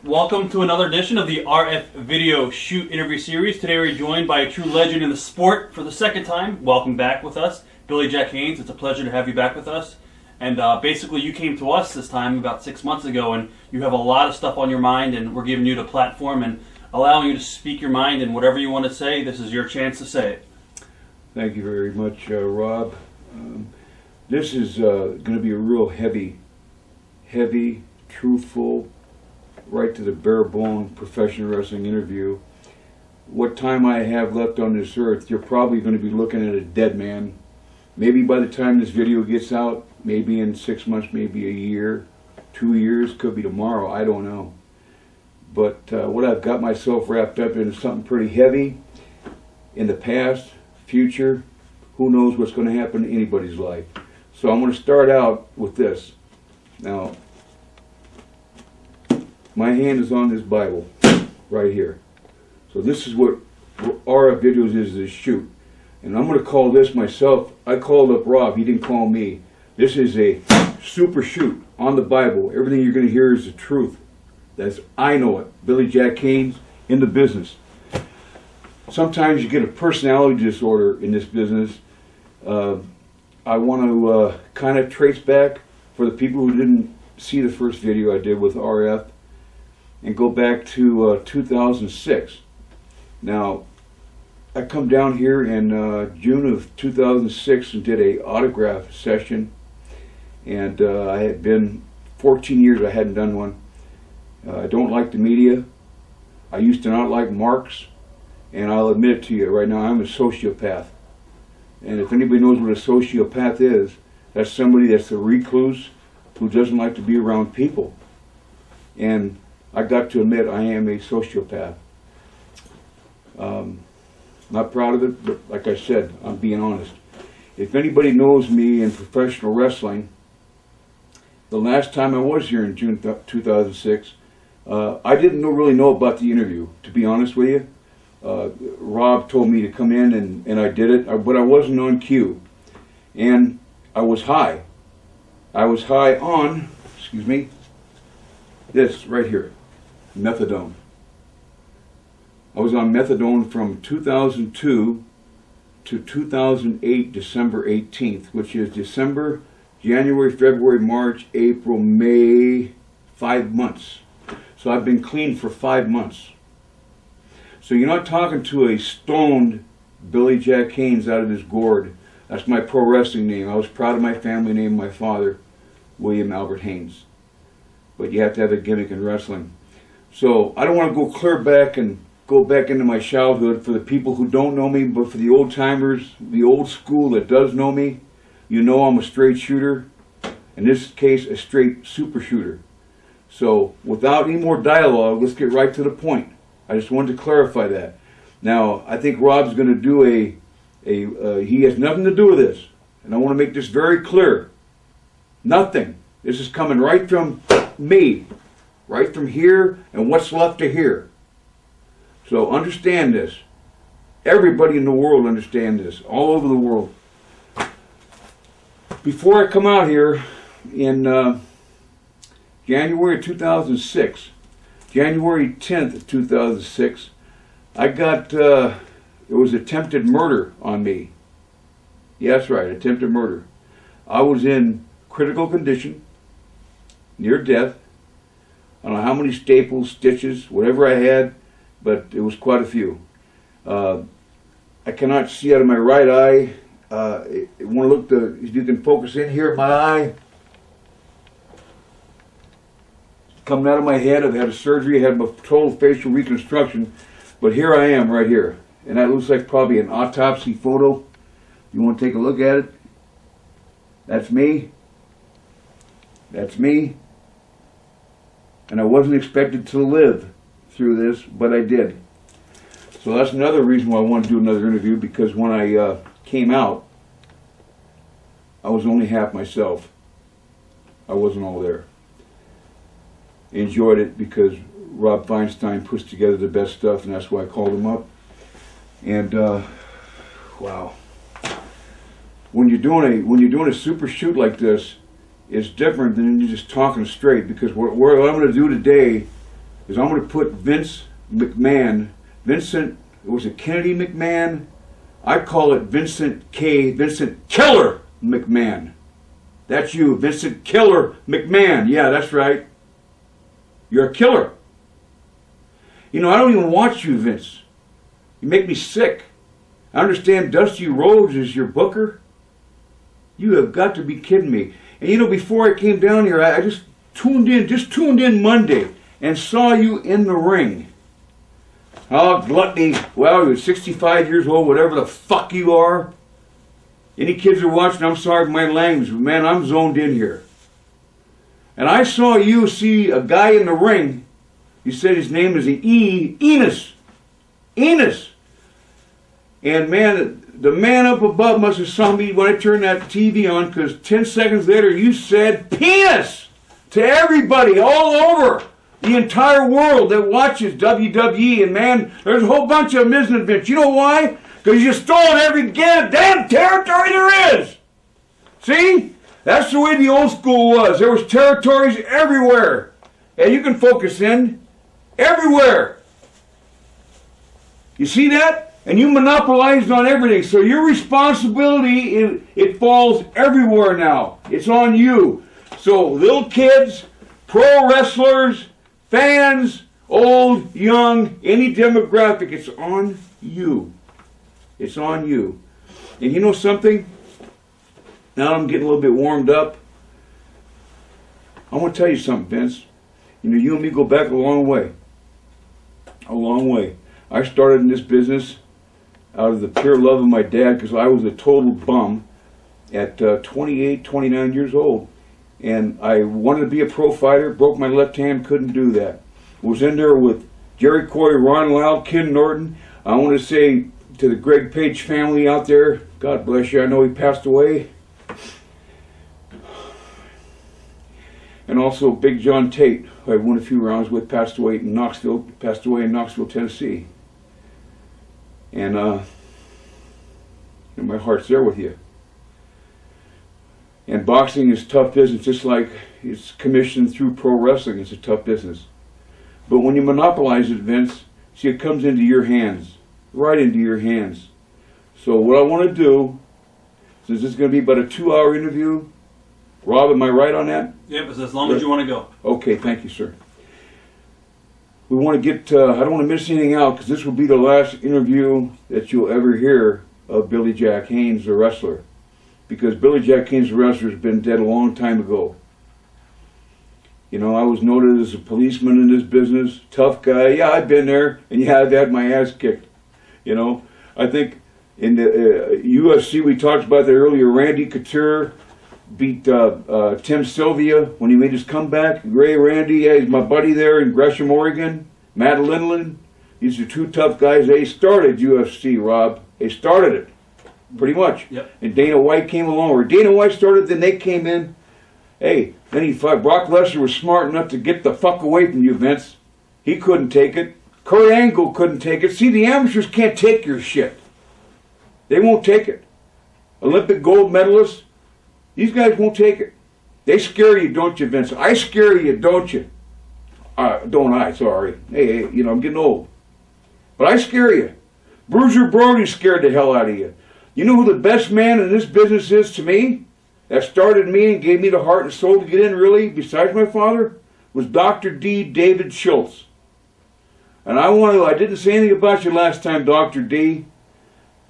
Welcome to another edition of the RF Video Shoot Interview Series. Today we're joined by a true legend in the sport for the second time. Welcome back with us, Billy Jack Haynes. It's a pleasure to have you back with us. And basically you came to us this time about 6 months ago, and you have a lot of stuff on your mind, and we're giving you the platform and allowing you to speak your mind, and whatever you want to say, this is your chance to say it. Thank you very much, Rob. This is going to be a real heavy, truthful, right to the bare bone professional wrestling interview. What time I have left on this earth, you're probably going to be looking at a dead man. Maybe by the time this video gets out, maybe in 6 months, maybe a year, 2 years, could be tomorrow, I don't know. But what I've got myself wrapped up in is something pretty heavy. In the past, future, who knows what's going to happen in anybody's life. So I'm going to start out with this. Now, my hand is on this Bible right here. So this is what RF Videos is, this shoot. And I'm going to call this myself. I called up Rob, he didn't call me. This is a super shoot on the Bible. Everything you're going to hear is the truth. That's, I know it. Billy Jack Haynes, in the business. Sometimes you get a personality disorder in this business. I want to kind of trace back for the people who didn't see the first video I did with RF and go back to 2006. Now, I come down here in June of 2006 and did a autograph session, and I had been 14 years I hadn't done one. I don't like the media. I used to not like marks, and I'll admit it to you right now, I'm a sociopath. And if anybody knows what a sociopath is, that's somebody that's a recluse who doesn't like to be around people. And I got to admit I am a sociopath. Not proud of it, but like I said, I'm being honest. If anybody knows me in professional wrestling, the last time I was here in June 2006, I didn't really know about the interview, to be honest with you. Rob told me to come in and I did it, but I wasn't on cue. And I was high. I was high on, excuse me, this right here, methadone. I was on methadone from 2002 to 2008, December 18th, which is December, January, February, March, April, May, 5 months. So I've been clean for 5 months. So you're not talking to a stoned Billy Jack Haynes out of his gourd. That's my pro wrestling name. I was proud of my family name, my father, William Albert Haynes. But you have to have a gimmick in wrestling. So I don't want to go clear back and go back into my childhood for the people who don't know me, but for the old timers, the old school that does know me, you know I'm a straight shooter. In this case, a straight super shooter. So without any more dialogue, let's get right to the point. I just wanted to clarify that. Now, I think Rob's going to do he has nothing to do with this. And I want to make this very clear. Nothing. This is coming right from me. Right from here and what's left to hear. So understand this. Everybody in the world understand this. All over the world. Before I come out here in January of 2006, January 10th of 2006, I got, there was attempted murder on me. Yeah, that's right, attempted murder. I was in critical condition, near death. I don't know how many staples, stitches, whatever I had, but it was quite a few. I cannot see out of my right eye. Want to look, if you can focus in here at my eye. Coming out of my head, I've had a surgery, I had a total facial reconstruction, but here I am right here. And that looks like probably an autopsy photo. You want to take a look at it? That's me. That's me. And I wasn't expected to live through this, but I did. So that's another reason why I want to do another interview, because when I came out, I was only half myself. I wasn't all there. Enjoyed it because Rob Feinstein puts together the best stuff, and that's why I called him up. And wow, when you're doing a super shoot like this, it's different than you just talking straight. Because what I'm going to do today is I'm going to put Vincent, was it Kennedy McMahon? I call it Vincent Killer McMahon. That's you, Vincent Killer McMahon. Yeah, that's right. You're a killer. You know, I don't even watch you, Vince. You make me sick. I understand Dusty Rhodes is your booker. You have got to be kidding me. And you know, before I came down here, I just tuned in Monday and saw you in the ring. Oh, gluttony. Well, you're 65 years old, whatever the fuck you are. Any kids are watching, I'm sorry for my language, but man, I'm zoned in here. And I saw you see a guy in the ring. You said his name is Enos. Enos. And man, the man up above must have saw me when I turned that TV on, because 10 seconds later you said penis to everybody all over the entire world that watches WWE. And man, there's a whole bunch of them, isn't it, Vince? You know why? Because you stole every damn territory there is. See? That's the way the old school was. There was territories everywhere. And you can focus in everywhere. You see that? And you monopolized on everything. So your responsibility, it falls everywhere now. It's on you. So little kids, pro wrestlers, fans, old, young, any demographic, it's on you. It's on you. And you know something? Now I'm getting a little bit warmed up. I want to tell you something, Vince. You know, you and me go back a long way. A long way. I started in this business out of the pure love of my dad, because I was a total bum at 28, 29 years old. And I wanted to be a pro fighter, broke my left hand, couldn't do that. Was in there with Jerry Coy, Ron Loud, Ken Norton. I want to say to the Greg Page family out there, God bless you, I know he passed away. And also Big John Tate, who I won a few rounds with, passed away in Knoxville, Tennessee. And my heart's there with you. And boxing is tough business, just like it's commissioned through pro wrestling. It's a tough business. But when you monopolize it, Vince, see, it comes into your hands, right into your hands. So what I want to do, since this is going to be about a 2-hour interview, Rob, am I right on that? Yep, it's as long as you want to go. Okay, thank you, sir. We want to get, I don't want to miss anything out, because this will be the last interview that you'll ever hear of Billy Jack Haynes, the wrestler. Because Billy Jack Haynes, the wrestler, has been dead a long time ago. You know, I was noted as a policeman in this business, tough guy. Yeah, I've been there, and yeah, I've had my ass kicked. You know, I think in the UFC, we talked about that earlier, Randy Couture beat Tim Sylvia when he made his comeback. Ray Randy, yeah, he's my buddy there in Gresham, Oregon. Matt Lindland, these are two tough guys. They started UFC, Rob. They started it, pretty much. Yep. And Dana White came along. Or Dana White started, then they came in. Hey, then he fought. Brock Lesnar was smart enough to get the fuck away from you, Vince. He couldn't take it. Kurt Angle couldn't take it. See, the amateurs can't take your shit. They won't take it. Olympic gold medalists, these guys won't take it. They scare you, don't you, Vince? I scare you, don't you? Don't I? Sorry. Hey, you know, I'm getting old. But I scare you. Bruiser Brody scared the hell out of you. You know who the best man in this business is to me? That started me and gave me the heart and soul to get in, really, besides my father, was Dr. D. David Schultz. And I didn't say anything about you last time, Dr. D.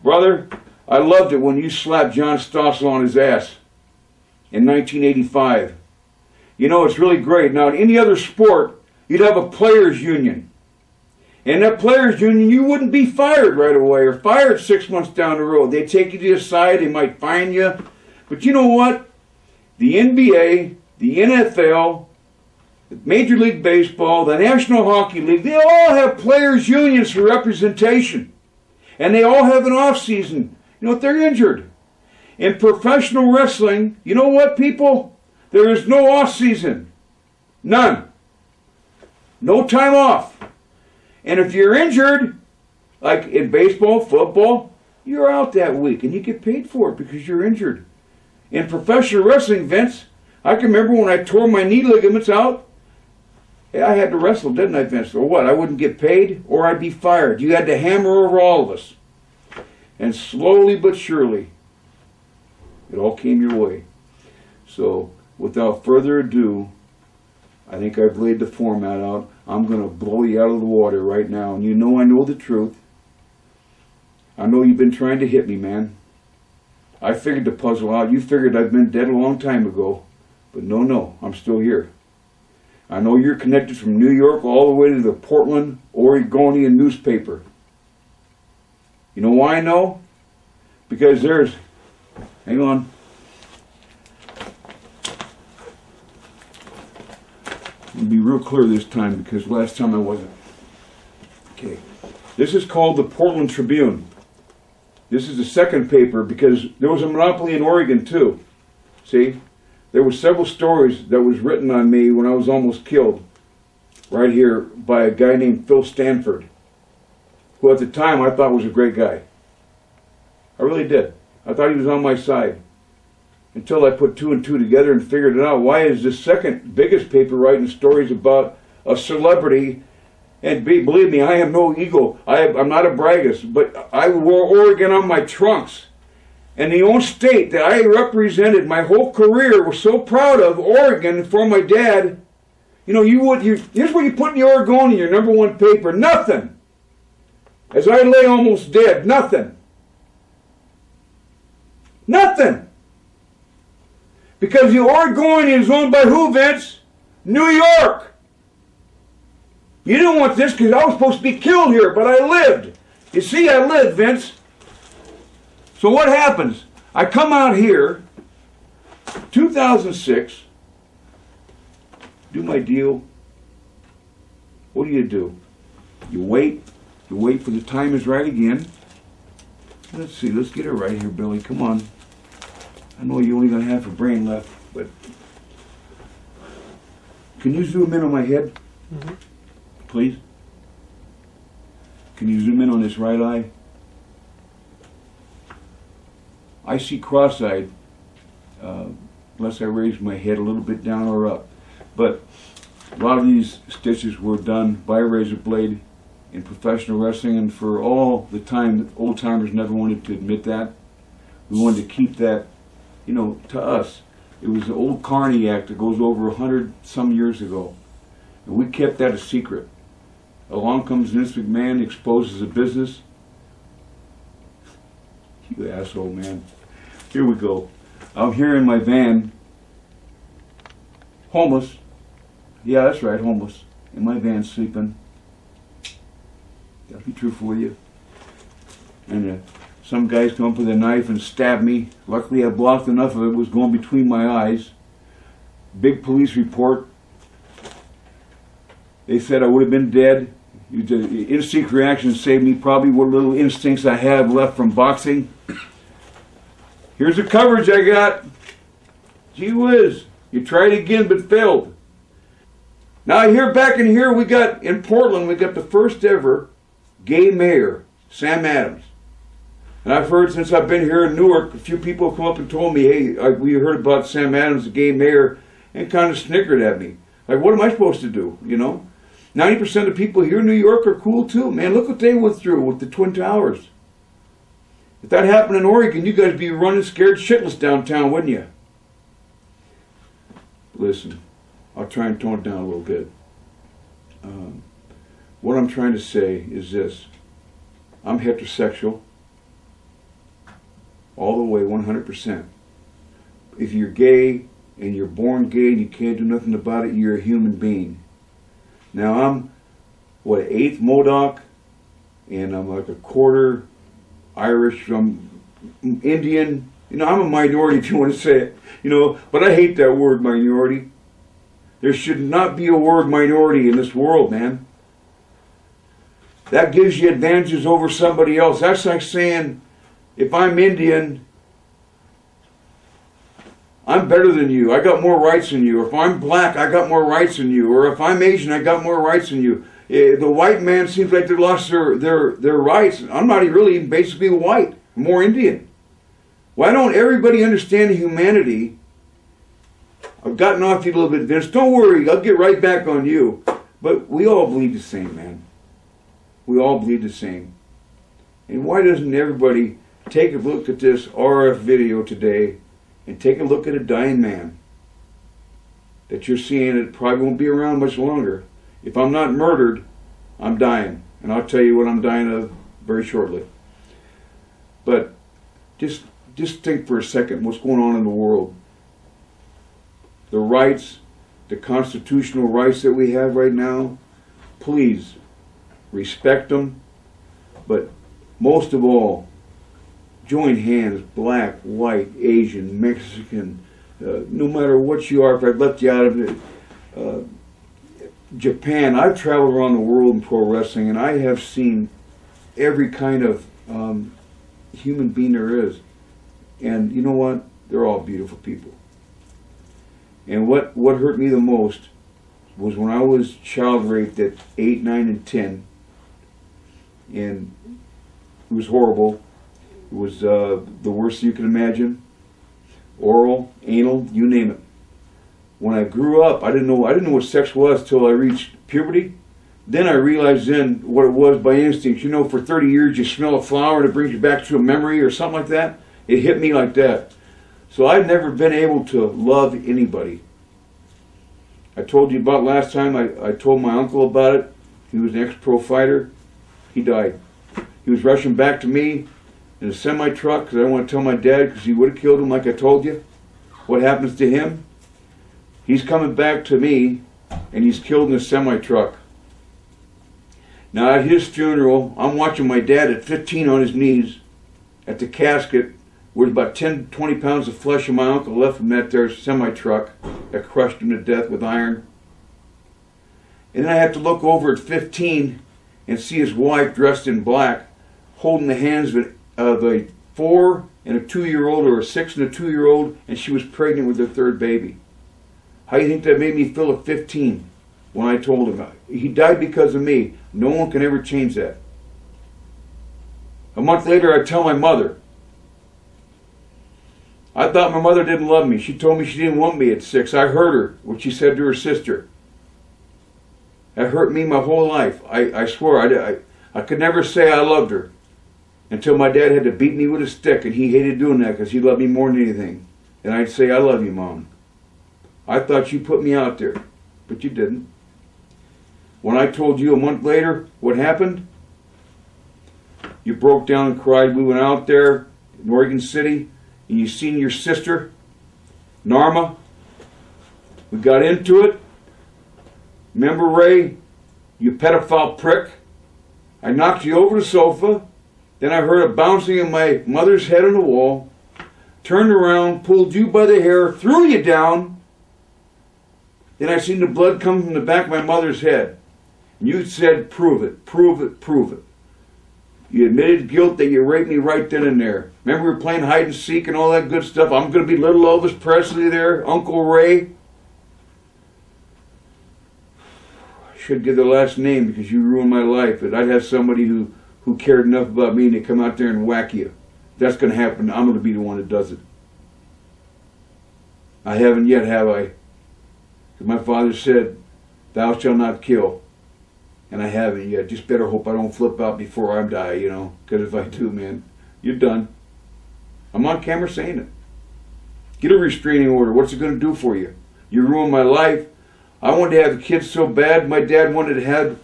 Brother, I loved it when you slapped John Stossel on his ass in 1985. You know, it's really great. Now, in any other sport, you'd have a players' union. And that players' union, you wouldn't be fired right away or fired 6 months down the road. They'd take you to the side, they might fine you. But you know what? The NBA, the NFL, Major League Baseball, the National Hockey League, they all have players' unions for representation. And they all have an off-season. You know, if they're injured. In professional wrestling, you know what, people? There is no off-season. None. No time off. And if you're injured, like in baseball, football, you're out that week. And you get paid for it because you're injured. In professional wrestling, Vince, I can remember when I tore my knee ligaments out, Hey, I had to wrestle, didn't I, Vince? Or what? I wouldn't get paid, or I'd be fired. You had to hammer over all of us. And slowly but surely, it all came your way. So, without further ado, I think I've laid the format out. I'm going to blow you out of the water right now. And you know I know the truth. I know you've been trying to hit me, man. I figured the puzzle out. You figured I've been dead a long time ago. But no, I'm still here. I know you're connected from New York all the way to the Portland Oregonian newspaper. You know why I know? Because there's... Hang on. I'll be real clear this time because last time I wasn't. Okay. This is called the Portland Tribune. This is the second paper because there was a monopoly in Oregon too. See? There were several stories that was written on me when I was almost killed right here by a guy named Phil Stanford, who at the time I thought was a great guy. I really did. I thought he was on my side. Until I put two and two together and figured it out. Why is the second biggest paper writing stories about a celebrity? And believe me, I have no ego. I'm not a braggist, but I wore Oregon on my trunks. And the own state that I represented my whole career was so proud of, Oregon, for my dad. You know, here's what you put in the Oregonian, your number one paper. Nothing. As I lay almost dead, nothing. Nothing. Because the Oregonian is owned by who, Vince? New York. You didn't want this because I was supposed to be killed here, but I lived. You see, I lived, Vince. So what happens? I come out here, 2006, do my deal. What do? You wait for the time is right again. Let's see, let's get it right here, Billy, come on. I know you're only going to have a brain left, but can you zoom in on my head, please? Can you zoom in on this right eye? I see cross-eyed unless I raise my head a little bit down or up. But a lot of these stitches were done by a razor blade in professional wrestling, and for all the time, old-timers never wanted to admit that. We wanted to keep that, you know, to us. It was the old Carney Act that goes over 100-some years ago. And we kept that a secret. Along comes Vince McMahon, exposes the business. You asshole, man. Here we go. I'm here in my van. Homeless. Yeah, that's right, homeless. In my van sleeping. That'll be true for you. And some guys come up with a knife and stab me. Luckily I blocked enough of it. It was going between my eyes. Big police report. They said I would have been dead. Instinct reaction saved me, probably what little instincts I have left from boxing. Here's the coverage I got. Gee whiz. You tried again but failed. Now here, back in here, we got, in Portland, we got the first ever gay mayor, Sam Adams. And I've heard since I've been here in Newark, a few people have come up and told me, hey, we heard about Sam Adams, the gay mayor, and kind of snickered at me. Like, what am I supposed to do, you know? 90% of people here in New York are cool too. Man, look what they went through with the Twin Towers. If that happened in Oregon, you guys would be running scared shitless downtown, wouldn't you? Listen, I'll try and tone it down a little bit. What I'm trying to say is this. I'm heterosexual. All the way, 100%. If you're gay, and you're born gay, and you can't do nothing about it, you're a human being. Now I'm, what, 1/8 Modoc, and I'm like a quarter Irish, I'm Indian. You know, I'm a minority if you want to say it, you know, but I hate that word minority. There should not be a word minority in this world, man. That gives you advantages over somebody else. That's like saying, if I'm Indian, I'm better than you. I got more rights than you. If I'm black, I got more rights than you. Or if I'm Asian, I got more rights than you. The white man seems like they lost their rights. I'm not really basically white. I'm more Indian. Why don't everybody understand humanity? I've gotten off you a little bit, Vince. Don't worry, I'll get right back on you. But we all bleed the same, man. We all bleed the same. And why doesn't everybody take a look at this RF video today and take a look at a dying man that you're seeing that probably won't be around much longer. If I'm not murdered, I'm dying. And I'll tell you what I'm dying of very shortly. But just think for a second what's going on in the world. The rights, the constitutional rights that we have right now, please respect them. But most of all, join hands, black, white, Asian, Mexican, no matter what you are. If I've left you out of it, Japan. I've traveled around the world in pro wrestling, and I have seen every kind of human being there is. And you know what? They're all beautiful people. And what hurt me the most was when I was child raped at 8, 9, and 10. And it was horrible. It was the worst you can imagine. Oral, anal, you name it. When I grew up, I didn't know what sex was till I reached puberty. Then I realized what it was by instinct. You know, for 30 years you smell a flower and it brings you back to a memory or something like that. It hit me like that. So I've never been able to love anybody. I told you about last time, I told my uncle about it. He was an ex-pro fighter. He died. He was rushing back to me in a semi-truck because I didn't want to tell my dad because he would have killed him like I told you. What happens to him? He's coming back to me and he's killed in a semi-truck. Now at his funeral, I'm watching my dad at 15 on his knees at the casket with about 10, 20 pounds of flesh of my uncle left from that there semi-truck that crushed him to death with iron. And then I have to look over at 15 and see his wife dressed in black holding the hands of a 4 and a 2-year-old or a 6 and a 2-year-old, and she was pregnant with their third baby. How do you think that made me feel at 15 when I told him? He died because of me. No one can ever change that. A month later, I tell my mother. I thought my mother didn't love me. She told me she didn't want me at 6. I heard her, what she said to her sister. That hurt me my whole life. I swear, I could never say I loved her until my dad had to beat me with a stick, and he hated doing that because he loved me more than anything. And I'd say, I love you, Mom. I thought you put me out there, but you didn't. When I told you a month later what happened, you broke down and cried. We went out there in Oregon City, and you seen your sister, Narma. We got into it. Remember, Ray, you pedophile prick? I knocked you over the sofa. Then I heard a bouncing of my mother's head on the wall. Turned around, pulled you by the hair, threw you down. Then I seen the blood come from the back of my mother's head. And you said, prove it, prove it, prove it. You admitted guilt that you raped me right then and there. Remember we were playing hide and seek and all that good stuff? I'm going to be little Elvis Presley there, Uncle Ray. I should give the last name because you ruined my life. But I'd have somebody who cared enough about me and they come out there and whack you. If that's going to happen, I'm going to be the one that does it. I haven't yet, have I? Because my father said, thou shalt not kill. And I haven't yet. Just better hope I don't flip out before I die, you know. Because if I do, man, you're done. I'm on camera saying it. Get a restraining order. What's it going to do for you? You ruined my life. I wanted to have kids so bad. My dad wanted to have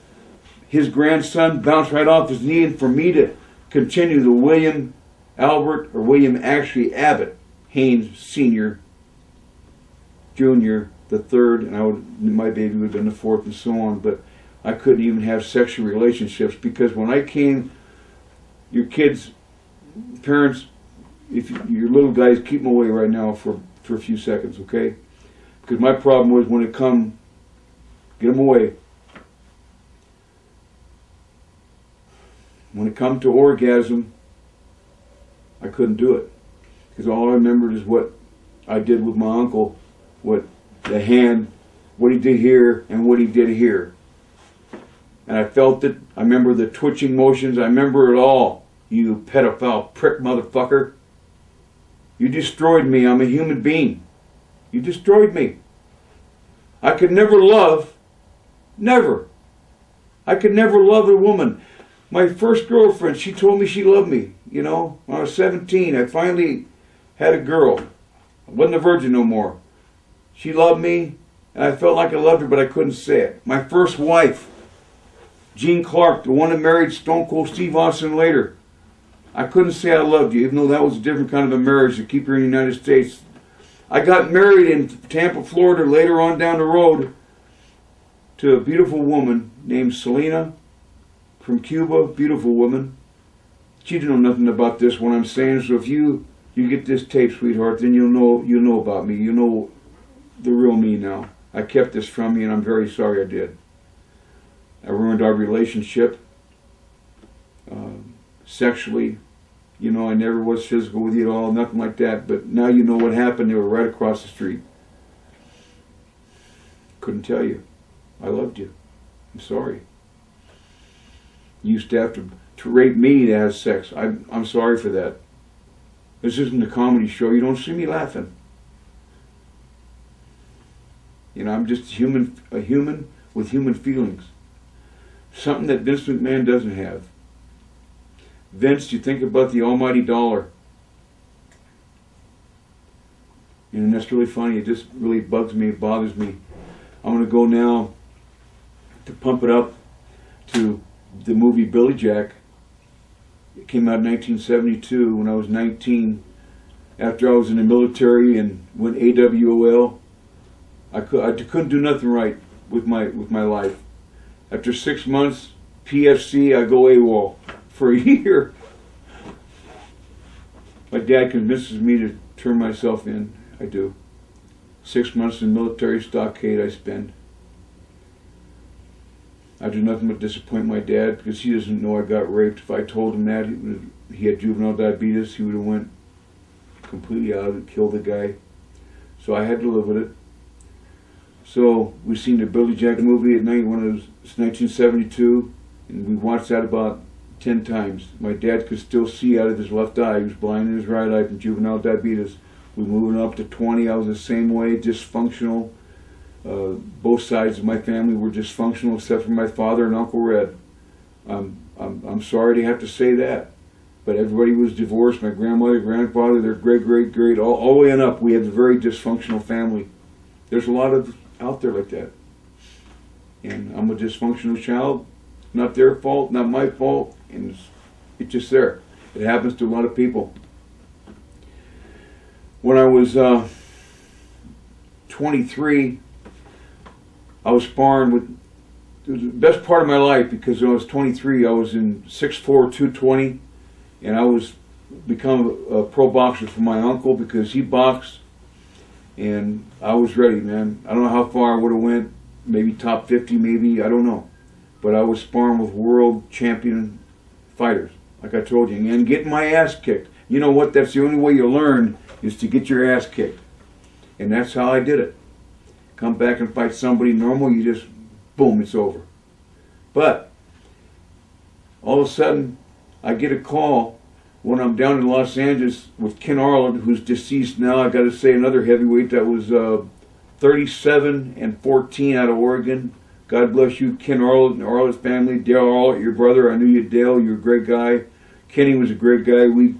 his grandson bounce right off his knee, and for me to continue the William Abbott Haynes Sr., Jr., the third, and my baby would have been the fourth, and so on. But I couldn't even have sexual relationships because when I came, your kids, parents, if your little guys, keep them away right now for a few seconds, okay? Because my problem was when it come, get them away. When it come to orgasm, I couldn't do it because all I remembered is what I did with my uncle, what the hand, what he did here, and what he did here. And I felt it. I remember the twitching motions. I remember it all. You pedophile prick motherfucker. You destroyed me. I'm a human being. You destroyed me. I could never love Never. I could never love a woman. My first girlfriend, she told me she loved me. You know, when I was 17, I finally had a girl. I wasn't a virgin no more. She loved me, and I felt like I loved her, but I couldn't say it. My first wife, Jean Clark, the one that married Stone Cold Steve Austin later. I couldn't say I loved you, even though that was a different kind of a marriage to keep her in the United States. I got married in Tampa, Florida, later on down the road to a beautiful woman named Selena from Cuba, beautiful woman. She didn't know nothing about this, what I'm saying, so if you get this tape, sweetheart, then you'll know about me. You know the real me now. I kept this from you, and I'm very sorry I did. I ruined our relationship. Sexually, you know, I never was physical with you at all, nothing like that, but now you know what happened. They were right across the street. Couldn't tell you. I loved you. I'm sorry. You used to have to rape me to have sex. I'm sorry for that. This isn't a comedy show. You don't see me laughing. You know, I'm just a human with human feelings. Something that Vince McMahon doesn't have. Vince, you think about the almighty dollar. And that's really funny. It just really bugs me, it bothers me. I'm going to go now to pump it up to the movie Billy Jack. It came out in 1972 when I was 19. After I was in the military and went AWOL, I couldn't do nothing right with my life. After 6 months, PFC, I go AWOL for a year. My dad convinces me to turn myself in. I do. 6 months in military stockade I spend. I do nothing but disappoint my dad because he doesn't know I got raped. If I told him that he had juvenile diabetes, he would have went completely out and killed the guy. So I had to live with it. So we seen the Billy Jack movie at night when it was 1972, and we watched that about 10 times. My dad could still see out of his left eye. He was blind in his right eye from juvenile diabetes. We moving up to 20. I was the same way, dysfunctional. Both sides of my family were dysfunctional except for my father and Uncle Red. I'm sorry to have to say that, but everybody was divorced. My grandmother, grandfather, their great, all the way on up. We had a very dysfunctional family. There's a lot of out there like that. And I'm a dysfunctional child. Not their fault, not my fault, and it's just there. It happens to a lot of people. When I was 23, I was sparring with, it was the best part of my life because when I was 23, I was in 6'4", 220, and I was become a pro boxer for my uncle because he boxed, and I was ready, man. I don't know how far I would have went, maybe top 50, maybe, I don't know. But I was sparring with world champion fighters, like I told you, and getting my ass kicked. You know what? That's the only way you learn is to get your ass kicked. And that's how I did it. Come back and fight somebody normal, you just, boom, it's over. But all of a sudden, I get a call when I'm down in Los Angeles with Ken Arnold, who's deceased now. I got to say another heavyweight that was 37-14 out of Oregon. God bless you, Ken Arnold and Arnold's family. Dale Arnold, your brother. I knew you, Dale. You're a great guy. Kenny was a great guy. We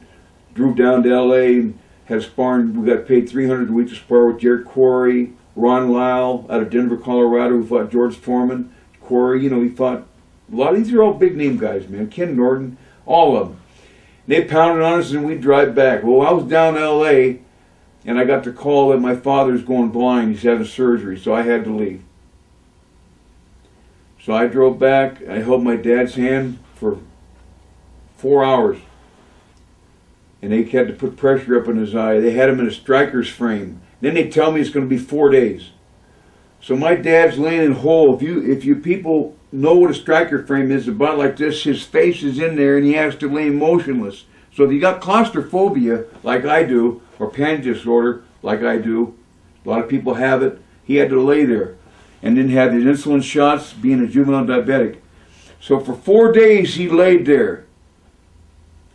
drove down to L.A. and had sparring. We got paid $300 a week to spar with Jared Quarry, Ron Lyle out of Denver, Colorado, who fought George Foreman. Quarry, you know, he fought a lot. These are all big name guys, man. Ken Norton, all of them. They pounded on us and we'd drive back. Well, I was down in L.A. and I got the call that my father's going blind. He's having surgery, so I had to leave. So I drove back. I held my dad's hand for 4 hours. And they had to put pressure up in his eye. They had him in a striker's frame. Then they tell me it's going to be 4 days. So my dad's laying in whole. If you people know what a striker frame is, about like this, his face is in there and he has to lay motionless. So if you got claustrophobia, like I do, or panic disorder, like I do, a lot of people have it, he had to lay there. And then had his insulin shots, being a juvenile diabetic. So for 4 days he laid there.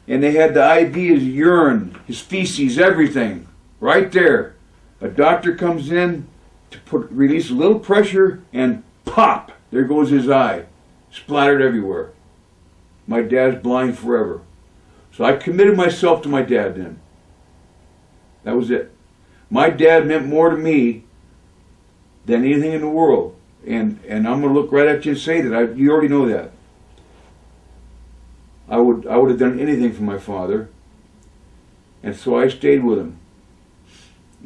And they had to IV his urine, his feces, everything, right there. A doctor comes in to release a little pressure and pop, There goes his eye, splattered everywhere. My dad's blind forever. So I committed myself to my dad then. That was it. My dad meant more to me than anything in the world. And I'm going to look right at you and say that. You already know that. I would have done anything for my father. And so I stayed with him.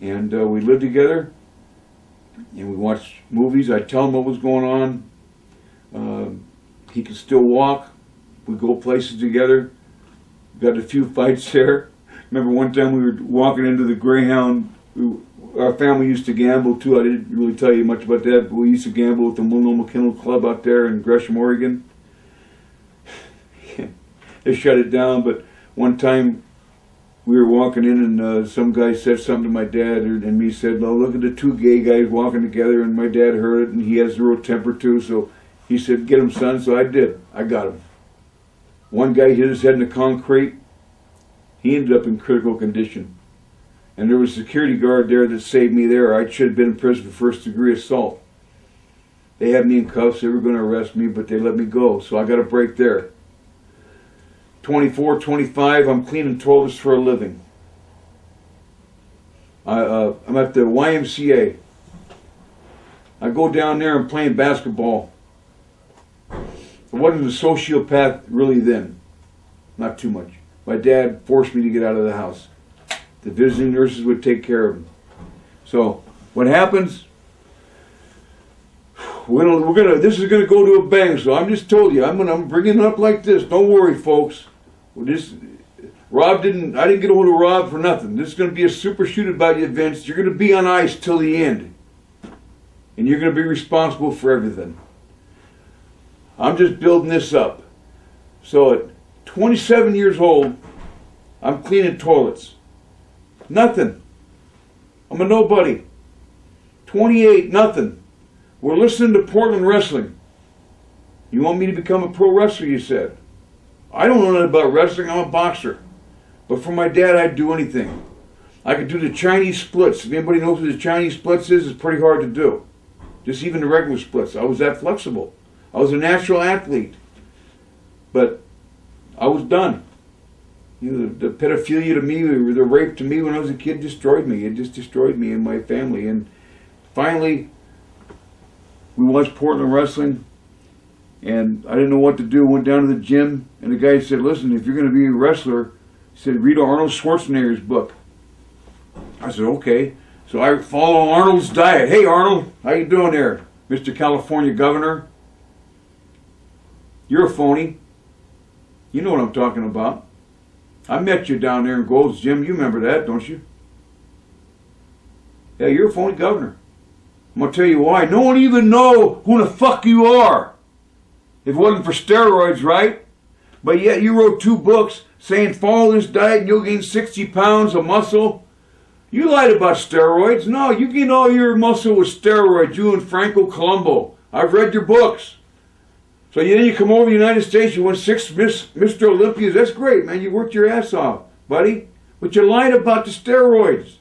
And we lived together. And we watched movies. I'd tell him what was going on. He could still walk. We'd go places together. Got a few fights there. Remember one time we were walking into the Greyhound. Our family used to gamble too. I didn't really tell you much about that, but we used to gamble at the Multnomah Kennel Club out there in Gresham, Oregon. They shut it down, but one time we were walking in and some guy said something to my dad and me said, "No, look at the two gay guys walking together," and my dad heard it and he has zero temper too, so he said, "Get him, son," so I did. I got him. One guy hit his head in the concrete. He ended up in critical condition. And there was a security guard there that saved me there. I should have been in prison for first-degree assault. They had me in cuffs. They were going to arrest me, but they let me go. So I got a break there. 24, 25, I'm cleaning toilets for a living. I'm at the YMCA. I go down there and playing basketball. I wasn't a sociopath really then. Not too much. My dad forced me to get out of the house. The visiting nurses would take care of him. So what happens? This is gonna go to a bang. So I'm just told you, I'm bringing it up like this. Don't worry, folks. I didn't get a hold of Rob for nothing. This is gonna be a super shoot about the events. You're gonna be on ice till the end, and you're gonna be responsible for everything. I'm just building this up. So at 27 years old, I'm cleaning toilets. Nothing. I'm a nobody. 28, nothing. We're listening to Portland wrestling. You want me to become a pro wrestler, you said. I don't know nothing about wrestling, I'm a boxer. But for my dad, I'd do anything. I could do the Chinese splits. If anybody knows what the Chinese splits is, it's pretty hard to do. Just even the regular splits. I was that flexible. I was a natural athlete. But I was done. You know, the pedophilia to me, the rape to me when I was a kid destroyed me. It just destroyed me and my family. And finally, we watched Portland wrestling, and I didn't know what to do. Went down to the gym, and the guy said, "Listen, if you're going to be a wrestler," he said, "read Arnold Schwarzenegger's book." I said, "Okay." So I follow Arnold's diet. "Hey, Arnold, how you doing there, Mr. California Governor? You're a phony. You know what I'm talking about. I met you down there in Gold's Gym. You remember that, don't you? Yeah, you're a phony governor. I'm going to tell you why. No one even know who the fuck you are. If it wasn't for steroids, right? But yet you wrote 2 books saying follow this diet and you'll gain 60 pounds of muscle. You lied about steroids. No, you gain all your muscle with steroids. You and Franco Colombo. I've read your books. So then you come over to the United States, you won 6 Mr. Olympias. That's great, man. You worked your ass off, buddy. But you lied about the steroids.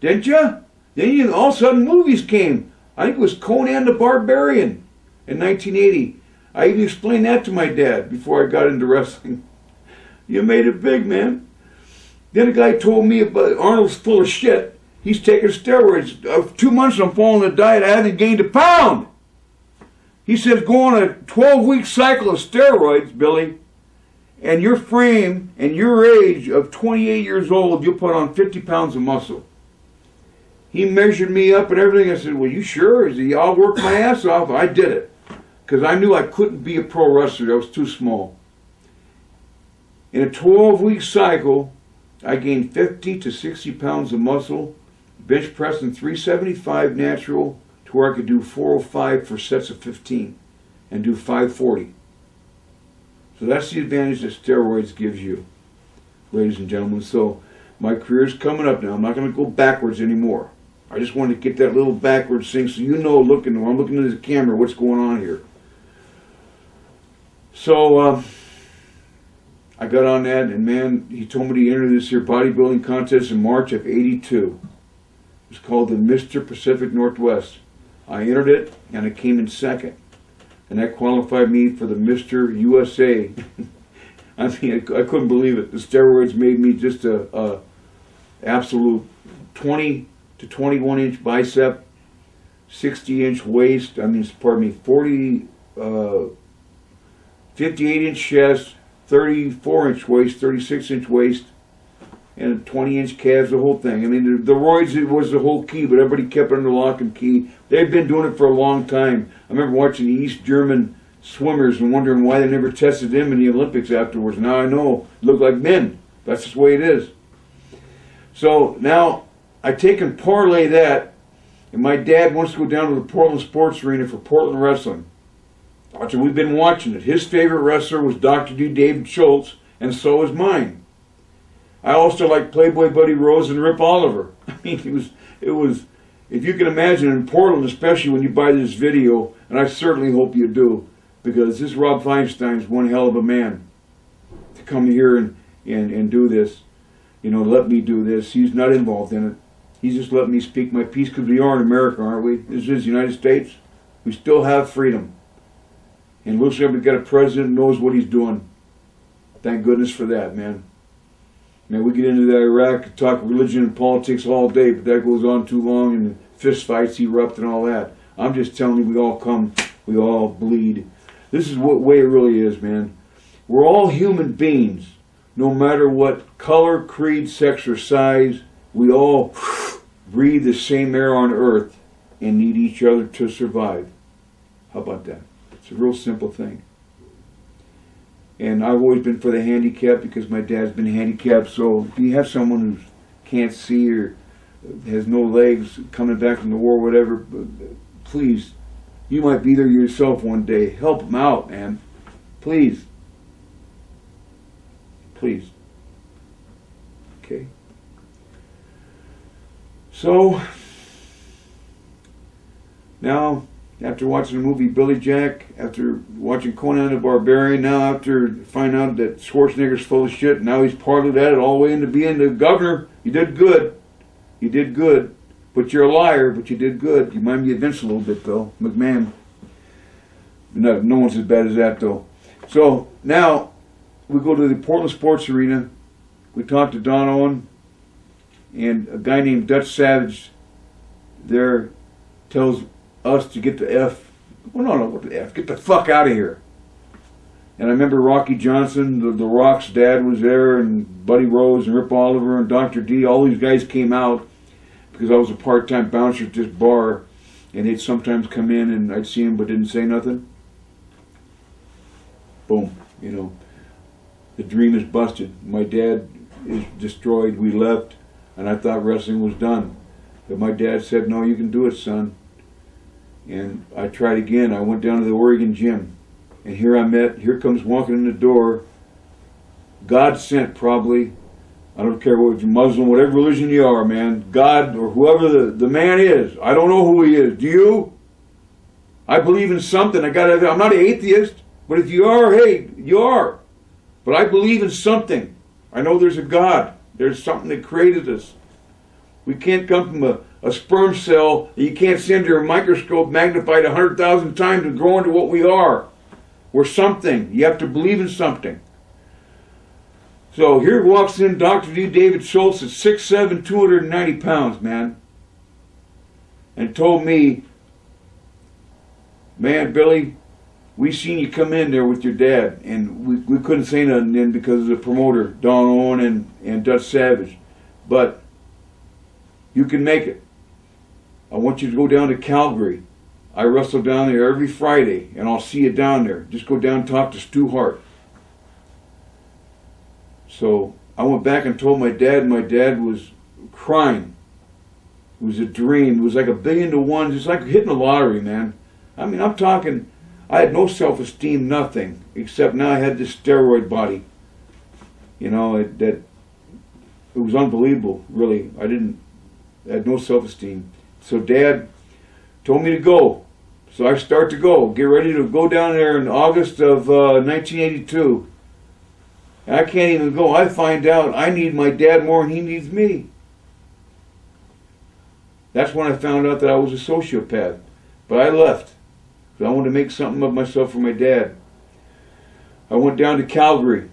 Didn't you? Then all of a sudden movies came. I think it was Conan the Barbarian in 1980. I even explained that to my dad before I got into wrestling. You made it big, man. Then a guy told me about Arnold's full of shit. He's taking steroids. 2 months I'm following the diet. I haven't gained a pound. He says, go on a 12-week cycle of steroids, Billy, and your frame and your age of 28 years old, you'll put on 50 pounds of muscle. He measured me up and everything. I said, well, you sure? He said, I'll work my ass off. I did it. Because I knew I couldn't be a pro wrestler. I was too small. In a 12-week cycle, I gained 50 to 60 pounds of muscle, bench pressing 375 natural, to where I could do 405 for sets of 15 and do 540. So that's the advantage that steroids gives you, ladies and gentlemen. So my career's coming up now. I'm not going to go backwards anymore. I just wanted to get that little backwards thing so you know, I'm looking at the camera, what's going on here. So I got on that, and man, he told me to enter this here bodybuilding contest in March of '82. It was called the Mr. Pacific Northwest. I entered it, and I came in second. And that qualified me for the Mr. USA. I mean, I couldn't believe it. The steroids made me just a absolute 20 to 21 inch bicep, 60-inch waist. I mean, pardon me, 58-inch chest, 34-inch waist, 36-inch waist, and 20-inch calves, the whole thing. I mean, the roids, it was the whole key, but everybody kept it under lock and key. They've been doing it for a long time. I remember watching the East German swimmers and wondering why they never tested them in the Olympics afterwards. Now I know, look like men. That's just the way it is. So now I take and parlay that, and my dad wants to go down to the Portland Sports Arena for Portland Wrestling. So we've been watching it. His favorite wrestler was Dr. D. David Schultz, and so is mine. I also like Playboy Buddy Rose and Rip Oliver. I mean, it was, if you can imagine, in Portland, especially when you buy this video, and I certainly hope you do, because this Rob Feinstein's one hell of a man to come here and do this. You know, let me do this. He's not involved in it. He's just letting me speak my piece, because we are in America, aren't we? This is the United States. We still have freedom. And looks like we've got a president who knows what he's doing. Thank goodness for that, man. Man, we get into the Iraq, talk religion and politics all day, but that goes on too long, and fist fights erupt and all that. I'm just telling you, we all bleed. This is what way it really is, man. We're all human beings, no matter what color, creed, sex, or size. We all breathe the same air on earth and need each other to survive. How about that? It's a real simple thing. And I've always been for the handicapped, because my dad's been handicapped. So if you have someone who can't see or has no legs, coming back from the war, whatever, please, you might be there yourself one day. Help them out, man. Please. Please. Okay. So, now, after watching the movie Billy Jack, after watching Conan the Barbarian, now after finding out that Schwarzenegger's full of shit, now he's parlayed at it all the way into being the governor. You did good. You did good. But you're a liar, but you did good. You remind me of Vince a little bit, though. McMahon. No one's as bad as that, though. So, now, we go to the Portland Sports Arena. We talk to Don Owen, and a guy named Dutch Savage there tells us to get the F. Well, no, what the F? Get the fuck out of here. And I remember Rocky Johnson, the Rock's dad was there, and Buddy Rose and Rip Oliver and Dr. D. All these guys came out, because I was a part-time bouncer at this bar, and they'd sometimes come in and I'd see them but didn't say nothing. Boom, you know, the dream is busted. My dad is destroyed. We left, and I thought wrestling was done. But my dad said, no, you can do it, son. And I tried again. I went down to the Oregon gym, and here comes walking in the door, God sent probably. I don't care what you're Muslim, whatever religion you are, man. God or whoever the man is. I don't know who he is. Do you? I believe in something. I'm not an atheist, but if you are, hey, you are. But I believe in something. I know there's a God. There's something that created us. We can't come from a sperm cell that you can't see under a microscope magnified 100,000 times and grow into what we are. We're something. You have to believe in something. So here walks in Dr. D. David Schultz at 6'7", 290 pounds, man. And told me, man, Billy, we seen you come in there with your dad. And we couldn't say nothing then because of the promoter, Don Owen and Dutch Savage. But you can make it. I want you to go down to Calgary. I wrestle down there every Friday, and I'll see you down there. Just go down and talk to Stu Hart. So I went back and told my dad, and my dad was crying. It was a dream. It was like $1 billion to 1. It's like hitting the lottery, man. I mean, I'm talking, I had no self-esteem, nothing, except now I had this steroid body. You know, it was unbelievable, really. I had no self-esteem. So Dad told me to go. So I start to go. Get ready to go down there in August of 1982. And I can't even go. I find out I need my dad more than he needs me. That's when I found out that I was a sociopath. But I left. I wanted to make something of myself for my dad. I went down to Calgary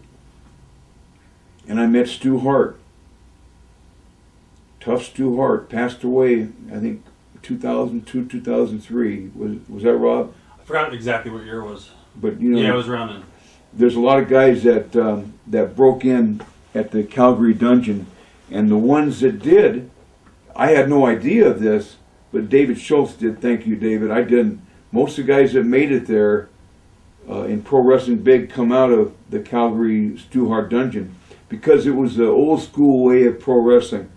and I met Stu Hart. Tough Stu Hart passed away, I think, 2002, 2003. Was that, Rob? I forgot exactly what year it was. But you know, yeah, it was around then. There's a lot of guys that that broke in at the Calgary dungeon, and the ones that did, I had no idea of this, but David Schultz did. Thank you, David. I didn't. Most of the guys that made it there in pro wrestling big come out of the Calgary Stu Hart dungeon because it was the old school way of pro wrestling.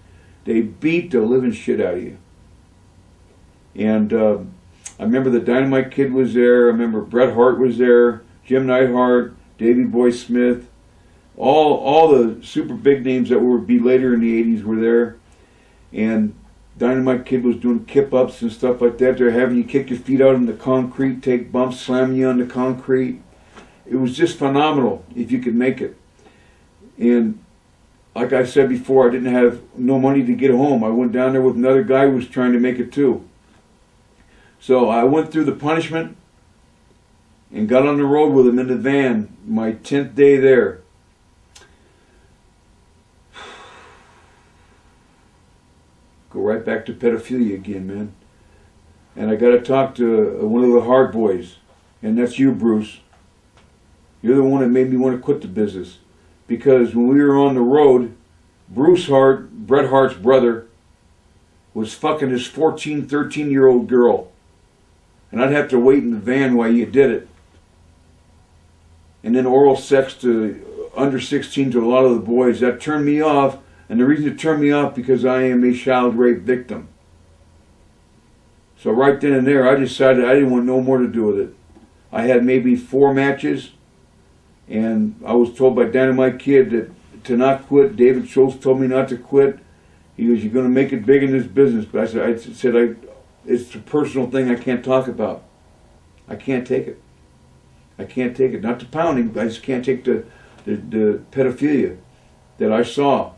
They beat the living shit out of you. And I remember the Dynamite Kid was there. I remember Bret Hart was there. Jim Neidhart, Davey Boy Smith. All the super big names that would be later in the 80s were there. And Dynamite Kid was doing kip-ups and stuff like that. They're having you kick your feet out in the concrete, take bumps, slamming you on the concrete. It was just phenomenal if you could make it. And like I said before, I didn't have no money to get home. I went down there with another guy who was trying to make it too. So I went through the punishment and got on the road with him in the van, my 10th day there. Go right back to pedophilia again, man. And I got to talk to one of the hard boys, and that's you, Bruce. You're the one that made me want to quit the business. Because when we were on the road, Bruce Hart, Bret Hart's brother, was fucking his 14, 13-year-old girl. And I'd have to wait in the van while you did it. And then oral sex to under 16 to a lot of the boys. That turned me off. And the reason it turned me off because I am a child rape victim. So right then and there, I decided I didn't want no more to do with it. I had maybe 4 matches, and I was told by Dynamite Kid that to not quit. David Schultz told me not to quit. He goes, "You're going to make it big in this business." But I said, it's a personal thing I can't talk about. I can't take it. I can't take it. Not the pounding, I just can't take the pedophilia that I saw.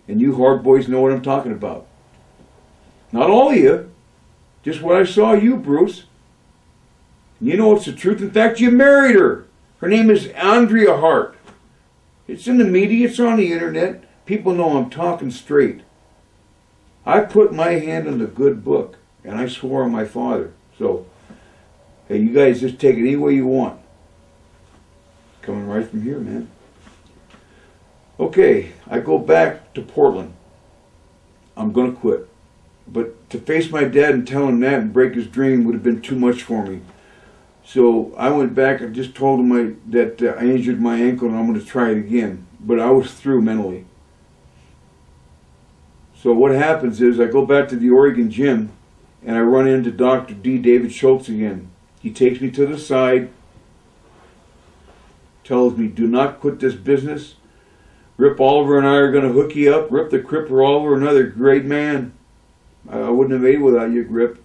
And you hard boys know what I'm talking about. Not all of you, just what I saw you, Bruce. And you know it's the truth. In fact, you married her. Her name is Andrea Hart. It's in the media, it's on the internet. People know I'm talking straight. I put my hand on the good book, and I swore on my father. So, hey, you guys just take it any way you want. Coming right from here, man. Okay, I go back to Portland. I'm going to quit. But to face my dad and tell him that and break his dream would have been too much for me. So I went back and just told him that I injured my ankle and I'm going to try it again. But I was through mentally. So what happens is I go back to the Oregon gym and I run into Dr. D. David Schultz again. He takes me to the side, tells me, "Do not quit this business. Rip Oliver and I are going to hook you up. Rip the Cripper Oliver, another great man. I wouldn't have made it without you, Rip."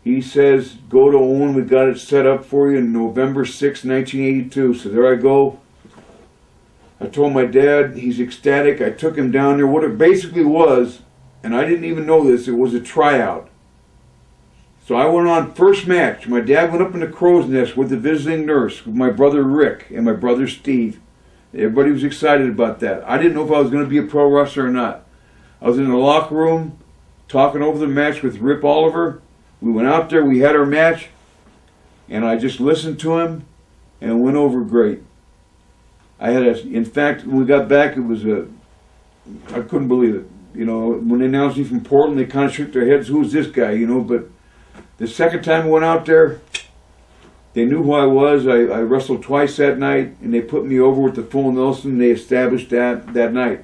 He says, "Go to Owen. We got it set up for you on November 6, 1982. So there I go. I told my dad. He's ecstatic. I took him down there. What it basically was, and I didn't even know this, it was a tryout. So I went on first match. My dad went up in the crow's nest with the visiting nurse, with my brother Rick and my brother Steve. Everybody was excited about that. I didn't know if I was going to be a pro wrestler or not. I was in the locker room talking over the match with Rip Oliver. We went out there, we had our match, and I just listened to him, and it went over great. In fact, when we got back, I couldn't believe it. You know, when they announced me from Portland, they kind of shook their heads, "Who's this guy?" You know, but the second time I went out there, they knew who I was. I wrestled twice that night, and they put me over with the full Nelson. They established that night.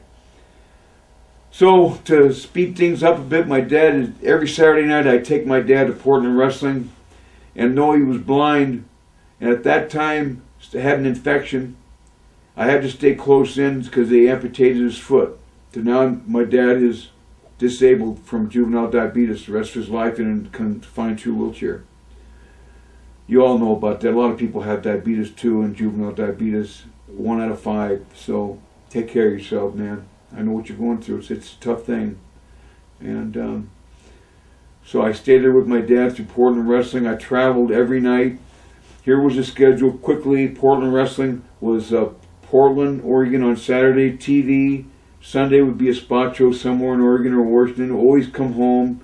So, to speed things up a bit, my dad, every Saturday night I take my dad to Portland Wrestling, and though he was blind, and at that time had an infection, I had to stay close in because they amputated his foot. So now my dad is disabled from juvenile diabetes the rest of his life and confined to a wheelchair. You all know about that. A lot of people have diabetes too, and juvenile diabetes, 1 out of 5. So take care of yourself, man. I know what you're going through. It's a tough thing. And So I stayed there with my dad through Portland Wrestling. I traveled every night. Here was the schedule quickly. Portland Wrestling was Portland, Oregon on Saturday, TV. Sunday would be a spot show somewhere in Oregon or Washington. Always come home.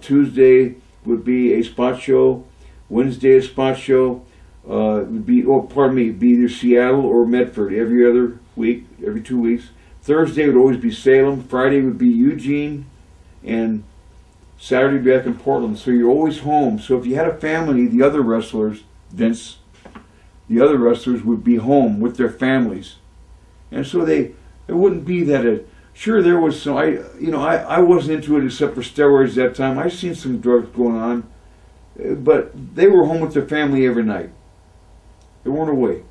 Tuesday would be a spot show. Wednesday a spot show. Would be be either Seattle or Medford every other week, every 2 weeks. Thursday would always be Salem. Friday would be Eugene, and Saturday back in Portland. So you're always home. So if you had a family, the other wrestlers, Vince, the other wrestlers would be home with their families, and so it wouldn't be that. Sure, there was some. I wasn't into it except for steroids that time. I seen some drugs going on, but they were home with their family every night. They weren't away.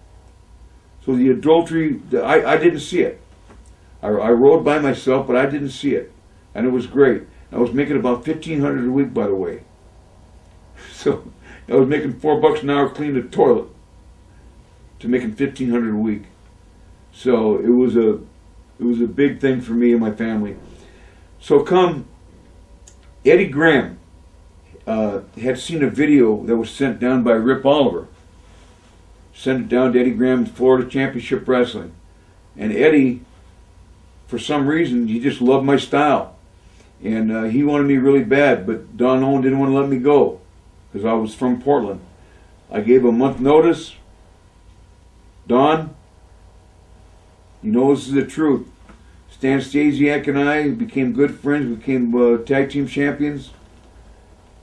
So the adultery, I didn't see it. I rode by myself, but I didn't see it, and it was great. I was making about $1,500 a week, by the way. So I was making $4 an hour cleaning the toilet to making $1,500 a week. So it was a big thing for me and my family. So come Eddie Graham had seen a video that was sent down by Rip Oliver. Sent it down to Eddie Graham's Florida Championship Wrestling. And Eddie, for some reason, he just loved my style. And he wanted me really bad, but Don Owen didn't want to let me go because I was from Portland. I gave a month notice. Don, you know this is the truth. Stan Stasiak and I became good friends, became tag team champions.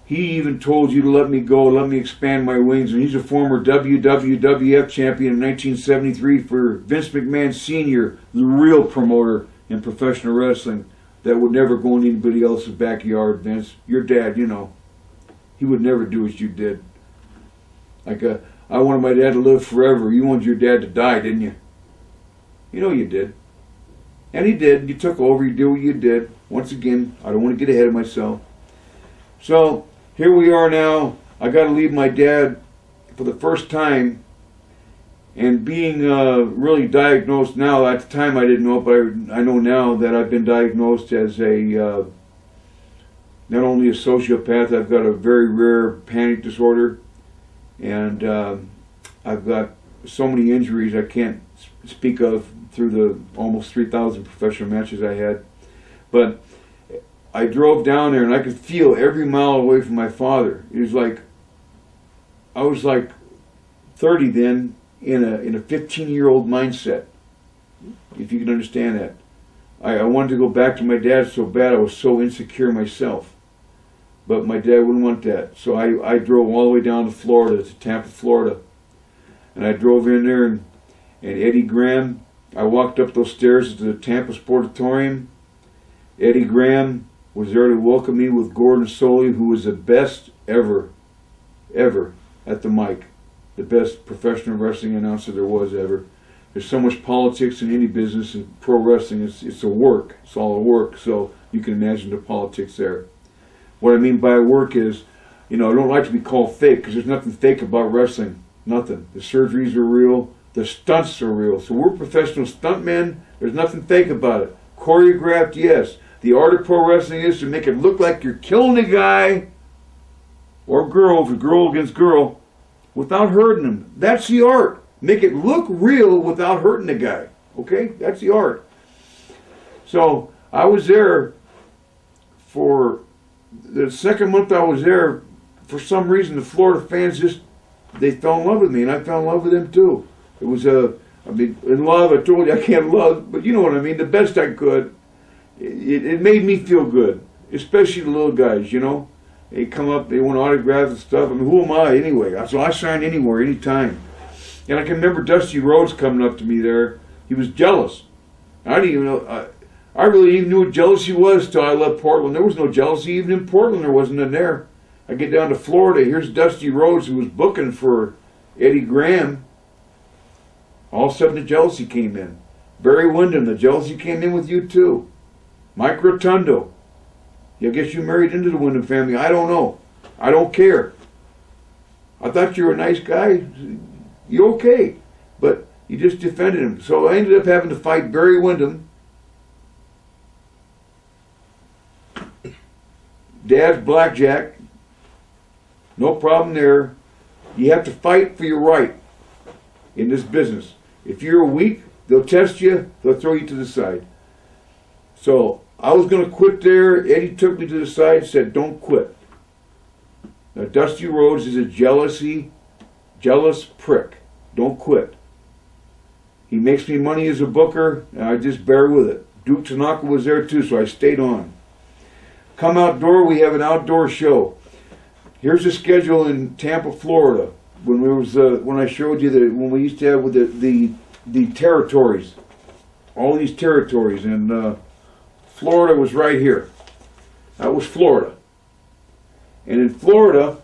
He even told you to let me go, let me expand my wings, and he's a former WWF champion in 1973 for Vince McMahon Sr., the real promoter in professional wrestling that would never go in anybody else's backyard. Vince, your dad, you know, he would never do as you did. Like, I wanted my dad to live forever. You wanted your dad to die, didn't you? You know you did. And he did. You took over. You did what you did. Once again, I don't want to get ahead of myself. So here we are now. I got to leave my dad for the first time, and being really diagnosed now. At the time I didn't know it, but I know now that I've been diagnosed as a not only a sociopath. I've got a very rare panic disorder, and I've got so many injuries I can't speak of through the almost 3,000 professional matches I had. But I drove down there and I could feel every mile away from my father. It was like, I was like 30 then in a 15-year-old mindset, if you can understand that. I wanted to go back to my dad so bad. I was so insecure myself. But my dad wouldn't want that. So I drove all the way down to Florida, to Tampa, Florida. And I drove in there, and Eddie Graham, I walked up those stairs to the Tampa Sportatorium. Eddie Graham was there to welcome me with Gordon Soley, who was the best ever at the mic. The best professional wrestling announcer there was ever. There's so much politics in any business, and pro wrestling, it's a work. It's all a work, so you can imagine the politics there. What I mean by work is, I don't like to be called fake, because there's nothing fake about wrestling. Nothing. The surgeries are real. The stunts are real. So we're professional stuntmen. There's nothing fake about it. Choreographed, yes. The art of pro wrestling is to make it look like you're killing a guy or girl, if a girl against girl, without hurting them. That's the art. Make it look real without hurting the guy. Okay? That's the art. So I was there for the second month I was there. For some reason, the Florida fans they fell in love with me, and I fell in love with them too. It was in love, I told you I can't love, but you know what I mean, the best I could. It made me feel good, especially the little guys, They come up, they want autographs and stuff. I mean, who am I anyway? So I sign anywhere, anytime. And I can remember Dusty Rhodes coming up to me there. He was jealous. I didn't even know, I really even knew what jealousy was till I left Portland. There was no jealousy, even in Portland there wasn't in there. I get down to Florida, here's Dusty Rhodes, who was booking for Eddie Graham. All of a sudden the jealousy came in. Barry Windham, the jealousy came in with you too. Mike Rotundo. I guess you married into the Windham family. I don't know. I don't care. I thought you were a nice guy. You okay. But you just defended him. So I ended up having to fight Barry Windham, Dad's blackjack. No problem there. You have to fight for your right in this business. If you're weak, they'll test you, they'll throw you to the side. So I was going to quit there. Eddie took me to the side and said, don't quit. Now, Dusty Rhodes is a jealous prick. Don't quit. He makes me money as a booker, and I just bear with it. Duke Tanaka was there too, so I stayed on. Come outdoor, we have an outdoor show. Here's the schedule in Tampa, Florida. When I showed you that when we used to have with the territories, all these territories, and Florida was right here. That was Florida. And in Florida,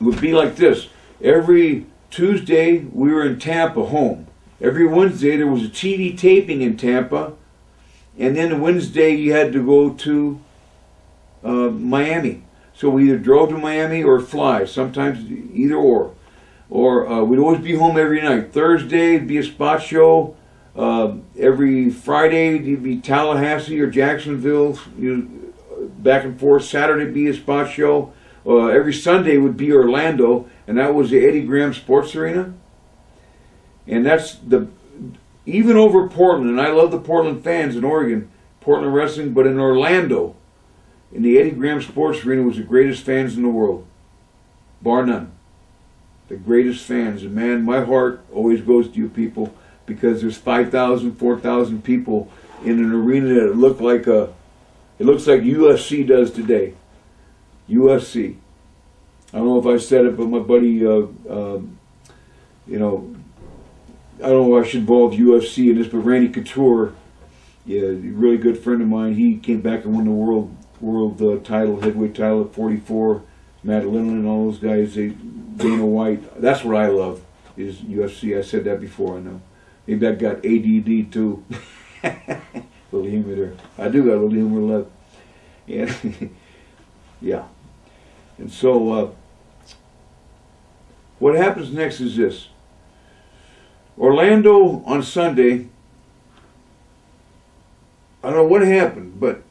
it would be like this. Every Tuesday, we were in Tampa, home. Every Wednesday, there was a TV taping in Tampa. And then Wednesday, you had to go to Miami. So we either drove to Miami or fly, sometimes either or. Or we'd always be home every night. Thursday, it'd be a spot show. Every Friday, it'd be Tallahassee or Jacksonville, back and forth. Saturday, it'd be a spot show. Every Sunday would be Orlando, and that was the Eddie Graham Sports Arena. And that's even over Portland, and I love the Portland fans in Oregon, Portland wrestling, but in Orlando, in the Eddie Graham Sports Arena was the greatest fans in the world, bar none. The greatest fans. And man, my heart always goes to you people, because there's 5,000, 4,000 people in an arena that it looks like UFC does today. UFC. I don't know if I said it, but my buddy, I don't know if I should involve UFC in this, but Randy Couture, yeah, a really good friend of mine, he came back and won the world title, heavyweight title at 44. Matt Lindland and all those guys, Dana White. That's what I love, is UFC. I said that before, I know. Maybe I got ADD too. Little humor there. I do got a little humor left. Yeah. Yeah. And so, what happens next is this. Orlando on Sunday, I don't know what happened, but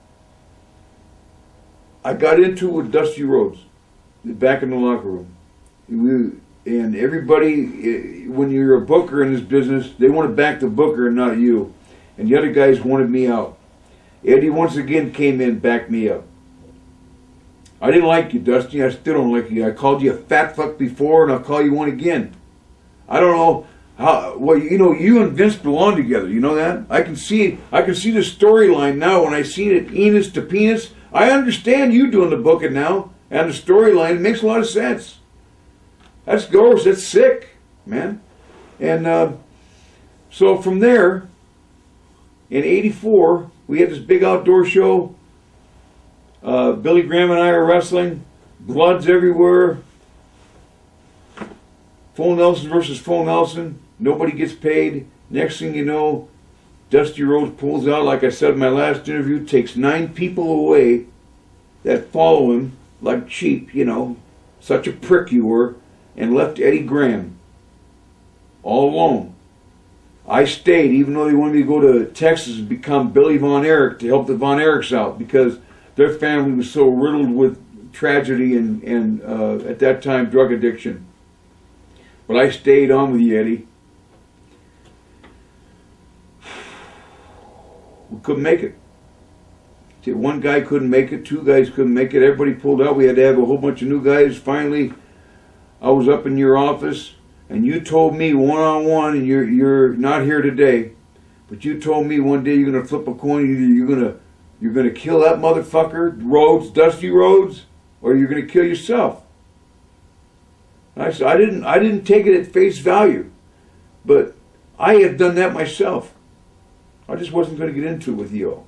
I got into it with Dusty Rhodes back in the locker room. And everybody, when you're a booker in this business, they want to back the booker and not you. And the other guys wanted me out. Eddie once again came in and backed me up. I didn't like you, Dusty. I still don't like you. I called you a fat fuck before, and I'll call you one again. I don't know how. Well, you and Vince belong together. You know that? I can see the storyline now. When I see it, Enos to penis. I understand you doing the booking now, and the storyline. It makes a lot of sense. That's gross. That's sick, man. And so from there, in '84, we had this big outdoor show. Billy Graham and I are wrestling. Blood's everywhere. Full Nelson versus Full Nelson. Nobody gets paid. Next thing you know, Dusty Rhodes pulls out, like I said in my last interview, takes 9 people away that follow him like sheep, such a prick you were, and left Eddie Graham all alone. I stayed, even though they wanted me to go to Texas and become Billy Von Erich to help the Von Erichs out, because their family was so riddled with tragedy and at that time, drug addiction. But I stayed on with you, Eddie. We couldn't make it. See, one guy couldn't make it, 2 guys couldn't make it, everybody pulled out. We had to have a whole bunch of new guys. Finally, I was up in your office, and you told me one-on-one, and you're not here today, but you told me one day you're going to flip a coin, either you're going to kill that motherfucker, Rhodes, Dusty Rhodes, or you're going to kill yourself. I said, I didn't take it at face value, but I had done that myself. I just wasn't going to get into it with you.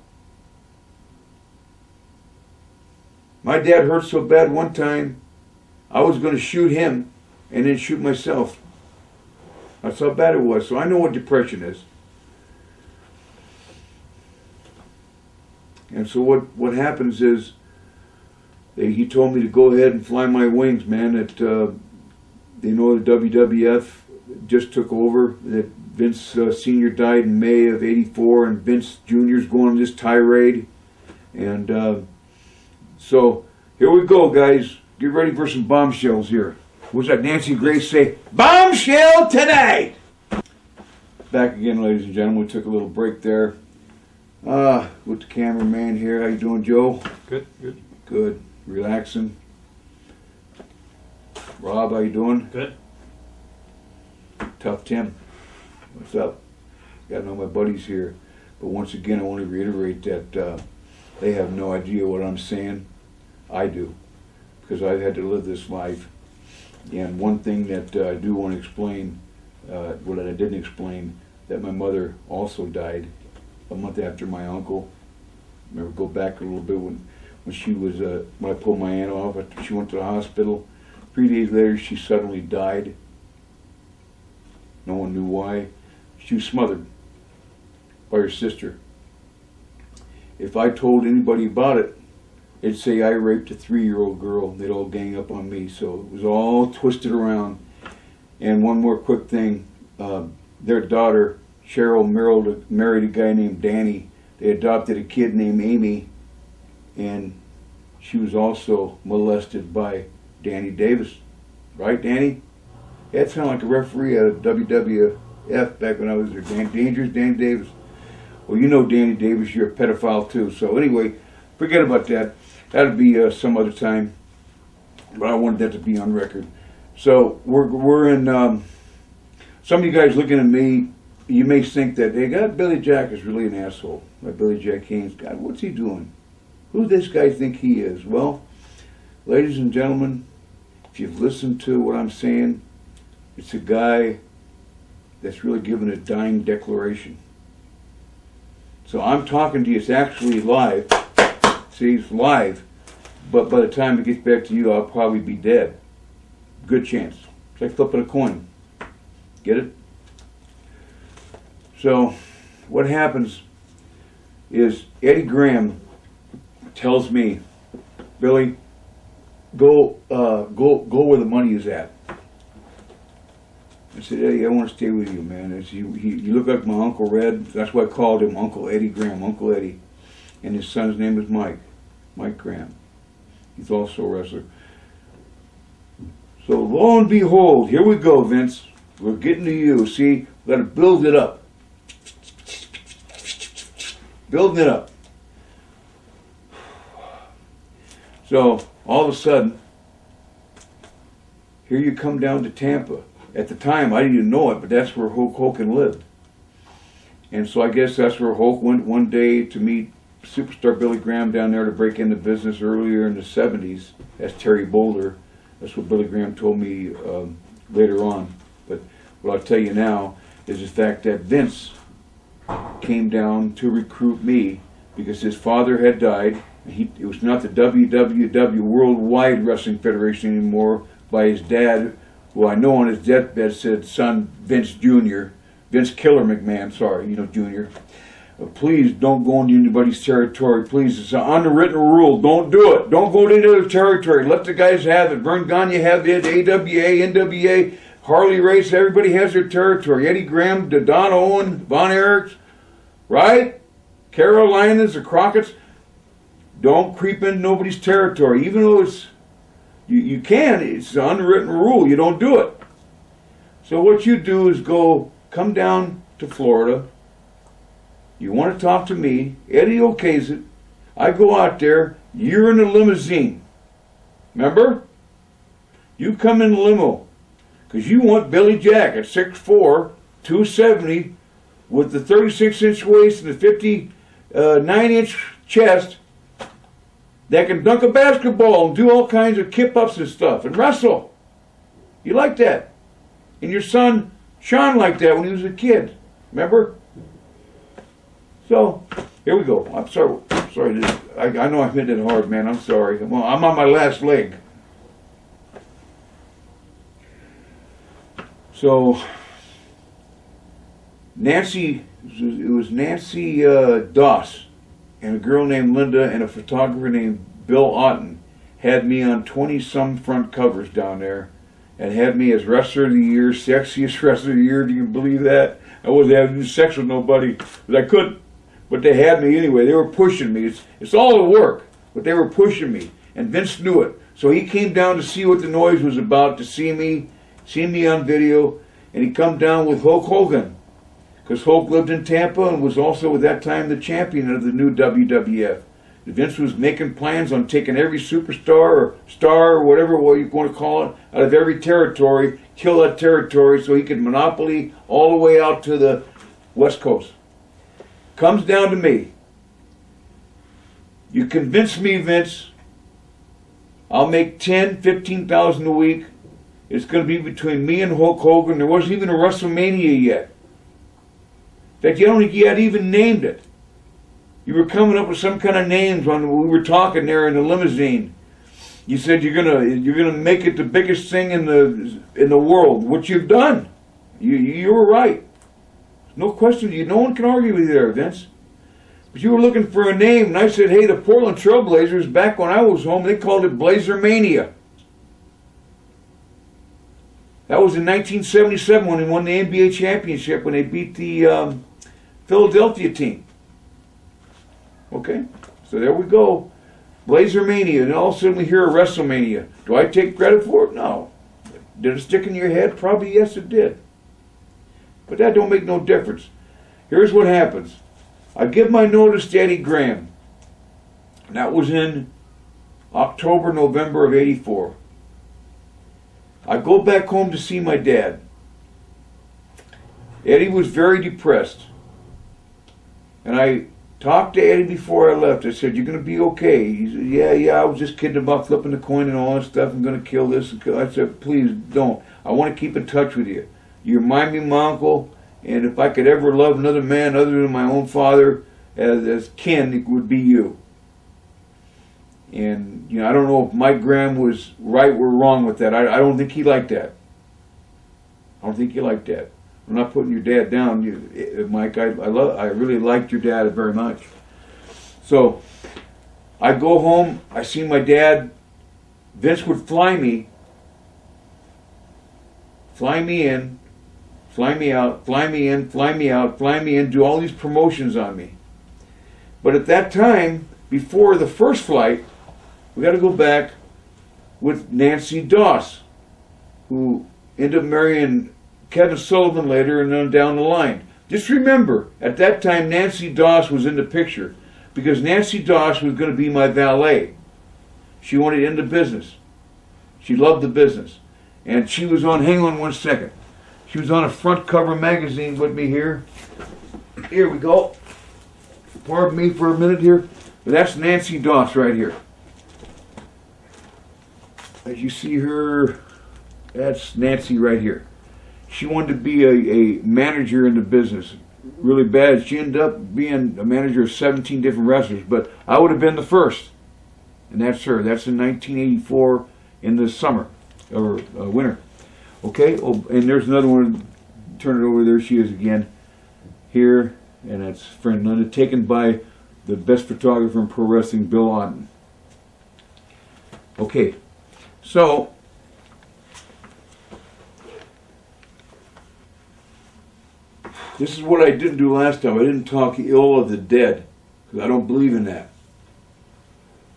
My dad hurt so bad one time, I was going to shoot him and then shoot myself. That's how bad it was. So I know what depression is. And so what happens is, he told me to go ahead and fly my wings, man. That the WWF just took over. That Vince Sr. died in May of '84, and Vince Jr.'s going on this tirade. And So here we go, guys. Get ready for some bombshells here. What's that Nancy Grace say? Bombshell tonight! Back again, ladies and gentlemen. We took a little break there. With the cameraman here. How you doing, Joe? Good, good. Good. Relaxing. Rob, how you doing? Good. Tough Tim. What's up? Got to know my buddies here. But once again, I want to reiterate that they have no idea what I'm saying. I do. Because I've had to live this life. And one thing that I do want to explain, what I didn't explain, that my mother also died a month after my uncle. Remember, go back a little bit when she was, when I pulled my aunt off, she went to the hospital. 3 days later, she suddenly died. No one knew why. She was smothered by her sister. If I told anybody about it, they'd say I raped a 3-year-old girl. They'd all gang up on me. So it was all twisted around. And one more quick thing. Their daughter, Cheryl, married a guy named Danny. They adopted a kid named Amy. And she was also molested by Danny Davis. Right, Danny? That sounded like a referee at a WWF back when I was there. Dangerous Danny Davis. Well, you know Danny Davis, you're a pedophile too. So anyway, forget about that. That'll be some other time. But I wanted that to be on record. So we're in, some of you guys looking at me, you may think that, hey, God, Billy Jack is really an asshole. Like Billy Jack Haynes. God, what's he doing? Who does this guy think he is? Well, ladies and gentlemen, if you've listened to what I'm saying, it's a guy that's really given a dying declaration. So I'm talking to you, it's actually live. See, it's live. But by the time it gets back to you, I'll probably be dead. Good chance. It's like flipping a coin. Get it? So, what happens is Eddie Graham tells me, Billy, go where the money is at. I said, Eddie, I want to stay with you, man. You look like my Uncle Red. That's why I called him Uncle Eddie Graham, Uncle Eddie. And his son's name is Mike Graham. He's also a wrestler. So lo and behold, here we go, Vince. We're getting to you. See, we've got to build it up. Building it up. So all of a sudden, here you come down to Tampa. At the time, I didn't even know it, but that's where Hulk Hogan lived. And so I guess that's where Hulk went one day to meet superstar Billy Graham down there to break into business earlier in the 70s. That's Terry Boulder. That's what Billy Graham told me later on. But what I'll tell you now is the fact that Vince came down to recruit me because his father had died. It was not the WWW, Worldwide Wrestling Federation anymore, by his dad, who I know on his deathbed said, son, Vince Jr., Vince Killer McMahon, sorry, Jr. Please don't go into anybody's territory. Please, it's an unwritten rule. Don't do it. Don't go into their territory. Let the guys have it. Vern Gagne have it. AWA, NWA, Harley Race. Everybody has their territory. Eddie Graham, Don Owen, Von Erichs, right? Carolinas, the Crockett's. Don't creep into nobody's territory, even though it's you can. It's an unwritten rule. You don't do it. So what you do is come down to Florida. You want to talk to me. Eddie okays it. I go out there. You're in a limousine. Remember? You come in the limo. Because you want Billy Jack at 6'4", 270, with the 36-inch waist and the 59-inch chest, that can dunk a basketball and do all kinds of kip-ups and stuff and wrestle. You like that. And your son, Sean, liked that when he was a kid. Remember? So, here we go. I'm sorry. I know I hit it hard, man. I'm sorry. Well, I'm on my last leg. So, it was Nancy Doss and a girl named Linda and a photographer named Bill Otten had me on 20-some front covers down there and had me as Wrestler of the Year, sexiest Wrestler of the Year. Do you believe that? I wasn't having sex with nobody because I couldn't. But they had me anyway. They were pushing me. It's all the work. but they were pushing me, and Vince knew it. So he came down to see what the noise was about, to see me on video, and he come down with Hulk Hogan, because Hulk lived in Tampa and was also at that time the champion of the new WWF. Vince was making plans on taking every superstar or star or whatever you want to call it out of every territory, kill that territory so he could monopoly all the way out to the West Coast. Comes down to me. You convince me, Vince, I'll make 10, 15,000 a week. It's going to be between me and Hulk Hogan. There wasn't even a WrestleMania yet. In fact, you don't think you had even named it. You were coming up with some kind of names when we were talking there in the limousine. You said you're gonna make it the biggest thing in the world, which you've done. You were right. No question. No one can argue with you there, Vince. But you were looking for a name, and I said, hey, the Portland Trailblazers, back when I was home, they called it Blazer Mania. That was in 1977 when they won the NBA championship, when they beat the Philadelphia team. Okay, so there we go. Blazer Mania, and all of a sudden we hear a WrestleMania. Do I take credit for it? No. Did it stick in your head? Probably yes, it did. But that don't make no difference. Here's what happens. I give my notice to Eddie Graham. That was in October, November of '84. I go back home to see my dad. Eddie was very depressed. And I talked to Eddie before I left. I said, you're going to be okay. He said, yeah, I was just kidding about flipping the coin and all that stuff. I'm going to kill this. I said, please don't. I want to keep in touch with you. You remind me of my uncle, and if I could ever love another man other than my own father as kin, it would be you. And, I don't know if Mike Graham was right or wrong with that. I don't think he liked that. I don't think he liked that. I'm not putting your dad down, Mike. I really liked your dad very much. So I go home. I see my dad. Vince would fly me in, fly me out, fly me in, fly me out, fly me in, do all these promotions on me. But at that time, before the first flight, we got to go back with Nancy Doss, who ended up marrying Kevin Sullivan later and then down the line. Just remember, at that time Nancy Doss was in the picture because Nancy Doss was going to be my valet. She wanted in the business. She loved the business. And she was on, hang on one second, she was on a front cover magazine with me here. Here we go. Pardon me for a minute here. But that's Nancy Doss right here. As you see her, that's Nancy right here. She wanted to be a manager in the business really bad. She ended up being a manager of 17 different wrestlers, but I would have been the first. And that's her. That's in 1984 in the summer, or winter. Okay, and there's another one. Turn it over, there she is again. Here, and that's friend Linda, taken by the best photographer in pro wrestling, Bill Otten. Okay, so this is what I didn't do last time. I didn't talk ill of the dead, because I don't believe in that.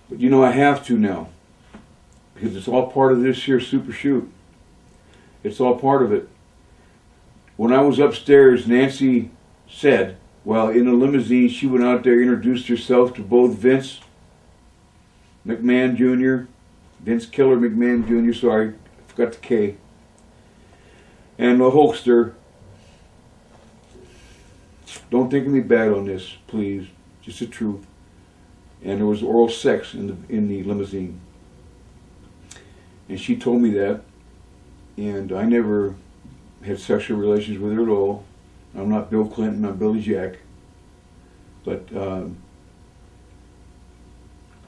But I have to now, because it's all part of this here super shoot. It's all part of it. When I was upstairs, Nancy said, while in a limousine, she went out there, introduced herself to both Vince McMahon Jr., Vince Killer McMahon Jr., sorry, I forgot the K, and the Hulkster. Don't think of me bad on this, please. Just the truth. And there was oral sex in the limousine. And she told me that. And I never had sexual relations with her at all. I'm not Bill Clinton, I'm Billy Jack. But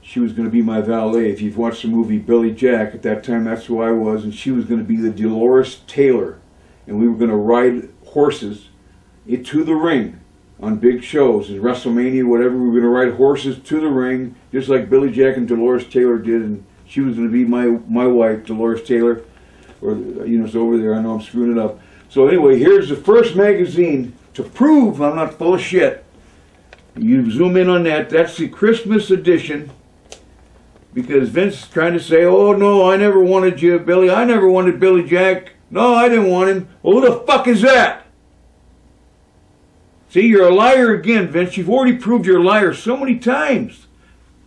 she was going to be my valet. If you've watched the movie Billy Jack, at that time that's who I was. And she was going to be the Dolores Taylor. And we were going to ride horses to the ring on big shows, in WrestleMania, whatever. We were going to ride horses to the ring, just like Billy Jack and Dolores Taylor did, and she was going to be my wife, Dolores Taylor. Or, it's over there, I know I'm screwing it up. So anyway, here's the first magazine to prove I'm not full of shit. You zoom in on that, that's the Christmas edition because Vince is trying to say, oh no, I never wanted you, Billy. I never wanted Billy Jack. No, I didn't want him. Well, who the fuck is that? See, you're a liar again, Vince. You've already proved you're a liar so many times.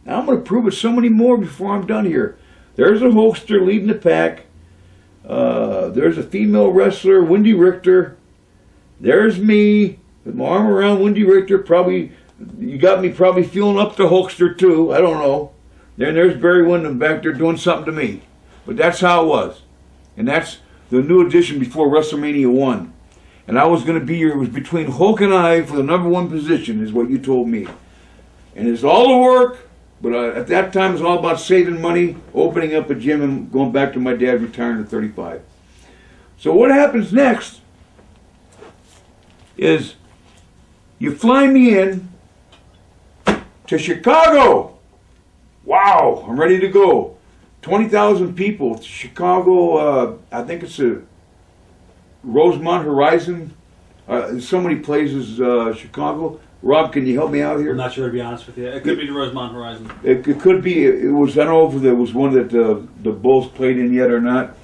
Now I'm going to prove it so many more before I'm done here. There's a Hulkster leading the pack. There's a female wrestler, Wendy Richter. There's me with my arm around Wendy Richter. Probably, you got me probably feeling up to Hulkster too. I don't know. Then there's Barry Windham back there doing something to me. But that's how it was. And that's the new edition before WrestleMania 1. And I was going to be here. It was between Hulk and I for the #1 position, is what you told me. And it's all the work, but at that time it was all about saving money, opening up a gym, and going back to my dad retiring at 35. So what happens next is you fly me in to Chicago. Wow, I'm ready to go. 20,000 people. Chicago, I think it's a Rosemont Horizon. So many places, Chicago. Rob, can you help me out here? I'm not sure, to be honest with you. It could be the Rosemont Horizon. It could be. It was. I don't know if there was one that the Bulls played in yet or not.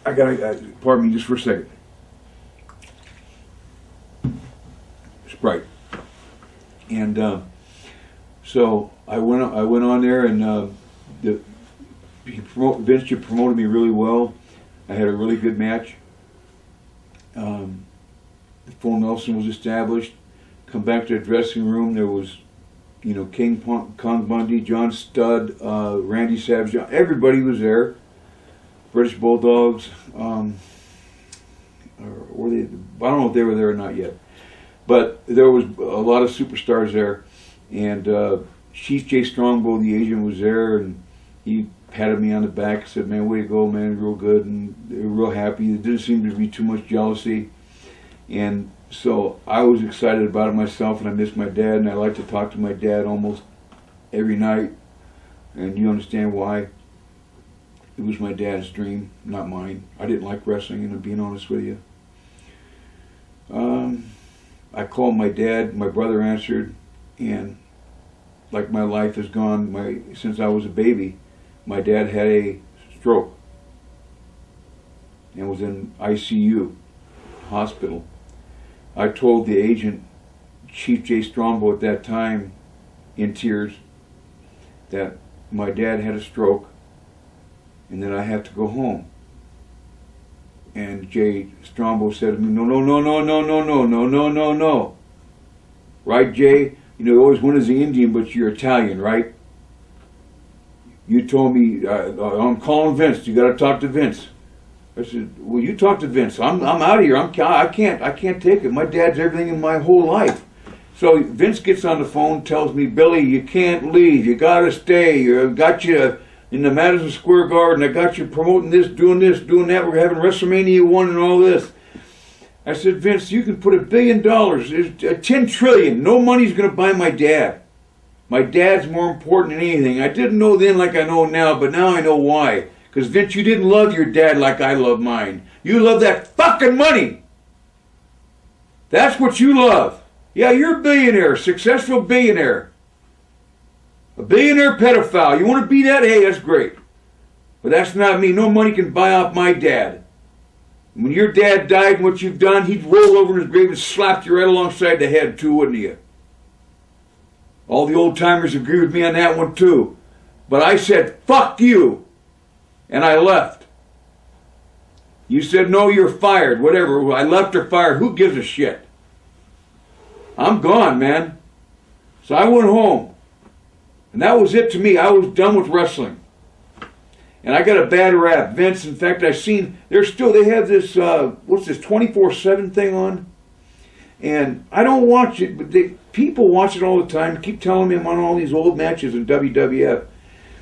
I gotta. Pardon me, just for a second. Sprite. And so I went on there, and Vince, you promoted me really well. I had a really good match. Full Nelson was established. Come back to the dressing room. There was, King Kong Bundy, John Studd, Randy Savage. Everybody was there. British Bulldogs. Were they? I don't know if they were there or not yet. But there was a lot of superstars there. And Chief J. Strongbow, the agent, was there, and he patted me on the back and said, man, way to go, man, real good. And they were real happy. There didn't seem to be too much jealousy. And so I was excited about it myself, and I missed my dad, and I like to talk to my dad almost every night. And you understand why? It was my dad's dream, not mine. I didn't like wrestling, and I'm being honest with you. I called my dad, my brother answered, and like my life has gone since I was a baby, my dad had a stroke and was in ICU, hospital. I told the agent, Chief J. Strongbow at that time, in tears, that my dad had a stroke and that I have to go home. And Jay Strongbow said to me, no, no, no, no, no, no, no, no, no, no, no. Right, Jay? You always win as an Indian, but you're Italian, right? You told me, I'm calling Vince. You got to talk to Vince. I said, well, you talk to Vince. I'm out of here. I can't take it. My dad's everything in my whole life. So Vince gets on the phone, tells me, Billy, you can't leave. You got to stay. I've got you in the Madison Square Garden. I got you promoting this, doing that. We're having WrestleMania 1 and all this. I said, Vince, you can put $1 billion, $10 trillion. No money's going to buy my dad. My dad's more important than anything. I didn't know then like I know now, but now I know why. Because, Vince, you didn't love your dad like I love mine. You love that fucking money. That's what you love. Yeah, you're a billionaire, successful billionaire. A billionaire pedophile. You want to be that? Hey, that's great. But that's not me. No money can buy off my dad. When your dad died and what you've done, he'd roll over in his grave and slap you right alongside the head too, wouldn't he? All the old timers agree with me on that one too. But I said, fuck you. And I left. You said, no, you're fired. Whatever. I left or fired. Who gives a shit? I'm gone, man. So I went home. And that was it to me. I was done with wrestling. And I got a bad rap. Vince, in fact, I've seen, they have this, what's this, 24/7 thing on? And I don't watch it, but people watch it all the time. Keep telling me I'm on all these old matches in WWF.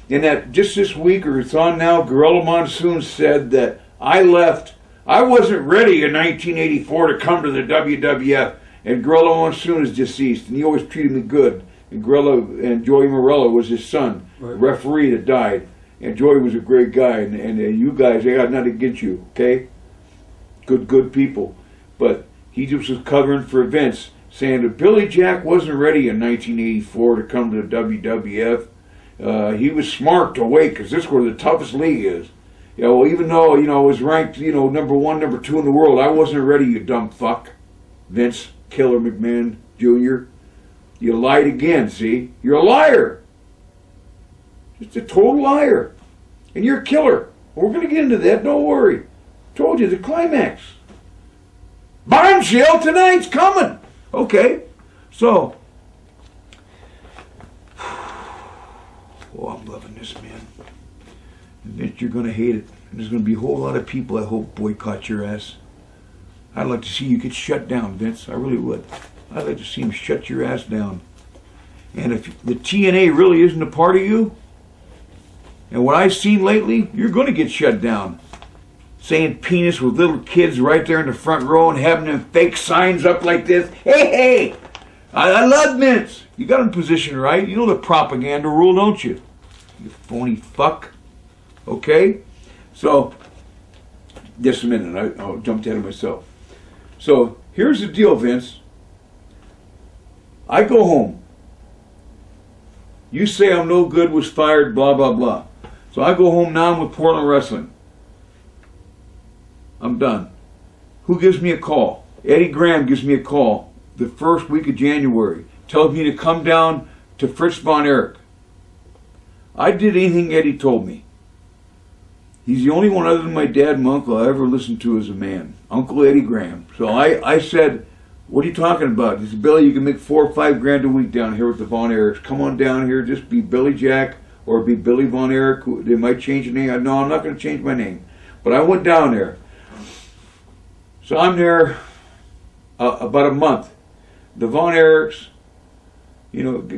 And that just this week, or it's on now, Gorilla Monsoon said that I left. I wasn't ready in 1984 to come to the WWF. And Gorilla Monsoon is deceased, and he always treated me good. And Gorilla and Joey Morello was his son, right. The referee that died. And Joey was a great guy, and you guys, I got nothing against you, okay? Good people. But he just was covering for Vince, saying that Billy Jack wasn't ready in 1984 to come to the WWF. He was smart to wait because this is where the toughest league is. Yeah, well, even though, I was ranked, number 1, number 2 in the world, I wasn't ready, you dumb fuck. Vince Killer McMahon Jr. You lied again, see? You're a liar. Just a total liar. And you're a killer. We're going to get into that, don't worry. Told you, the climax. Bombshell tonight's coming. Okay, so. Oh, I'm loving this, man. Vince, you're going to hate it. There's going to be a whole lot of people, I hope, boycott your ass. I'd like to see you get shut down, Vince. I really would. I'd like to see him shut your ass down. And if the TNA really isn't a part of you, and what I've seen lately, you're going to get shut down. Saying penis with little kids right there in the front row and having them fake signs up like this. Hey, hey! I love Vince. You got him positioned right. You know the propaganda rule, don't you? You phony fuck. Okay? So, just a minute. I'll jump ahead of myself. So, here's the deal, Vince. I go home. You say I'm no good, was fired, blah, blah, blah. So I go home now, I'm with Portland Wrestling. I'm done. Who gives me a call? Eddie Graham gives me a call the first week of January. Tells me to come down to Fritz Von Erich. I did anything Eddie told me. He's the only one other than my dad and my uncle I ever listened to as a man. Uncle Eddie Graham. So I said, what are you talking about? He said, Billy, you can make $4 or $5 grand a week down here with the Von Erichs. Come on down here, just be Billy Jack or be Billy Von Erich. They might change your name. No, I'm not going to change my name. But I went down there. So I'm there about a month. The Von Erichs,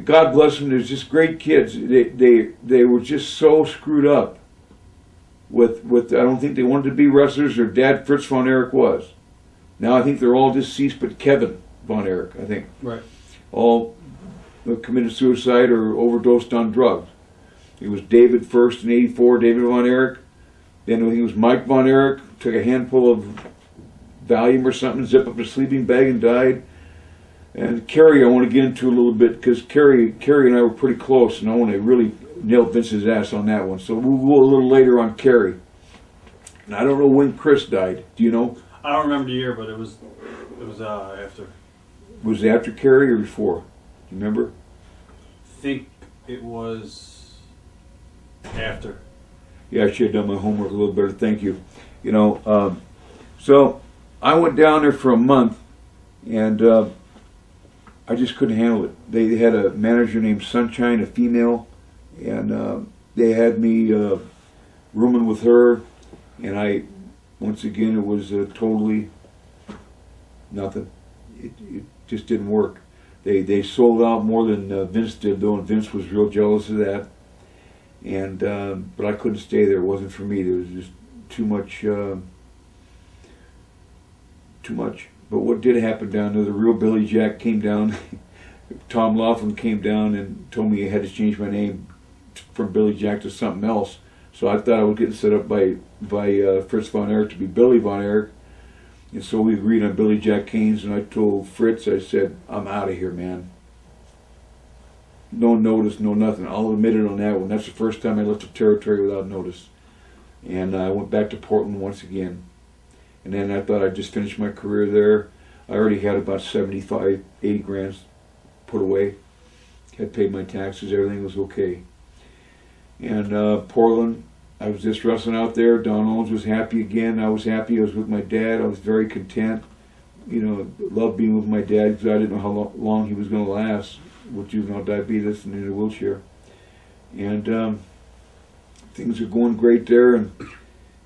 God bless them, they're just great kids. They were just so screwed up with I don't think they wanted to be wrestlers. Their dad, Fritz Von Erich, was. Now I think they're all deceased, but Kevin Von Erich, I think. Right. All committed suicide or overdosed on drugs. It was David first in '84, David Von Erich. Then he was Mike Von Erich, took a handful of Valium or something, zipped up a sleeping bag and died. And Kerry I want to get into a little bit because Kerry and I were pretty close, and I want to really nail Vince's ass on that one. So we'll go a little later on Kerry. And I don't know when Chris died. Do you know? I don't remember the year, but it was after. Was it after Kerry or before? Do you remember? I think it was after. Yeah, I should have done my homework a little better. Thank you. So I went down there for a month, and I just couldn't handle it. They had a manager named Sunshine, a female, and they had me rooming with her, and once again, it was totally nothing. It just didn't work. They sold out more than Vince did, though, and Vince was real jealous of that. And but I couldn't stay there. It wasn't for me. There was just too much. Too much. But what did happen down there? The real Billy Jack came down. Tom Laughlin came down and told me I had to change my name from Billy Jack to something else. So I thought I was getting set up by Fritz Von Erich to be Billy Von Erich. And so we agreed on Billy Jack Haynes, and I told Fritz, I said, I'm out of here, man. No notice, no nothing. I'll admit it on that one. That's the first time I left the territory without notice. And I went back to Portland once again. And then I thought I'd just finish my career there. I already had about 75, 80 grand put away. Had paid my taxes, everything was okay. And Portland, I was just wrestling out there. Don Owens was happy again. I was happy. I was with my dad. I was very content. Loved being with my dad because I didn't know how long he was going to last with juvenile diabetes and in a wheelchair. And things are going great there. And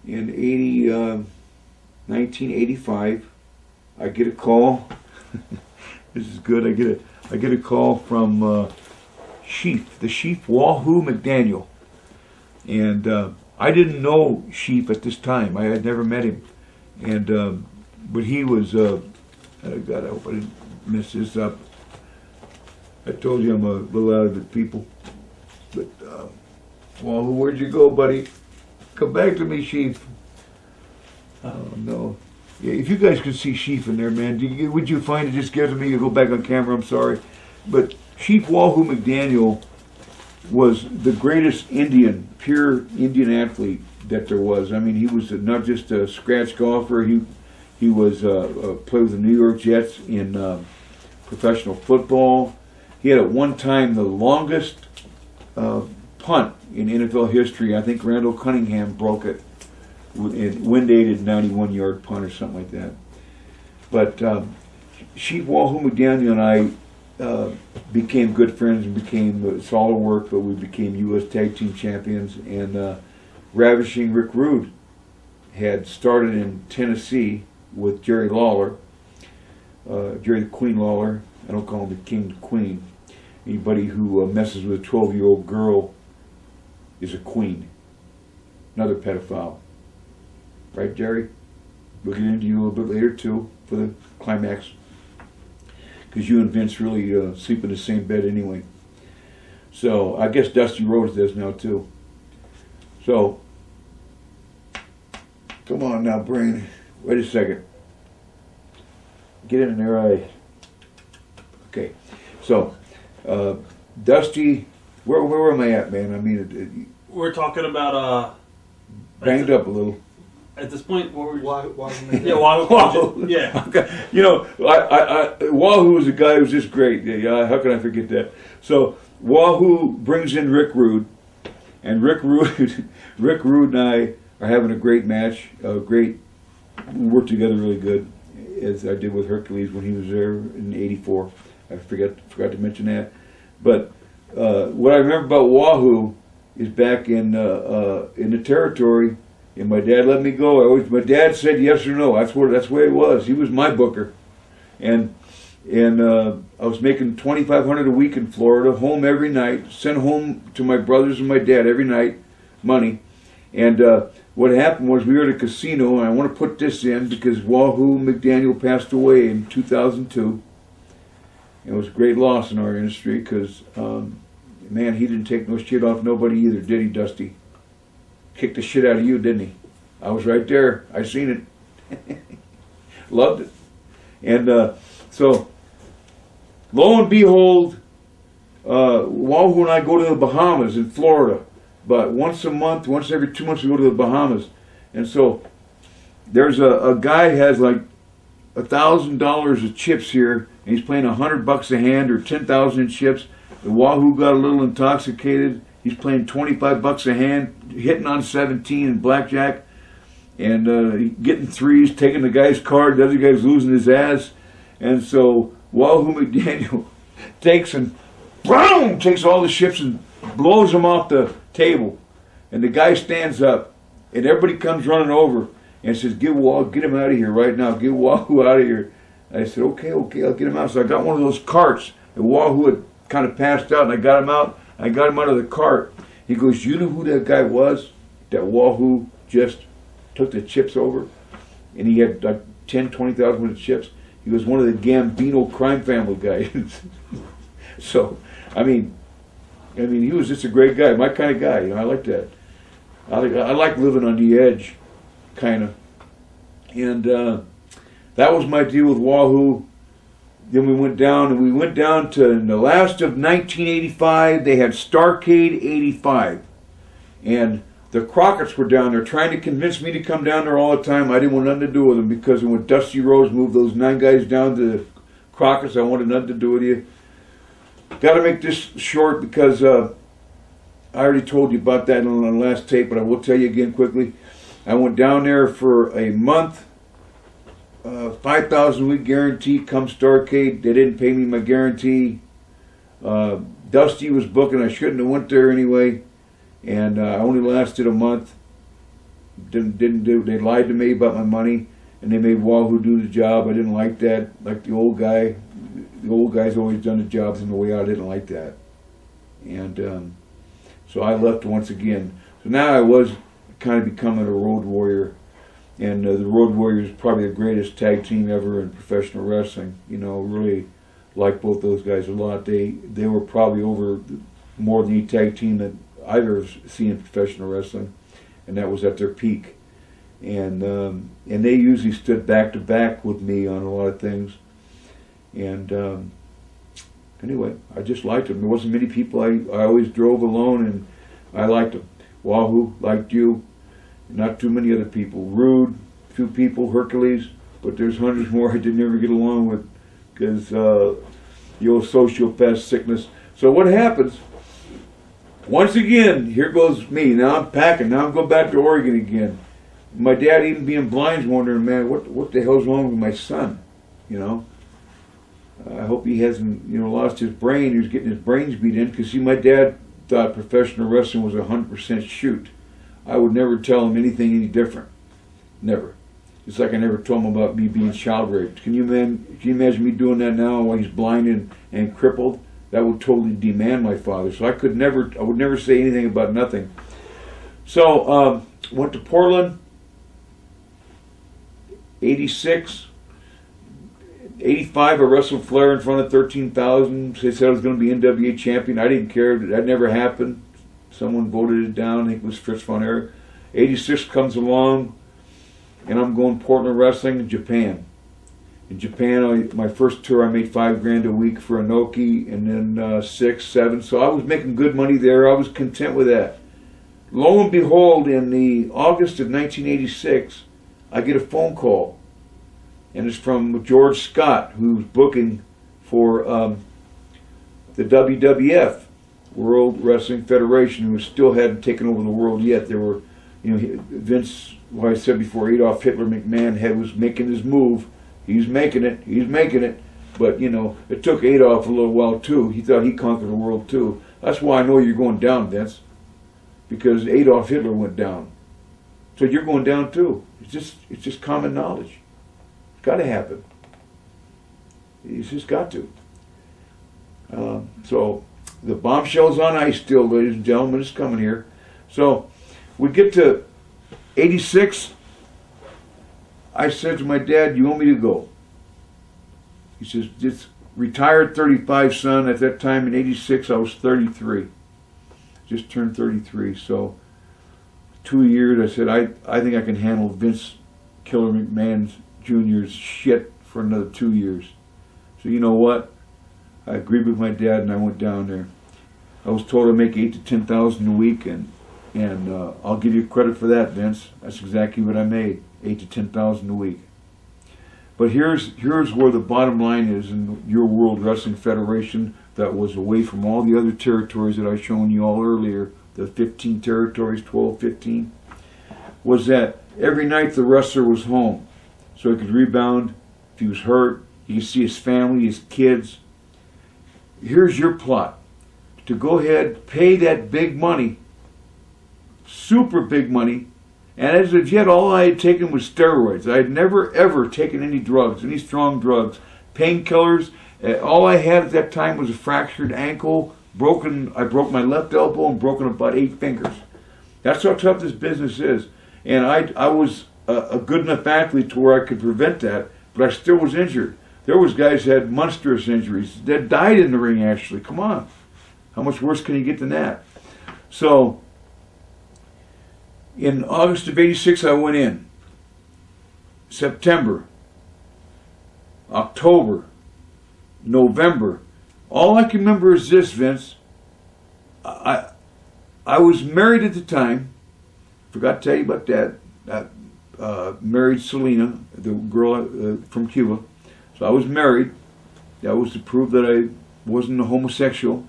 in 1985, I get a call. This is good. I get a call from Sheaf, the Sheaf Wahoo McDaniel. And I didn't know Sheaf at this time. I had never met him. And but he was, God, I hope I didn't mess this up. I told you I'm a little out of it, people. But, Wahoo, where'd you go, buddy? Come back to me, Sheaf. Oh, no. Yeah, if you guys could see Sheaf in there, man, would you find it? Just give it to me. You go back on camera, I'm sorry. But Sheaf Wahoo McDaniel was the greatest pure Indian athlete that there was. I mean, he was not just a scratch golfer. He was played with the New York Jets in professional football. He had at one time the longest punt in NFL history. I think Randall Cunningham broke it. Wind-aided 91-yard punt or something like that. But Chief Wahoo McDaniel and I became good friends and became solid work, but we became U.S. Tag Team Champions. And Ravishing Rick Rude had started in Tennessee with Jerry Lawler, Jerry the Queen Lawler. I don't call him the King, the Queen. Anybody who messes with a 12-year-old girl is a queen. Another pedophile. Right, Jerry? We'll get into you a little bit later, too, for the climax. Because you and Vince really sleep in the same bed anyway. So, I guess Dusty Rhodes does now, too. So, come on now, brain. Wait a second. Get in there, Okay. So, Dusty, where am I at, man? I mean, we're talking about banged up a little. At this point, what were Wahoo. Yeah, Wahoo. Yeah. Okay. You know, Wahoo was a guy who was just great. Yeah, how can I forget that? So Wahoo brings in Rick Rude, and Rick Rude and I are having a great match. We worked together really good, as I did with Hercules when he was there in '84. I forgot to mention that. But what I remember about Wahoo is back in the territory. And my dad let me go. My dad said yes or no. That's the way it was. He was my booker, and I was making $2,500 a week in Florida, home every night, sent home to my brothers and my dad every night, money. And what happened was we were at a casino, and I want to put this in because Wahoo McDaniel passed away in 2002. It was a great loss in our industry because, man, he didn't take no shit off nobody either, did he, Dusty? Kicked the shit out of you, didn't he? I was right there. I seen it. Loved it. And so, lo and behold, Wahoo and I go to the Bahamas in Florida. But once a month, once every 2 months, we go to the Bahamas. And so, there's a guy who has like $1,000 of chips here, and he's playing $100 a hand or 10,000 in chips. The Wahoo got a little intoxicated. He's playing $25 a hand, hitting on 17 in blackjack, and getting threes, taking the guy's card. The other guy's losing his ass, and so Wahoo McDaniel takes all the chips and blows them off the table, and the guy stands up, and everybody comes running over and says, "Get him out of here right now! Get Wahoo out of here!" And I said, "Okay, I'll get him out." So I got one of those carts, and Wahoo had kind of passed out, and I got him out. I got him out of the cart. He goes, "You know who that guy was that Wahoo just took the chips over?" And he had like 10, 20,000 worth of chips. He was one of the Gambino crime family guys. So, I mean, he was just a great guy, my kind of guy. You know, I like that. I like living on the edge, kind of. And that was my deal with Wahoo. Then we went down to in the last of 1985. They had Starcade 85, and the Crockett's were down there trying to convince me to come down there all the time. I didn't want nothing to do with them because when Dusty Rhodes moved those 9 guys down to the Crockett's, I wanted nothing to do with you. Got to make this short because I already told you about that on the last tape, but I will tell you again quickly. I went down there for a month. 5,000 a week guarantee come Starcade. They didn't pay me my guarantee. Dusty was booking. I shouldn't have went there anyway, and I only lasted a month. Didn't do. They lied to me about my money, and they made Wahoo do the job. I didn't like that. Like the old guy. The old guy's always done the jobs on the way out. I didn't like that, and so I left once again. So now I was kind of becoming a road warrior. And the Road Warriors is probably the greatest tag team ever in professional wrestling. You know, really like both those guys a lot. They were probably over more than any tag team that I've ever seen in professional wrestling, and that was at their peak. And they usually stood back to back with me on a lot of things. And anyway, I just liked them. There wasn't many people. I always drove alone, and I liked them. Wahoo, liked you. Not too many other people. Rude, few people. Hercules, but there's hundreds more I didn't ever get along with because the old sociopath sickness. So what happens? Once again, here goes me. Now I'm packing. Now I'm going back to Oregon again. My dad, even being blind, is wondering, man, what the hell's wrong with my son? You know. I hope he hasn't, lost his brain. He was getting his brains beat in because, see, my dad thought professional wrestling was 100% shoot. I would never tell him anything any different. Never. Just like I never told him about me being child raped. Can you imagine me doing that now while he's blind and crippled? That would totally demand my father. So I would never say anything about nothing. So went to Portland, 86. 85, I wrestled Flair in front of 13,000. They said I was going to be NWA champion. I didn't care. That never happened. Someone voted it down. I think it was Fritz von Erich. 86 comes along, and I'm going Portland wrestling in Japan. In Japan, my first tour, I made $5,000 a week for Inoki, and then 6, 7. So I was making good money there. I was content with that. Lo and behold, in the August of 1986, I get a phone call. And it's from George Scott, who's booking for the WWF, World Wrestling Federation, who still hadn't taken over the world yet. There were, Vince, like I said before, Adolf Hitler McMahon was making his move. He's making it. But, it took Adolf a little while, too. He thought he conquered the world, too. That's why I know you're going down, Vince, because Adolf Hitler went down. So you're going down, too. It's just common knowledge. Got to happen. He's just got to. So the bombshell's on ice still, ladies and gentlemen. It's coming here. So we get to 86. I said to my dad, "You want me to go?" He says, "Just retired 35, son." At that time in 86, I was 33. Just turned 33. So 2 years, I said, I think I can handle Vince Killer McMahon's Junior's shit for another 2 years. So you know what? I agreed with my dad and I went down there. I was told I'd make $8,000 to $10,000 a week, and I'll give you credit for that, Vince. That's exactly what I made, $8,000 to $10,000 a week. But here's where the bottom line is in your World Wrestling Federation that was away from all the other territories that I shown you all earlier, the 15 territories, 12, 15, was that every night the wrestler was home. So he could rebound if he was hurt. He could see his family, his kids. Here's your plot. To go ahead, pay that big money, super big money, and as of yet all I had taken was steroids. I had never ever taken any drugs, any strong drugs, painkillers. All I had at that time was a fractured ankle, I broke my left elbow and broken about 8 fingers. That's how tough this business is. And I was a good enough athlete to where I could prevent that, but I still was injured. There was guys that had monstrous injuries that died in the ring, actually. Come on. How much worse can you get than that? So, in August of 86, I went in. September, October, November. All I can remember is this, Vince. I was married at the time. Forgot to tell you about that. Married Selena, the girl from Cuba. So I was married. That was to prove that I wasn't a homosexual.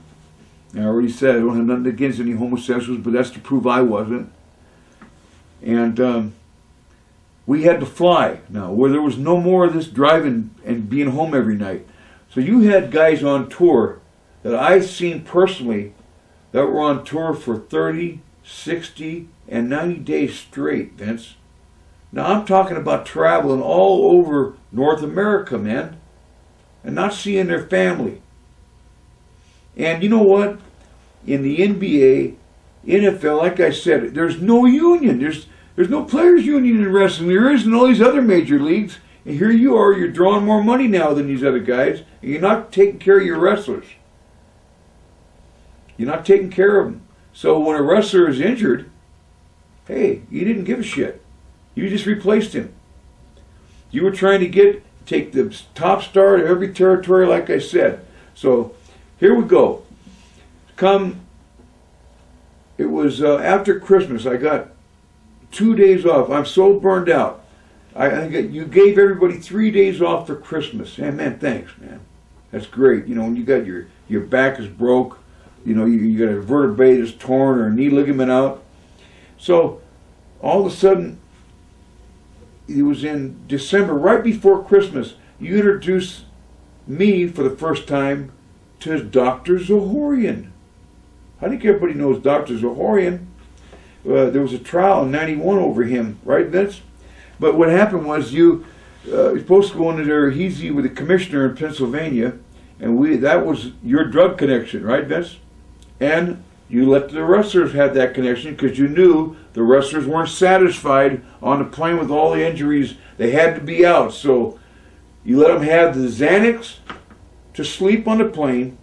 And I already said I don't have nothing against any homosexuals, but that's to prove I wasn't. And we had to fly now, where there was no more of this driving and being home every night. So you had guys on tour that I've seen personally that were on tour for 30, 60, and 90 days straight, Vince. Now I'm talking about traveling all over North America, man, and not seeing their family. And you know what? In the NBA, NFL, like I said, there's no union. There's no players' union in wrestling. There is in all these other major leagues. And here you are, you're drawing more money now than these other guys, and you're not taking care of your wrestlers. You're not taking care of them. So when a wrestler is injured, hey, you didn't give a shit. You just replaced him. You were trying to take the top star to every territory, like I said. So here we go. It was after Christmas. I got 2 days off. I'm so burned out. You gave everybody 3 days off for Christmas. Hey, man, thanks, man. That's great. You know, when you got your back is broke, you know, you got a vertebrae that's torn or a knee ligament out. So all of a sudden, it was in December, right before Christmas, you introduced me for the first time to Dr. Zohorian. I think everybody knows Dr. Zohorian. There was a trial in '91 over him, right, Vince? But what happened was you're supposed to go into there. He's with the commissioner in Pennsylvania, and that was your drug connection, right, Vince? And you let the wrestlers have that connection because you knew the wrestlers weren't satisfied on the plane with all the injuries. They had to be out. So you let them have the Xanax to sleep on the plane,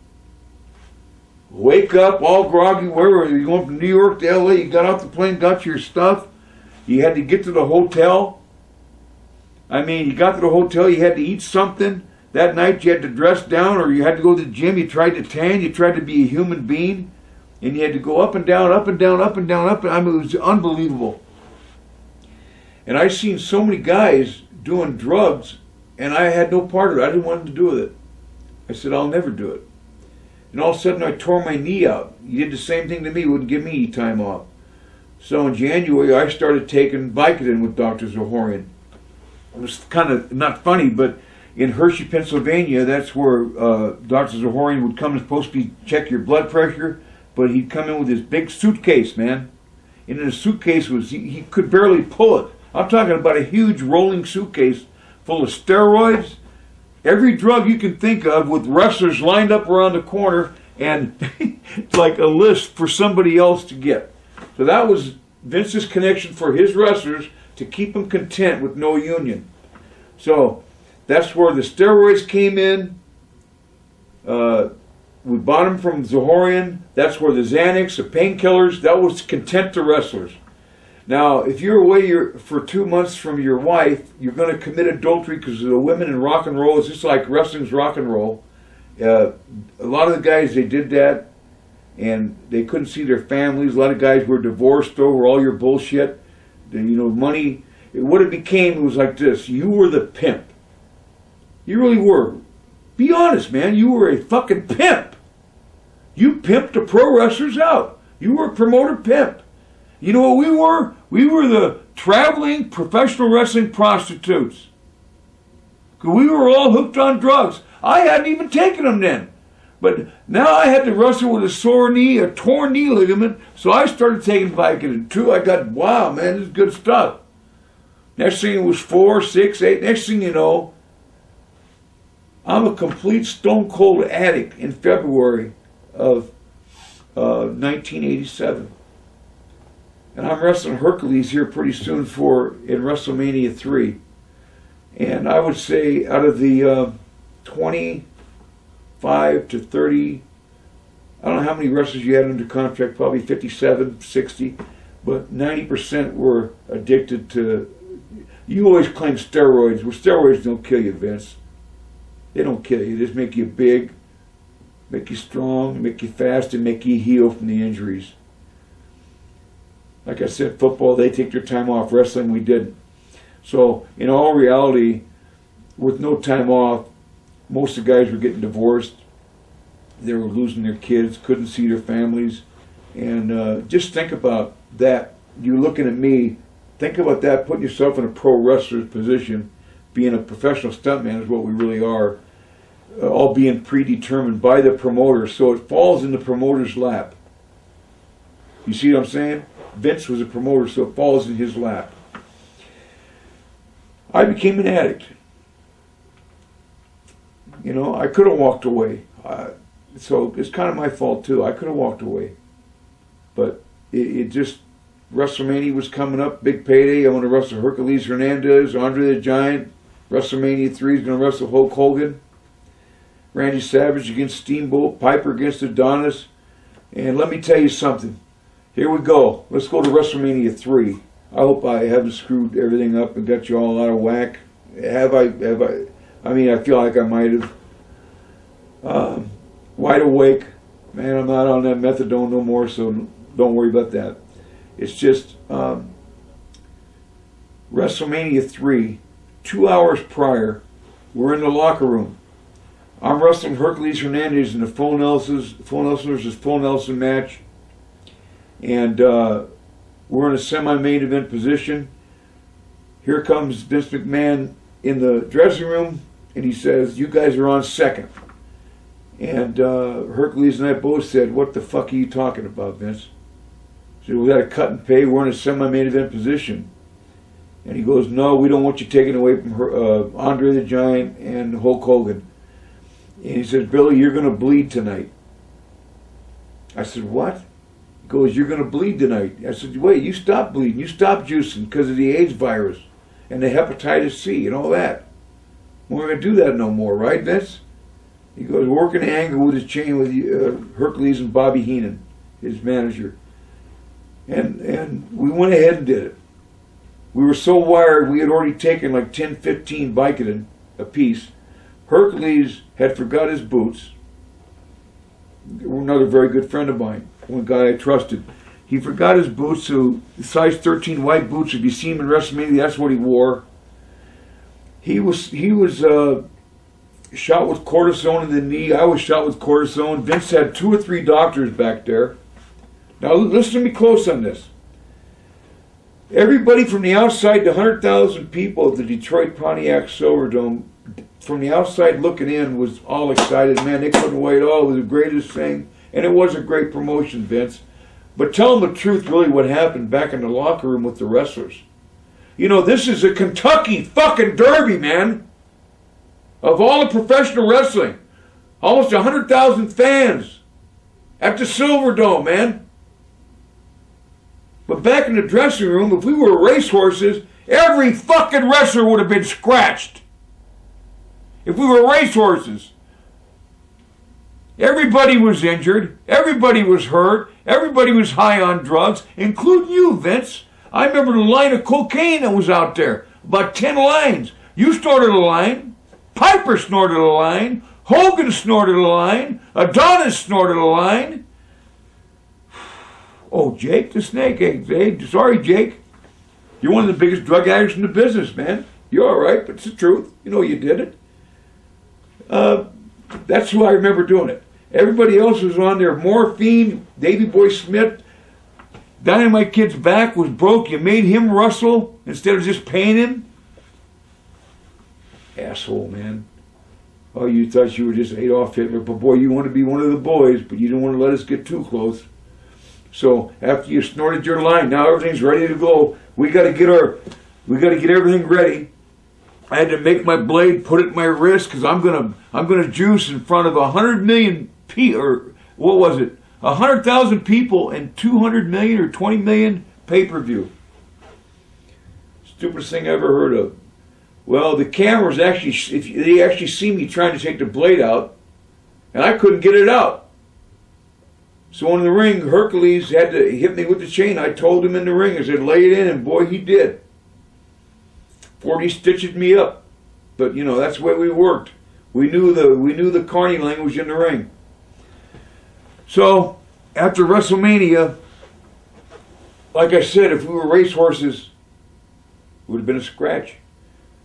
wake up all groggy, wherever you're going from New York to LA, you got off the plane, got your stuff, you had to get to the hotel. I mean, you got to the hotel, you had to eat something. That night you had to dress down or you had to go to the gym, you tried to tan, you tried to be a human being, and you had to go up and down, up and down, up and down, up and down. I mean, it was unbelievable. And I seen so many guys doing drugs, and I had no part of it. I didn't want to do with it. I said, I'll never do it. And all of a sudden I tore my knee out. He did the same thing to me, wouldn't give me any time off. So in January I started taking Vicodin with Dr. Zohorian. It was kind of not funny, but in Hershey, Pennsylvania, that's where Dr. Zohorian would come and supposed to check your blood pressure, but he'd come in with his big suitcase, man. And in the suitcase he could barely pull it. I'm talking about a huge rolling suitcase full of steroids, every drug you can think of, with wrestlers lined up around the corner, and like a list for somebody else to get. So that was Vince's connection for his wrestlers to keep them content with no union. So that's where the steroids came in. We bought them from Zohorian. That's where the Xanax, the painkillers, that was content to wrestlers. Now, if you're away for 2 months from your wife, you're going to commit adultery because the women in rock and roll, it's just like wrestling's rock and roll. A lot of the guys, they did that, and they couldn't see their families. A lot of guys were divorced over all your bullshit. Money. What it became, it was like this. You were the pimp. You really were. Be honest, man. You were a fucking pimp. You pimped the pro wrestlers out. You were a promoter pimp. You know what we were? We were the traveling professional wrestling prostitutes. Because we were all hooked on drugs. I hadn't even taken them then. But now I had to wrestle with a sore knee, a torn knee ligament, so I started taking Vicodin too. I got, wow, man, this is good stuff. Next thing it was 4, 6, 8. Next thing you know, I'm a complete stone cold addict in February of 1987. And I'm wrestling Hercules here pretty soon in WrestleMania 3. And I would say out of the 25 to 30, I don't know how many wrestlers you had under contract, probably 57, 60, but 90% were addicted to, you always claim steroids. Well, steroids don't kill you, Vince. They don't kill you. They just make you big, make you strong, make you fast, and make you heal from the injuries. Like I said, football, they take their time off. Wrestling, we didn't. So, in all reality, with no time off, most of the guys were getting divorced. They were losing their kids, couldn't see their families. And just think about that. You're looking at me. Think about that, putting yourself in a pro wrestler's position. Being a professional stuntman is what we really are. All being predetermined by the promoter. So it falls in the promoter's lap. You see what I'm saying? Vince was a promoter, so it falls in his lap. I became an addict. I could have walked away. So it's kind of my fault too. I could have walked away. But it just, WrestleMania was coming up, big payday. I want to wrestle Hercules Hernandez, Andre the Giant. WrestleMania 3 is going to wrestle Hulk Hogan. Randy Savage against Steamboat. Piper against Adonis. And let me tell you something. Here we go. Let's go to WrestleMania 3. I hope I haven't screwed everything up and got you all out of whack. Have I? I mean, I feel like I might have. wide awake. Man, I'm not on that methadone no more, so don't worry about that. It's just WrestleMania 3, 2 hours prior, we're in the locker room. I'm wrestling Hercules Hernandez in the Full Nelson versus Full Nelson match. And we're in a semi-main event position. Here comes Vince McMahon in the dressing room, and he says, "You guys are on second." And Hercules and I both said, "What the fuck are you talking about, Vince?" So we got a cut and pay. We're in a semi-main event position. And he goes, "No, we don't want you taken away from Andre the Giant and Hulk Hogan." And he says, "Billy, you're going to bleed tonight." I said, "What?" He goes, "You're going to bleed tonight." I said, "Wait, you stop bleeding. You stop juicing because of the AIDS virus and the hepatitis C and all that. We're going to do that no more, right, Vince?" He goes, working the angle with his chain with Hercules and Bobby Heenan, his manager. And we went ahead and did it. We were so wired, we had already taken like 10, 15 Vicodin a piece. Hercules had forgot his boots. Another very good friend of mine, one guy I trusted. He forgot his boots, so size 13 white boots, if you see him in WrestleMania, that's what he wore. He was shot with cortisone in the knee. I was shot with cortisone. Vince had 2 or 3 doctors back there. Now listen to me close on this. Everybody from the outside, the 100,000 people at the Detroit Pontiac Silverdome, from the outside looking in, was all excited. Man, they couldn't wait. Oh, it was the greatest thing. And it was a great promotion, Vince. But tell them the truth, really, what happened back in the locker room with the wrestlers. You know, this is a Kentucky fucking derby, man. Of all the professional wrestling. Almost 100,000 fans at the Silverdome, man. But back in the dressing room, if we were racehorses, every fucking wrestler would have been scratched. If we were racehorses. Everybody was injured. Everybody was hurt. Everybody was high on drugs, including you, Vince. I remember the line of cocaine that was out there. About 10 lines. You snorted a line. Piper snorted a line. Hogan snorted a line. Adonis snorted a line. Oh, Jake the Snake. Hey, sorry, Jake. You're one of the biggest drug addicts in the business, man. You're all right, but it's the truth. You know you did it. That's who I remember doing it. Everybody else was on there. Morphine, Davey Boy Smith. Dynamite Kid's back was broke. You made him wrestle instead of just paying him. Asshole, man. Oh, you thought you were just Adolf Hitler, but boy, you want to be one of the boys, but you didn't want to let us get too close. So after you snorted your line, now everything's ready to go. We got to get everything ready. I had to make my blade, put it in my wrist, because I'm gonna juice in front of 100 million or what was it? 100,000 people and 200 million or 20 million pay-per-view. Stupidest thing I ever heard of. Well, the cameras actually, they actually see me trying to take the blade out, and I couldn't get it out. So in the ring, Hercules had to hit me with the chain. I told him in the ring, I said, lay it in, and boy, he did. 40 stitches me up. But, you know, that's the way we worked. We knew the carny language in the ring. So, after WrestleMania, like I said, if we were racehorses, it would have been a scratch.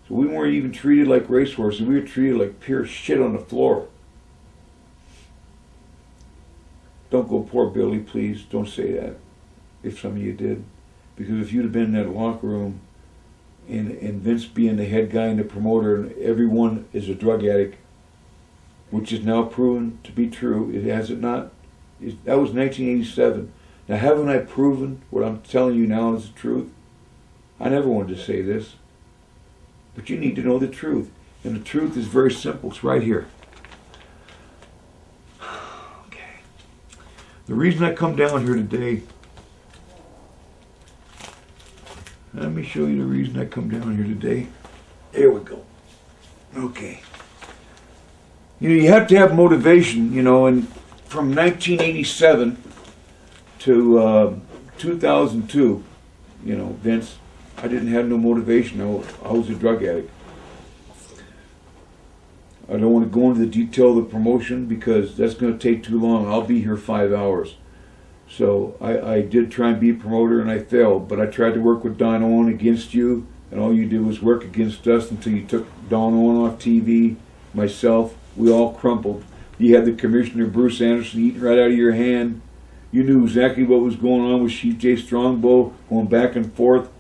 So we weren't even treated like racehorses. We were treated like pure shit on the floor. Don't go, poor Billy, please. Don't say that, if some of you did. Because if you'd have been in that locker room, and Vince being the head guy and the promoter, and everyone is a drug addict, which is now proven to be true, has it not? That was 1987. Now, haven't I proven what I'm telling you now is the truth? I never wanted to say this. But you need to know the truth. And the truth is very simple. It's right here. Okay. The reason I come down here today, let me show you the reason I come down here today. There we go. Okay. You know, you have to have motivation, you know, and from 1987 to 2002, you know, Vince, I didn't have no motivation. I was a drug addict. I don't want to go into the detail of the promotion because that's going to take too long. I'll be here 5 hours. So I did try and be a promoter and I failed, but I tried to work with Don Owen against you, and all you did was work against us until you took Don Owen off TV, myself. We all crumpled. You had the commissioner, Bruce Anderson, eating right out of your hand. You knew exactly what was going on with Chief J. Strongbow, going back and forth,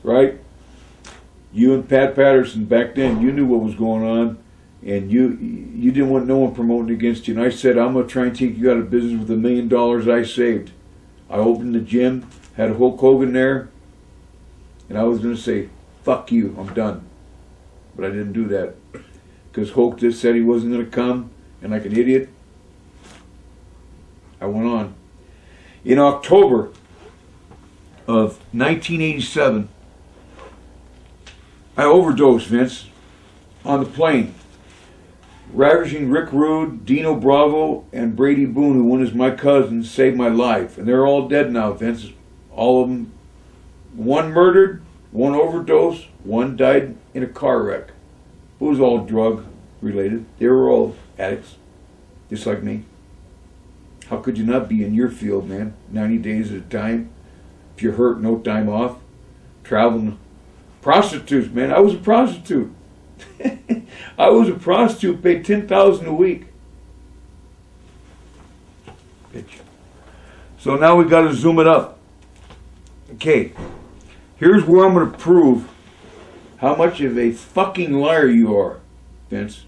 right? You and Pat Patterson back then, you knew what was going on, and you didn't want no one promoting against you. And I said, I'm going to try and take you out of business with $1 million I saved. I opened the gym, had Hulk Hogan there, and I was going to say, fuck you, I'm done. But I didn't do that, because Hulk just said he wasn't going to come, and like an idiot, I went on. In October of 1987, I overdosed, Vince, on the plane, ravaging Rick Rude, Dino Bravo, and Brady Boone, who went as my cousin, saved my life. And they're all dead now, Vince. All of them. One murdered, one overdosed, one died in a car wreck. It was all drug related. They were all addicts, just like me. How could you not be in your field, man? 90 days at a time. If you're hurt, no time off. Traveling. Prostitutes, man. I was a prostitute. I was a prostitute, paid $10,000 a week. Bitch. So now we got to zoom it up. Okay. Here's where I'm going to prove how much of a fucking liar you are, Vince.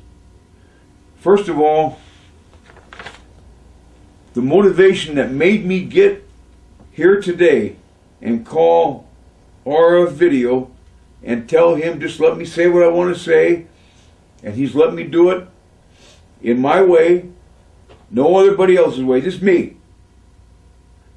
First of all, the motivation that made me get here today and call RF Video and tell him just let me say what I want to say, and he's let me do it in my way, no other else's way, just me.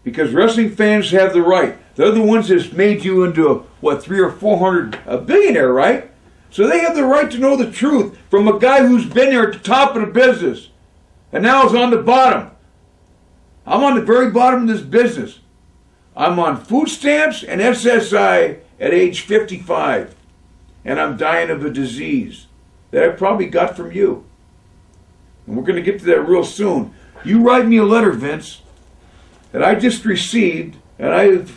Because wrestling fans have the right. They're the ones that's made you into what, 300 or 400 a billionaire, right? So they have the right to know the truth from a guy who's been there at the top of the business and now is on the bottom. I'm on the very bottom of this business. I'm on food stamps and SSI at age 55. And I'm dying of a disease that I probably got from you. And we're going to get to that real soon. You write me a letter, Vince, that I just received, and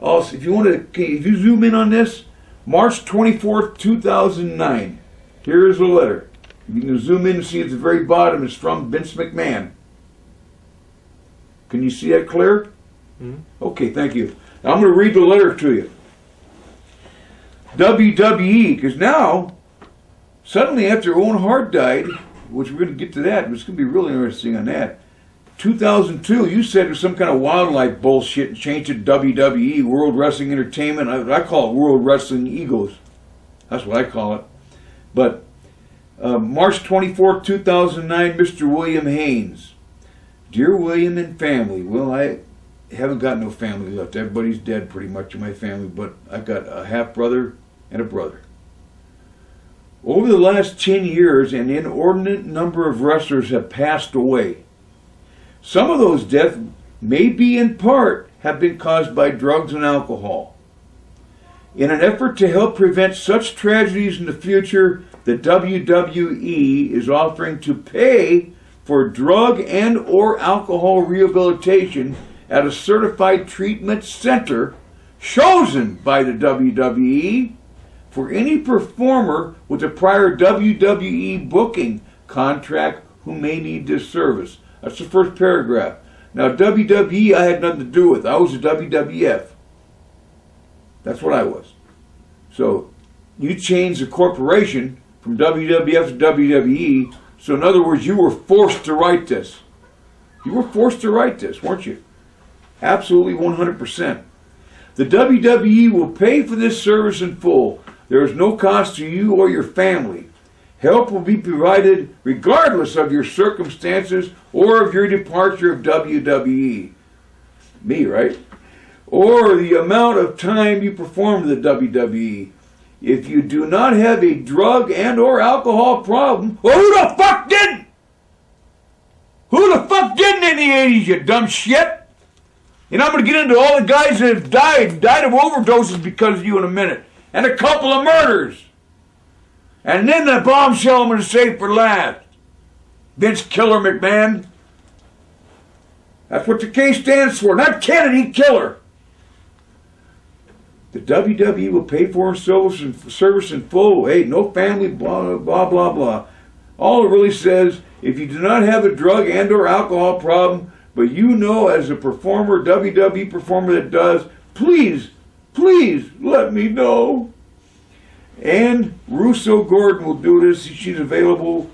also, if you zoom in on this, March 24th, 2009. Here is a letter. You can zoom in and see at the very bottom. It's from Vince McMahon. Can you see that clear? Mm-hmm. Okay, thank you. Now I'm going to read the letter to you. WWE, because now, suddenly after Owen Hart died, which we're going to get to that, it's going to be really interesting on that. 2002, you said it was some kind of wildlife bullshit and changed it to WWE, World Wrestling Entertainment. I call it World Wrestling Egos. That's what I call it. But March 24th, 2009, Mr. William Haynes. Dear William and family, well, I haven't got no family left. Everybody's dead pretty much in my family, but I got a half-brother and a brother. Over the last 10 years, an inordinate number of wrestlers have passed away. Some of those deaths may be in part have been caused by drugs and alcohol. In an effort to help prevent such tragedies in the future, the WWE is offering to pay for drug and or alcohol rehabilitation at a certified treatment center chosen by the WWE for any performer with a prior WWE booking contract who may need this service. That's the first paragraph. Now, WWE I had nothing to do with. I was a WWF. That's what I was. So, you changed the corporation from WWF to WWE. So, in other words, you were forced to write this. You were forced to write this, weren't you? Absolutely 100%. The WWE will pay for this service in full. There is no cost to you or your family. Help will be provided regardless of your circumstances or of your departure of WWE. Me, right? Or the amount of time you perform with the WWE. If you do not have a drug and or alcohol problem, well, who the fuck didn't? Who the fuck didn't in the 80s, you dumb shit? And I'm going to get into all the guys that have died of overdoses because of you in a minute. And a couple of murders. And then the bombshell I'm going to say for last. Vince Killer McMahon. That's what the K stands for. Not Kennedy, Killer. The WWE will pay for service in full. Hey, no family, blah, blah, blah, blah. All it really says, if you do not have a drug and or alcohol problem, but you know as a performer, WWE performer that does, please, please let me know. And Russo Gordon will do this. She's available.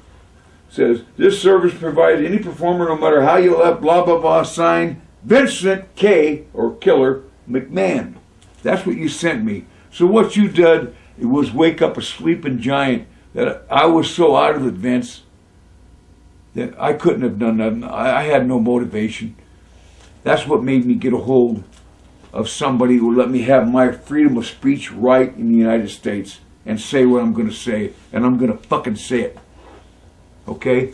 Says, this service provides any performer, no matter how you left, blah, blah, blah, sign Vincent K. or Killer McMahon. That's what you sent me. So what you did, it was wake up a sleeping giant that I was so out of it, Vince, that I couldn't have done nothing. I had no motivation. That's what made me get a hold of somebody who let me have my freedom of speech right in the United States and say what I'm going to say, and I'm going to fucking say it. Okay?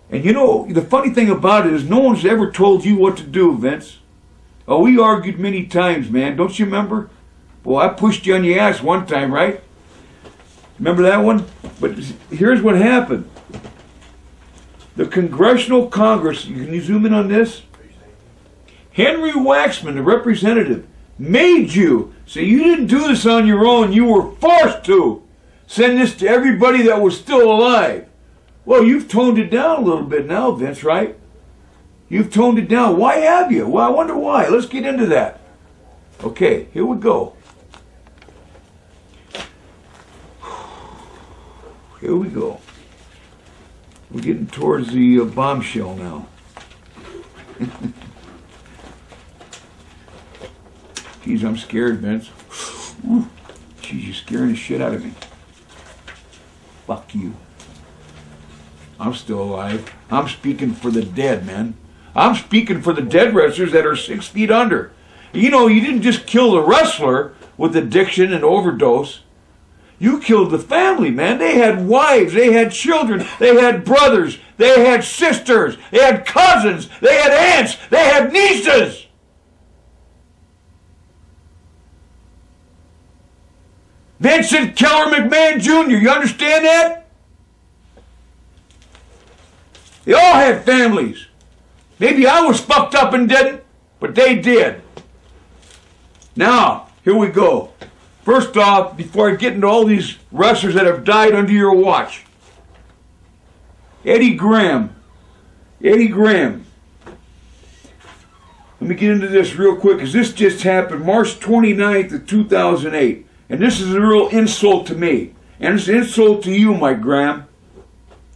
And you know, the funny thing about it is no one's ever told you what to do, Vince. Oh, we argued many times, man. Don't you remember? Well, I pushed you on your ass one time, right? Remember that one? But here's what happened. The Congressional Congress, can you zoom in on this? Henry Waxman, the representative, made you. So you didn't do this on your own. You were forced to send this to everybody that was still alive. Well, you've toned it down a little bit now, Vince, right? You've toned it down. Why have you? Well, I wonder why. Let's get into that. Okay, here we go. Here we go. We're getting towards the bombshell now. Geez, I'm scared, Vince. Geez, you're scaring the shit out of me. Fuck you. I'm still alive. I'm speaking for the dead, man. I'm speaking for the dead wrestlers that are 6 feet under. You know, you didn't just kill the wrestler with addiction and overdose. You killed the family, man. They had wives, they had children, they had brothers, they had sisters, they had cousins, they had aunts, they had nieces. Vincent Killer McMahon Jr., you understand that? They all had families. Maybe I was fucked up and didn't, but they did. Now, here we go. First off, before I get into all these wrestlers that have died under your watch, Eddie Graham. Eddie Graham. Let me get into this real quick, because this just happened March 29th of 2008. And this is a real insult to me. And it's an insult to you, Mike Graham,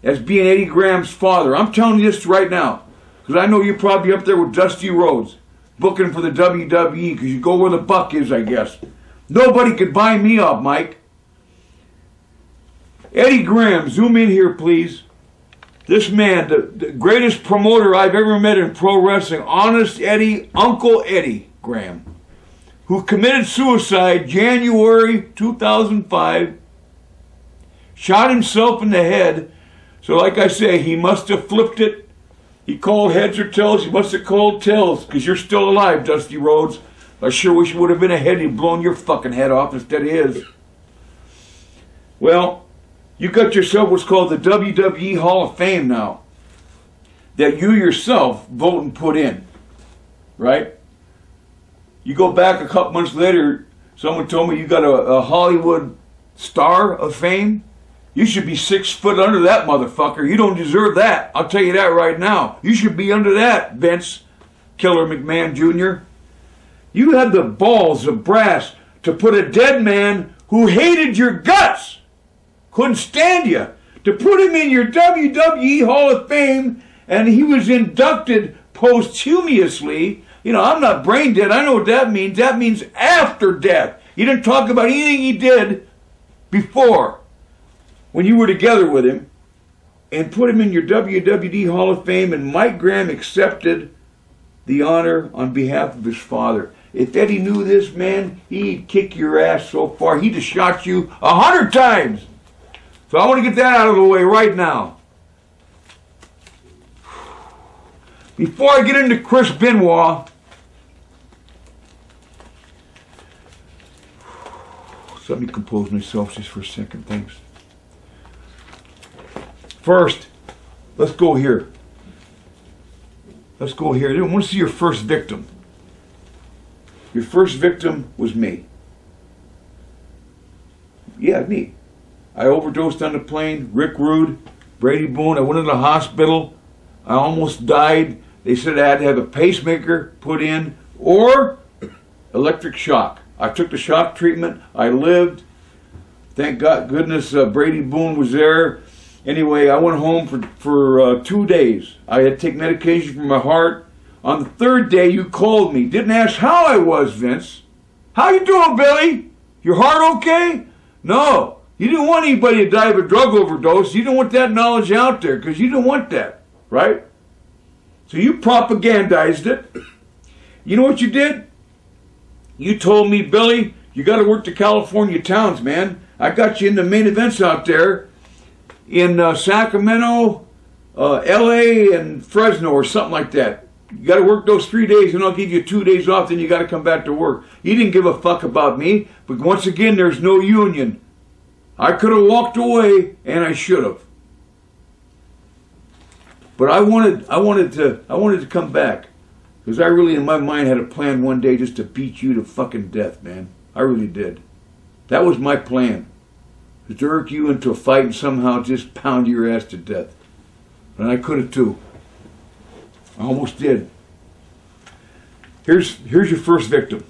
as being Eddie Graham's father. I'm telling you this right now, because I know you're probably up there with Dusty Rhodes, booking for the WWE, because you go where the buck is, I guess. Nobody could buy me up, Mike. Eddie Graham, zoom in here, please. This man, the greatest promoter I've ever met in pro wrestling, Honest Eddie, Uncle Eddie Graham, who committed suicide January 2005, shot himself in the head. So like I say, he must have flipped it. He called heads or tails. He must have called tails, because you're still alive, Dusty Rhodes. I sure wish it would have been a head. He'd blown your fucking head off instead of his. Well, you got yourself what's called the WWE Hall of Fame now, that you yourself vote and put in, right? You go back a couple months later, someone told me you got a Hollywood Star of Fame. You should be 6 foot under that motherfucker. You don't deserve that. I'll tell you that right now. You should be under that, Vince Killer McMahon Jr. You had the balls of brass to put a dead man who hated your guts, couldn't stand you, to put him in your WWE Hall of Fame, and he was inducted posthumously. You know, I'm not brain dead. I know what that means. That means after death. You didn't talk about anything he did before, when you were together with him, and put him in your WWE Hall of Fame, and Mike Graham accepted the honor on behalf of his father. If Eddie knew this, man, he'd kick your ass so far, he'd have shot you 100 times. So I want to get that out of the way right now. Before I get into Chris Benoit, So let me compose myself just for a second. Thanks. First, let's go here. Let's go here. I want to see your first victim. Your first victim was me. Yeah, me. I overdosed on the plane. Rick Rude, Brady Boone. I went into the hospital. I almost died. They said I had to have a pacemaker put in or electric shock. I took the shock treatment. I lived. Thank God, goodness, Brady Boone was there. Anyway, I went home for 2 days. I had to take medication for my heart. On the third day, you called me. Didn't ask how I was, Vince. How you doing, Billy? Your heart okay? No. You didn't want anybody to die of a drug overdose. You didn't want that knowledge out there because you didn't want that, right? So you propagandized it. You know what you did? You told me, Billy, you got to work the California towns, man. I got you in the main events out there in Sacramento, LA, and Fresno or something like that. You got to work those 3 days and I'll give you 2 days off, then you got to come back to work. You didn't give a fuck about me, but once again, there's no union. I could have walked away and I should have. But I wanted to come back because I really in my mind had a plan one day just to beat you to fucking death, man. I really did. That was my plan. To jerk you into a fight and somehow just pound your ass to death. And I could have too. I almost did. Here's your first victim.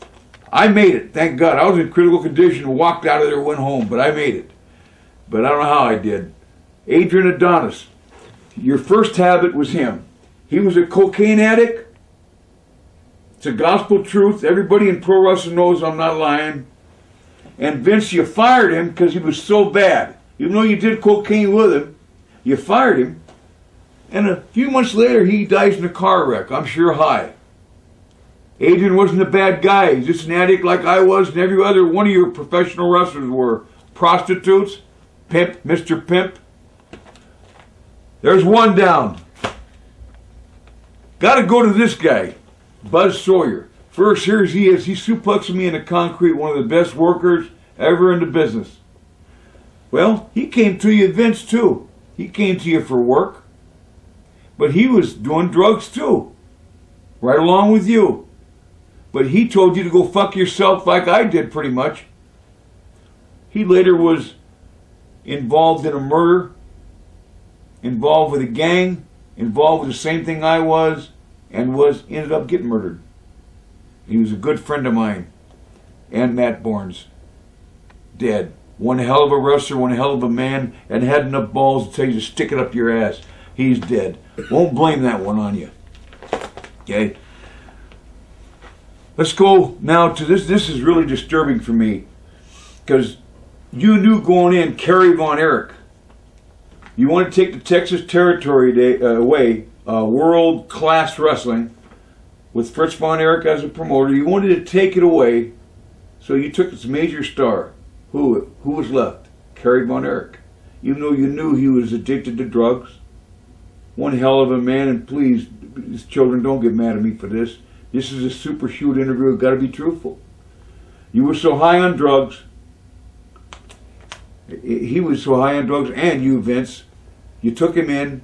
I made it, thank God. I was in critical condition and walked out of there and went home, but I made it. But I don't know how I did. Adrian Adonis. Your first habit was him. He was a cocaine addict. It's a gospel truth. Everybody in pro wrestling knows I'm not lying. And Vince, you fired him because he was so bad. Even though you did cocaine with him, you fired him. And a few months later, he dies in a car wreck. I'm sure high. Adrian wasn't a bad guy. He's just an addict like I was and every other one of your professional wrestlers were. Prostitutes, pimp, Mr. Pimp. There's one down. Got to go to this guy, Buzz Sawyer. First, here he is. He's suplexing me in the concrete, one of the best workers ever in the business. Well, he came to you, Vince, too. He came to you for work. But he was doing drugs, too. Right along with you. But he told you to go fuck yourself like I did, pretty much. He later was involved in a murder, involved with a gang, involved with the same thing I was, and ended up getting murdered. He was a good friend of mine. And Matt Bourne's dead. One hell of a wrestler, one hell of a man, and had enough balls to tell you to stick it up your ass. He's dead. Won't blame that one on you. Okay? Let's go now to this. This is really disturbing for me. Because you knew going in Kerry Von Erich. You want to take the Texas territory away, world-class wrestling, with Fritz Von Erich as a promoter. You wanted to take it away, so you took this major star. Who was left? Kerry Von Erich. Even though you knew he was addicted to drugs. One hell of a man, and please, children, don't get mad at me for this. This is a super shoot interview. I've got to be truthful. You were so high on drugs. He was so high on drugs, and you, Vince. You took him in.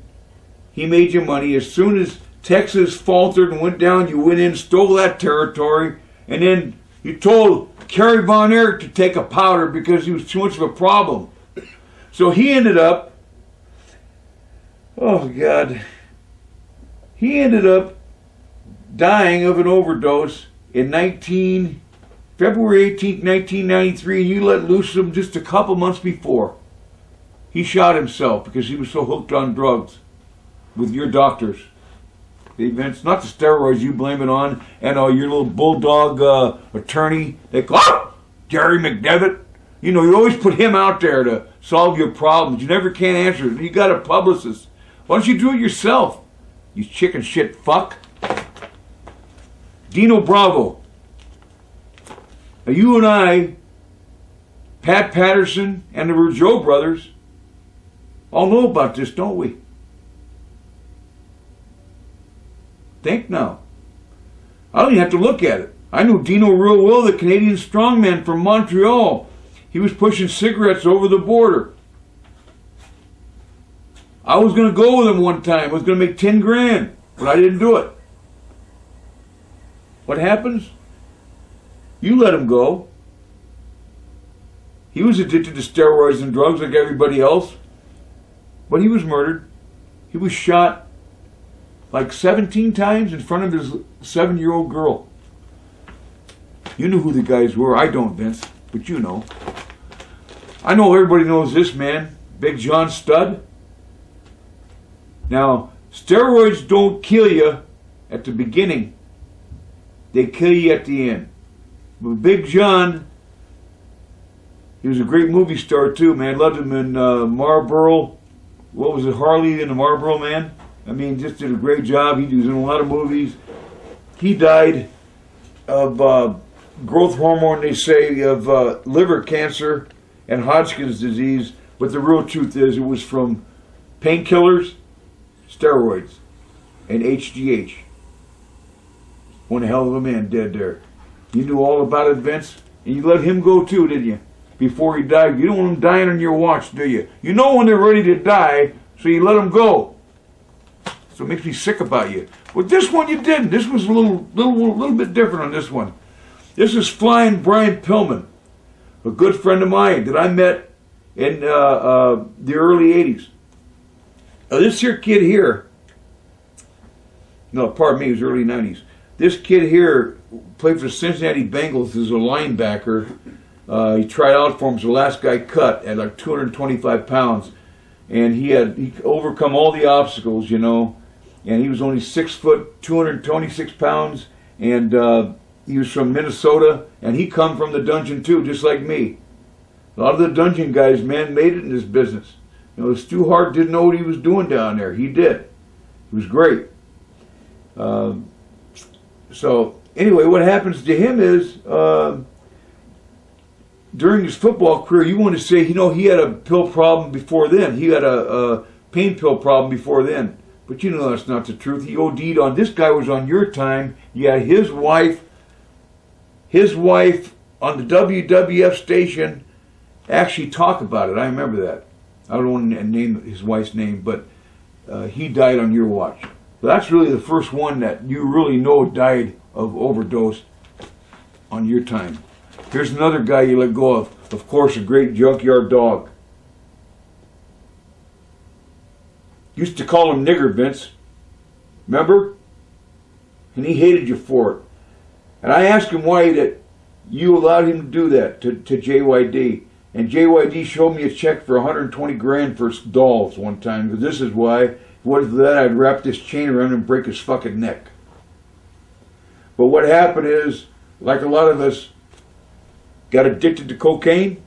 He made you money. As soon as Texas faltered and went down, you went in, stole that territory, and then you told Kerry Von Erich to take a powder because he was too much of a problem. So he ended up, oh God, he ended up dying of an overdose in February 18th, 1993, and you let loose him just a couple months before. He shot himself because he was so hooked on drugs with your doctors. The events, not the steroids you blame it on, and your little bulldog attorney, they call Jerry McDevitt. You know, you always put him out there to solve your problems. You never can answer it. You got a publicist. Why don't you do it yourself, you chicken shit fuck? Dino Bravo. Now you and I, Pat Patterson, and the Rougeau brothers all know about this, don't we? Think now. I don't even have to look at it. I knew Dino real well, the Canadian strongman from Montreal. He was pushing cigarettes over the border. I was going to go with him one time. I was going to make 10 grand, but I didn't do it. What happens? You let him go. He was addicted to steroids and drugs like everybody else, but he was murdered. He was shot like 17 times in front of his 7-year-old girl. You knew who the guys were. I don't, Vince, but you know. I know everybody knows this man, Big John Studd. Now, steroids don't kill you at the beginning. They kill you at the end. But Big John, he was a great movie star too, man. Loved him in Marlboro. What was it, Harley and the Marlboro Man? I mean, just did a great job. He was in a lot of movies. He died of growth hormone, they say, of liver cancer and Hodgkin's disease. But the real truth is it was from painkillers, steroids, and HGH. One hell of a man dead there. You knew all about it, Vince, and you let him go too, didn't you? Before he died. You don't want him dying on your watch, do you? You know when they're ready to die, so you let them go. So it makes me sick about you. But this one you didn't. This was a little bit different on this one. This is Flying Brian Pillman, a good friend of mine that I met in the early 80s. This here kid here, no, pardon me, it was early 90s. This kid here played for the Cincinnati Bengals as a linebacker. He tried out for him as the last guy cut at like 225 pounds. And he overcome all the obstacles, you know. And he was only 6 foot, 226 pounds. And he was from Minnesota. And he come from the dungeon too, just like me. A lot of the dungeon guys, man, made it in this business. You know, Stu Hart didn't know what he was doing down there. He did. He was great. So, anyway, what happens to him is, during his football career, you want to say, you know, he had a pill problem before then. He had a pain pill problem before then. But you know that's not the truth. He OD'd on, this guy was on your time. Yeah, his wife on the WWF station actually talked about it. I remember that. I don't want to name his wife's name, but he died on your watch. So that's really the first one that you really know died of overdose on your time. Here's another guy you let go of course, a great junkyard dog. Used to call him Nigger, Vince. Remember? And he hated you for it. And I asked him why that you allowed him to do that to JYD. And JYD showed me a check for 120 grand for dolls one time. Because this is why. What if that I'd wrap this chain around him and break his fucking neck. But what happened is, like a lot of us, got addicted to cocaine.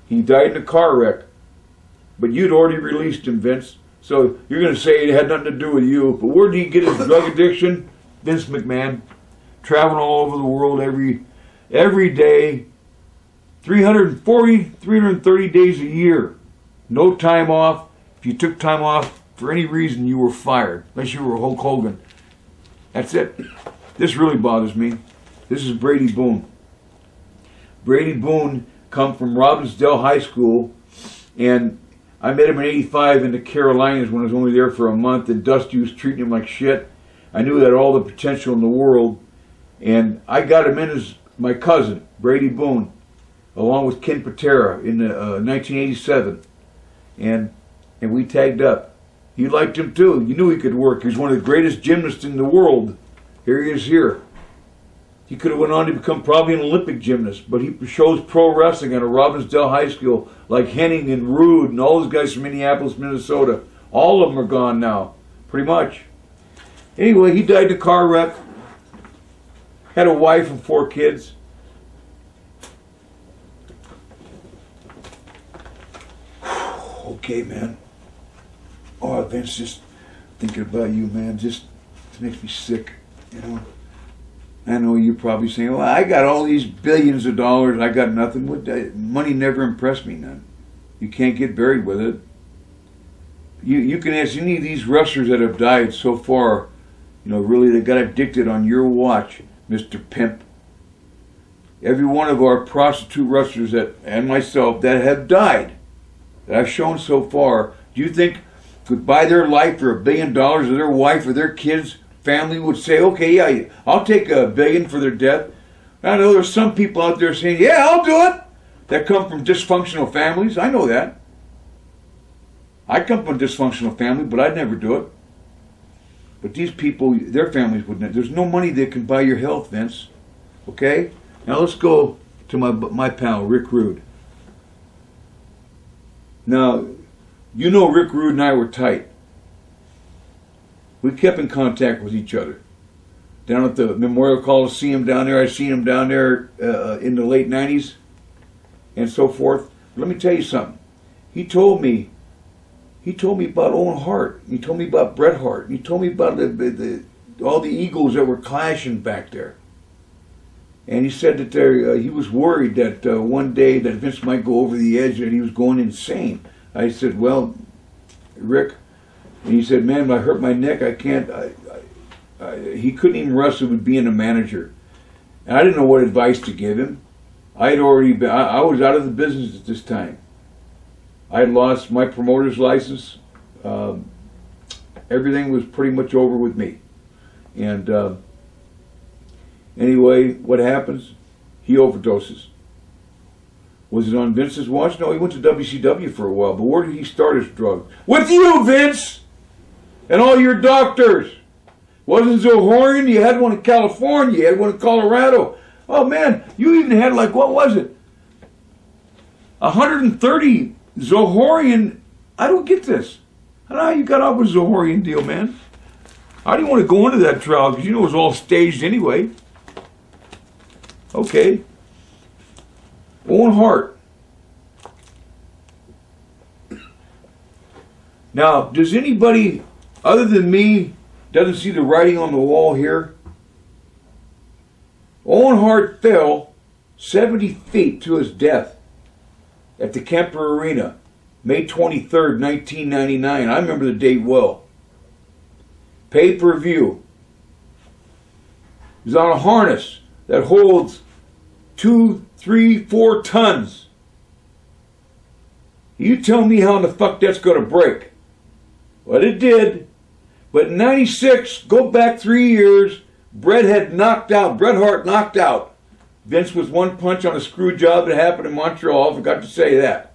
He died in a car wreck. But you'd already released him, Vince. So you're going to say it had nothing to do with you. But where did he get his drug addiction? Vince McMahon. Traveling all over the world every day. 340, 330 days a year. No time off. If you took time off for any reason, you were fired. Unless you were Hulk Hogan. That's it. This really bothers me. This is Brady Boone. Brady Boone come from Robbinsdale High School, and I met him in '85 in the Carolinas when I was only there for a month, and Dusty was treating him like shit. I knew he had all the potential in the world, and I got him in as my cousin, Brady Boone, along with Ken Patera in 1987, and we tagged up. You liked him too. You knew he could work. He was one of the greatest gymnasts in the world. Here he is here. He could have went on to become probably an Olympic gymnast, but he shows pro wrestling at a Robbinsdale High School, like Henning and Rude and all those guys from Minneapolis, Minnesota. All of them are gone now, pretty much. Anyway, he died in a car wreck. Had a wife and 4 kids. Okay, man. Oh, Vince, just thinking about you, man, just makes me sick, you know. I know you're probably saying, well, I got all these billions of dollars, I got nothing with that. Money never impressed me none. You can't get buried with it. You can ask any of these wrestlers that have died so far, you know, really they got addicted on your watch, Mr. Pimp. every one of our prostitute wrestlers and myself that have died, that I've shown so far, do you think could buy their life for $1 billion, or their wife or their kids' family would say, okay, yeah, I'll take $1 billion for their death? I know there's some people out there saying, yeah, I'll do it, that come from dysfunctional families. I know that. I come from a dysfunctional family, but I'd never do it. But these people, their families wouldn't. There's no money that can buy your health, Vince. Okay? Now let's go to my pal, Rick Rude. Now, you know Rick Rude and I were tight. We kept in contact with each other. Down at the Memorial Coliseum down there, I seen him down there in the late 90s and so forth. Let me tell you something. He told me about Owen Hart. He told me about Bret Hart. He told me about all the egos that were clashing back there. And he said that he was worried that one day that Vince might go over the edge and he was going insane. I said, well, Rick, and he said, man, I hurt my neck. I can't. He couldn't even wrestle with being a manager. And I didn't know what advice to give him. I was out of the business at this time. I had lost my promoter's license. Everything was pretty much over with me. And anyway, what happens? He overdoses. Was it on Vince's watch? No, he went to WCW for a while. But where did he start his drug? With you, Vince! And all your doctors! Wasn't Zohorian? You had one in California. You had one in Colorado. Oh, man, you even had, like, what was it? 130 Zohorian. I don't get this. I don't know how you got off with Zohorian deal, man. I didn't want to go into that trial because you know it was all staged anyway. Okay. Owen Hart. Now, does anybody other than me doesn't see the writing on the wall here? Owen Hart fell 70 feet to his death at the Kemper Arena, May 23rd, 1999. I remember the date well. Pay-per-view. He's on a harness that holds 2, 3, 4 tons. You tell me how in the fuck that's going to break. Well, it did. But in 96, go back 3 years, Bret Hart knocked out. Vince was one punch on a screw job that happened in Montreal. I forgot to say that.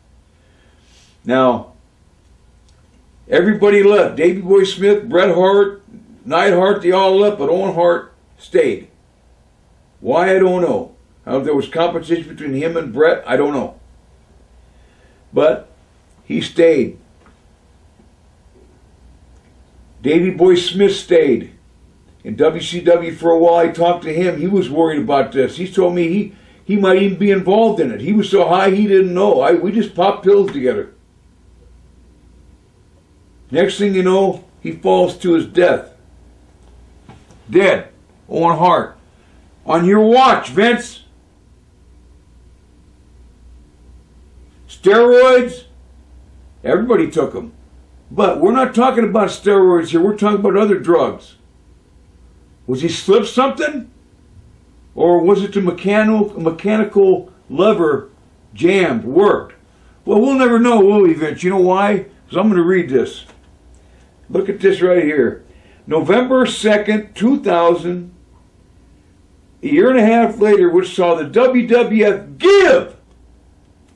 Now, everybody left. Davey Boy Smith, Bret Hart, Neidhart, they all left, but Owen Hart stayed. Why, I don't know. How there was competition between him and Bret, I don't know. But he stayed. Davey Boy Smith stayed. In WCW for a while, I talked to him. He was worried about this. He told me he might even be involved in it. He was so high he didn't know. We just popped pills together. Next thing you know, he falls to his death. Dead. Owen Hart. On your watch, Vince. Steroids? Everybody took them. But we're not talking about steroids here. We're talking about other drugs. Was he slipped something? Or was it the mechanical lever jammed, worked? Well, we'll never know, will we, Vince? You know why? Because I'm going to read this. Look at this right here. November 2nd, 2000, a year and a half later, which saw the WWF give,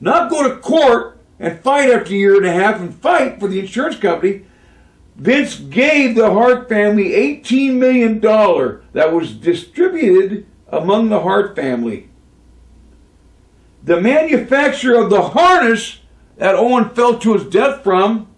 not go to court and fight after a year and a half and fight for the insurance company. Vince gave the Hart family $18 million that was distributed among the Hart family. The manufacturer of the harness that Owen fell to his death from,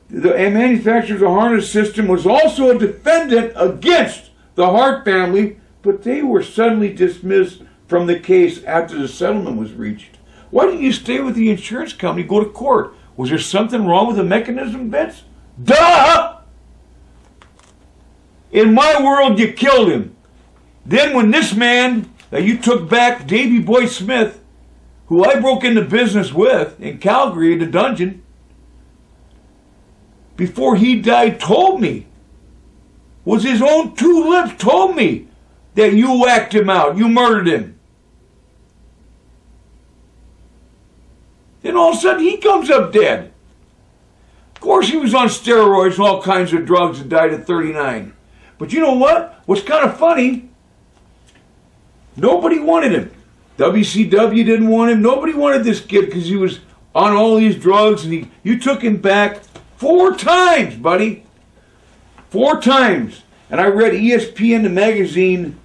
the manufacturer of the harness system, was also a defendant against the Hart family, but they were suddenly dismissed from the case after the settlement was reached. Why didn't you stay with the insurance company, go to court? Was there something wrong with the mechanism, Vince? Duh! In my world, you killed him. Then when this man that you took back, Davey Boy Smith, who I broke into business with in Calgary in the dungeon, before he died, told me, was his own two lips told me that you whacked him out, you murdered him. Then all of a sudden he comes up dead. Of course he was on steroids and all kinds of drugs and died at 39. But you know what? What's kind of funny, nobody wanted him. WCW didn't want him. Nobody wanted this kid because he was on all these drugs, and you took him back 4 times, buddy. 4 times. And I read ESPN, the magazine,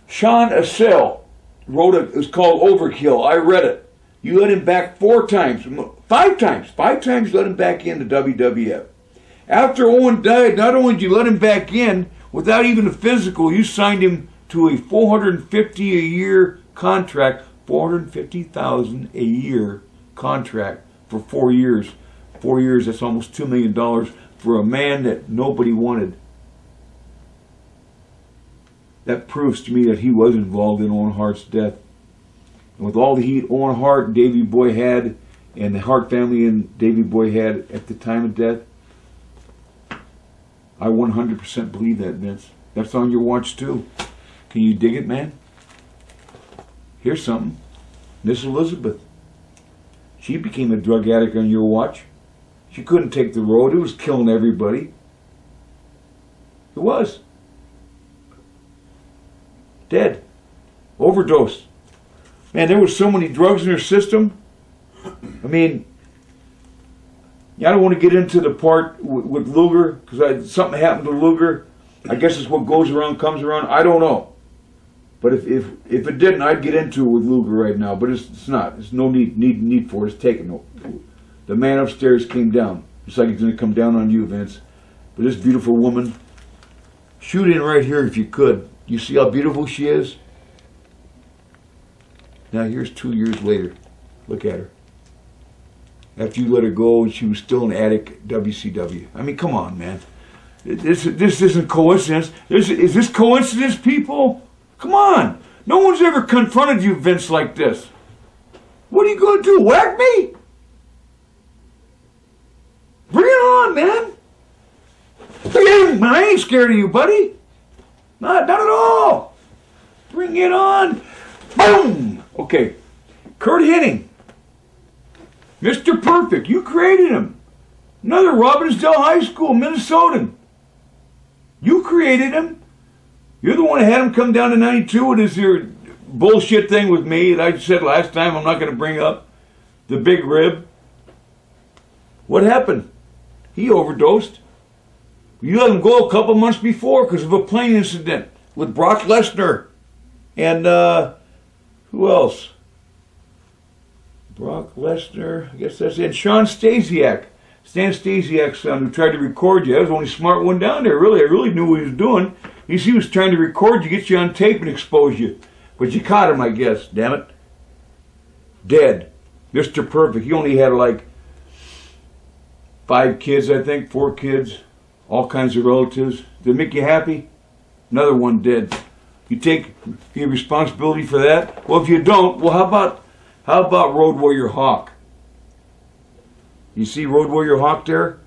Sean Assell wrote it. It was called Overkill. I read it. You let him back 4 times. 5 times. 5 times you let him back into WWF. After Owen died, not only did you let him back in, without even a physical, you signed him to a $450 a year contract, $450,000 a year contract for 4 years. 4 years, that's almost $2 million for a man that nobody wanted. That proves to me that he was involved in Owen Hart's death. And with all the heat Owen Hart and Davey Boy had, and the Hart family and Davey Boy had at the time of death, I 100% believe that, Vince. That's on your watch too. Can you dig it, man? Here's something. Miss Elizabeth. She became a drug addict on your watch. She couldn't take the road. It was killing everybody. It was. Dead. Overdose. Man, there was so many drugs in her system. I mean, I don't want to get into the part with Luger, because something happened to Luger. I guess it's what goes around comes around. I don't know. But if it didn't, I'd get into it with Luger right now. But it's not. There's no need for it. It's taken. The man upstairs came down. Just like he's going to come down on you, Vince. But this beautiful woman, shoot in right here if you could. You see how beautiful she is? Now here's 2 years later. Look at her. After you let her go and she was still an addict at WCW. I mean, come on, man. This isn't coincidence. Is this coincidence, people? Come on. No one's ever confronted you, Vince, like this. What are you going to do? Whack me? Bring it on, man. I ain't scared of you, buddy. Not at all. Bring it on. Boom. Okay. Kurt Hennig. Mr. Perfect. You created him. Another Robbinsdale High School, Minnesotan. You created him. You're the one that had him come down to 92 with his bullshit thing with me that I said last time I'm not going to bring up. The big rib. What happened? He overdosed. You let him go a couple months before because of a plane incident with Brock Lesnar. And who else? Brock Lesnar, I guess that's it. And Sean Stasiak. Stan Stasiak's son, who tried to record you. That was the only smart one down there, really. I really knew what he was doing. He was trying to record you, get you on tape and expose you. But you caught him, I guess, damn it. Dead. Mr. Perfect. He only had like 5 kids, I think, 4 kids. All kinds of relatives. Did it make you happy? Another one dead. You take your responsibility for that? Well, if you don't, well, how about Road Warrior Hawk? You see Road Warrior Hawk there?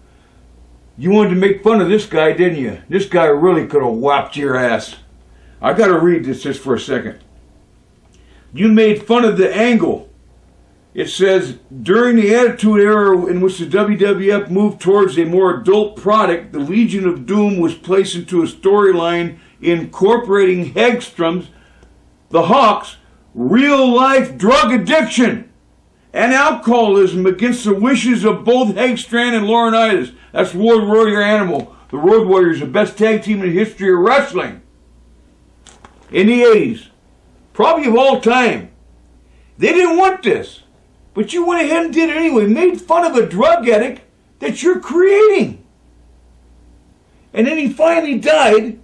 You wanted to make fun of this guy, didn't you? This guy really could have whapped your ass. I got to read this just for a second. You made fun of the angle. It says, during the Attitude Era in which the WWF moved towards a more adult product, the Legion of Doom was placed into a storyline incorporating Hegstrom's, the Hawk's, real-life drug addiction and alcoholism against the wishes of both Hegstrand and Laurinaitis. That's Road Warrior Animal. The Road Warriors, the best tag team in the history of wrestling in the 80s. Probably of all time. They didn't want this. But you went ahead and did it anyway. Made fun of a drug addict that you're creating. And then he finally died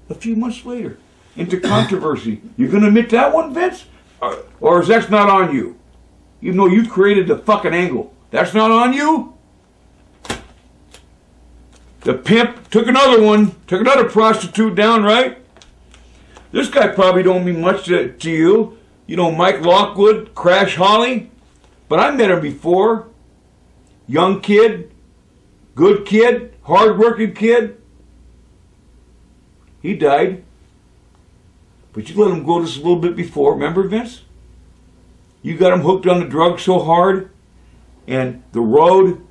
a few months later into controversy. You going to admit that one, Vince? Or is that not on you? Even though you created the fucking angle. That's not on you? The pimp took another one. Took another prostitute down, right? This guy probably don't mean much to you. You know, Mike Lockwood, Crash Holly. But I met him before. Young kid. Good kid. Hard-working kid. He died. But you let him go just a little bit before. Remember, Vince? You got him hooked on the drug so hard, and the road,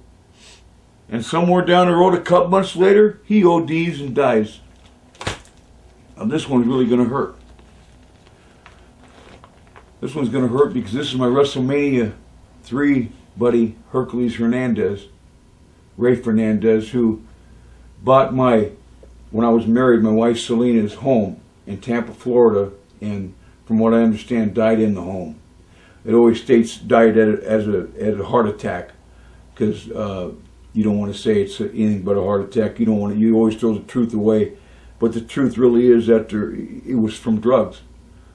and somewhere down the road a couple months later, he ODs and dies. Now this one's really going to hurt. This one's going to hurt because this is my WrestleMania 3 buddy, Hercules Hernandez, Ray Fernandez, who bought when I was married, my wife Selena's home in Tampa, Florida, and from what I understand, died in the home. It always states died as a heart attack, because you don't want to say it's anything but a heart attack. You always throw the truth away, but the truth really is that it was from drugs.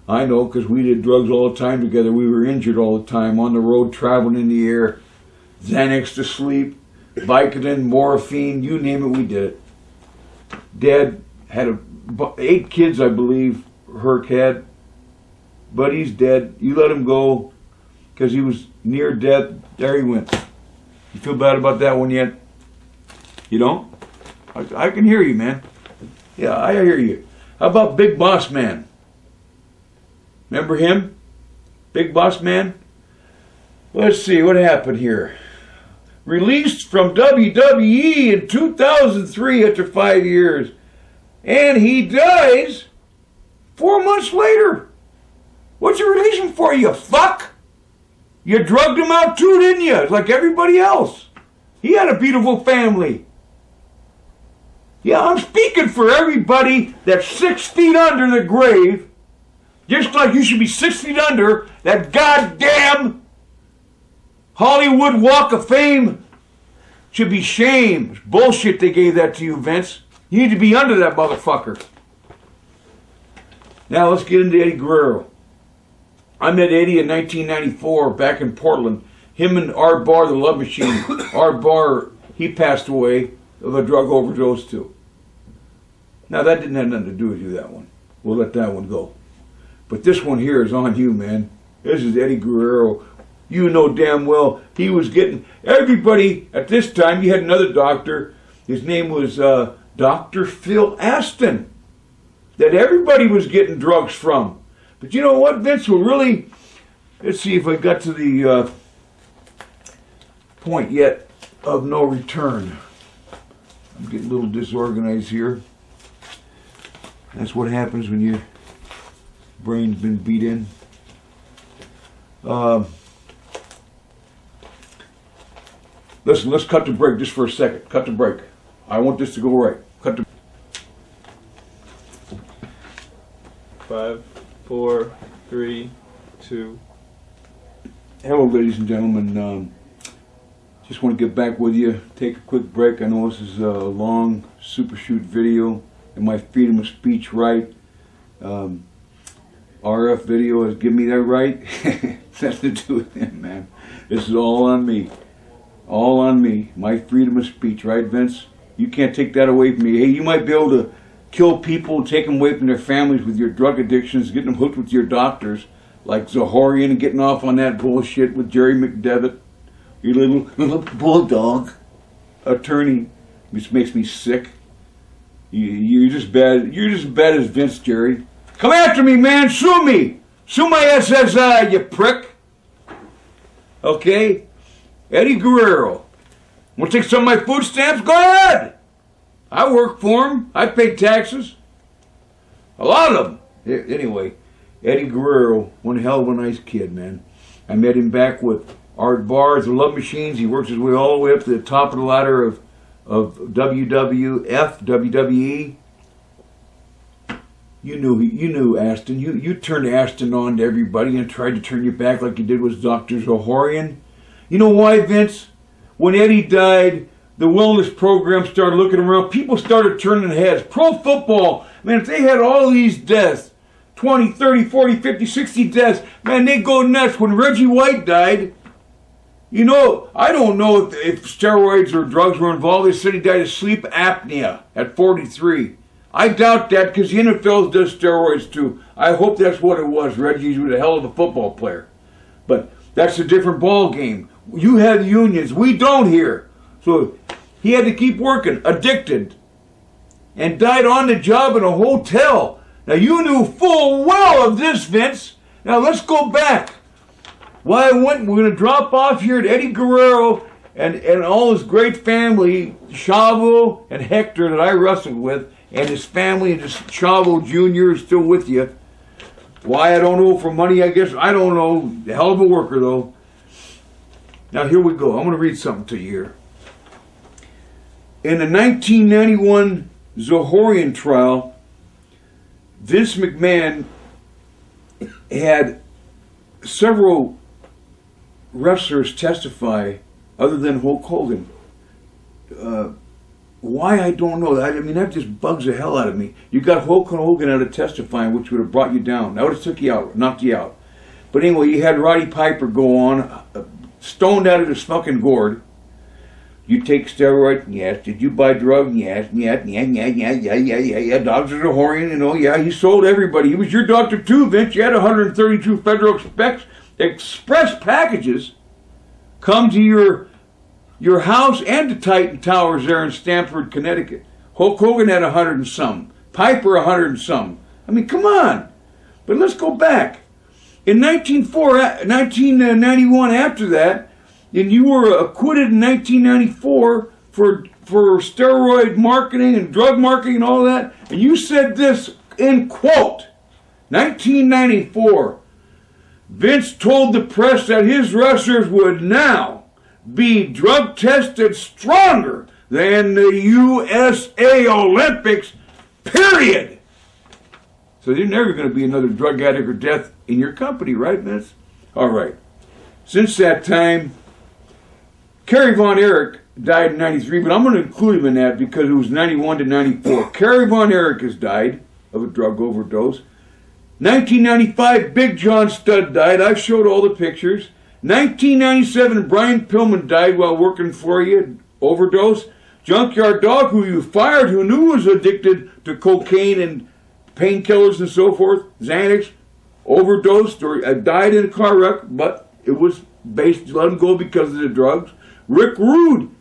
I know, because we did drugs all the time together. We were injured all the time, on the road, traveling in the air, Xanax to sleep, Vicodin, morphine, you name it, we did it. Dad had 8 kids, I believe, Herc had, but he's dead. You let him go because he was near death. There he went. You feel bad about that one yet? You don't? I can hear you, man. Yeah, I hear you. How about Big Boss Man? Remember him? Big Boss Man? Let's see, what happened here? Released from WWE in 2003 after 5 years. And he dies 4 months later. What'd you release him for, you fuck? You drugged him out too, didn't you? It's like everybody else. He had a beautiful family. Yeah, I'm speaking for everybody that's 6 feet under the grave. Just like you should be 6 feet under that goddamn Hollywood Walk of Fame. Should be shame. It's bullshit they gave that to you, Vince. You need to be under that motherfucker. Now let's get into Eddie Guerrero. I met Eddie in 1994 back in Portland. Him and Art Barr, the Love Machine. Art Barr, he passed away of a drug overdose too. Now that didn't have nothing to do with you, that one. We'll let that one go. But this one here is on you, man. This is Eddie Guerrero. You know damn well he was getting... Everybody, at this time, you had another doctor. His name was Dr. Phil Aston. That everybody was getting drugs from. But you know what, Vince? Will really... Let's see if I got to the point yet of no return. I'm getting a little disorganized here. That's what happens when your brain's been beat in. Listen, let's cut the break just for a second. Cut the break. I want this to go right. Cut the... 5, 4, 3, 2. Hello, ladies and gentlemen. Just want to get back with you. Take a quick break. I know this is a long super shoot video, and my freedom of speech right. RF video has given me that right. It's nothing to do with him, man. This is all on me. All on me. My freedom of speech, right, Vince? You can't take that away from me. Hey, you might be able to kill people, take them away from their families with your drug addictions, getting them hooked with your doctors, like Zahorian and getting off on that bullshit with Jerry McDevitt, your little bulldog attorney, which makes me sick. You're just bad. You're just as bad as Vince, Jerry. Come after me, man. Sue me. Sue my SSI, you prick. Okay? Eddie Guerrero. Want to take some of my food stamps? Go ahead. I work for him. I pay taxes. A lot of them. Anyway, Eddie Guerrero, one hell of a nice kid, man. I met him back with Art Barr, the Love Machines. He works his way all the way up to the top of the ladder of WWF, WWE. You knew Aston. You turned Aston on to everybody and tried to turn you back like you did with Dr. Zahorian. You know why, Vince? When Eddie died, the wellness program started looking around. People started turning heads. Pro football, man, if they had all these deaths, 20, 30, 40, 50, 60 deaths, man, they'd go nuts. When Reggie White died, you know, I don't know if steroids or drugs were involved. They said he died of sleep apnea at 43. I doubt that because the NFL does steroids too. I hope that's what it was. Reggie was a hell of a football player. But that's a different ball game. You have unions. We don't here. So he had to keep working, addicted, and died on the job in a hotel. Now you knew full well of this, Vince. Now let's go back. Well, we're going to drop off here at Eddie Guerrero and all his great family, Chavo and Hector that I wrestled with, and his family, and just Chavo Jr. is still with you. Why, I don't know, for money, I guess. I don't know. Hell of a worker, though. Now, here we go. I'm going to read something to you here. In the 1991 Zahorian trial, Vince McMahon had several wrestlers testify other than Hulk Hogan. Why, I don't know. I mean, that just bugs the hell out of me. You got Hulk Hogan out of testifying, which would have brought you down. That would have took you out, knocked you out. But anyway, you had Roddy Piper go on, stoned out of his fucking gourd. You take steroids? Yes. Did you buy drugs? Yes. Yeah. Dogs are Zahorian, you know. Yeah, he sold everybody. He was your doctor too, Vince. You had 132 Federal Express packages come to your house and to Titan Towers there in Stamford, Connecticut. Hulk Hogan had 100 and some. Piper 100 and some. I mean, come on. But let's go back. In 1991, after that, and you were acquitted in 1994 for steroid marketing and drug marketing and all that, and you said this, in quote, 1994, Vince told the press that his wrestlers would now be drug tested stronger than the USA Olympics, period. So there's never going to be another drug addict or death in your company, right, Vince? All right. Since that time, Kerry Von Erich died in 93, but I'm going to include him in that because it was 91 to 94. Kerry Von Erich has died of a drug overdose. 1995, Big John Studd died. I showed all the pictures. 1997, Brian Pillman died while working for you, overdose. Junkyard Dog, who you fired, who knew was addicted to cocaine and painkillers and so forth, Xanax, overdosed or died in a car wreck, but it was based, let him go because of the drugs. Rick Rude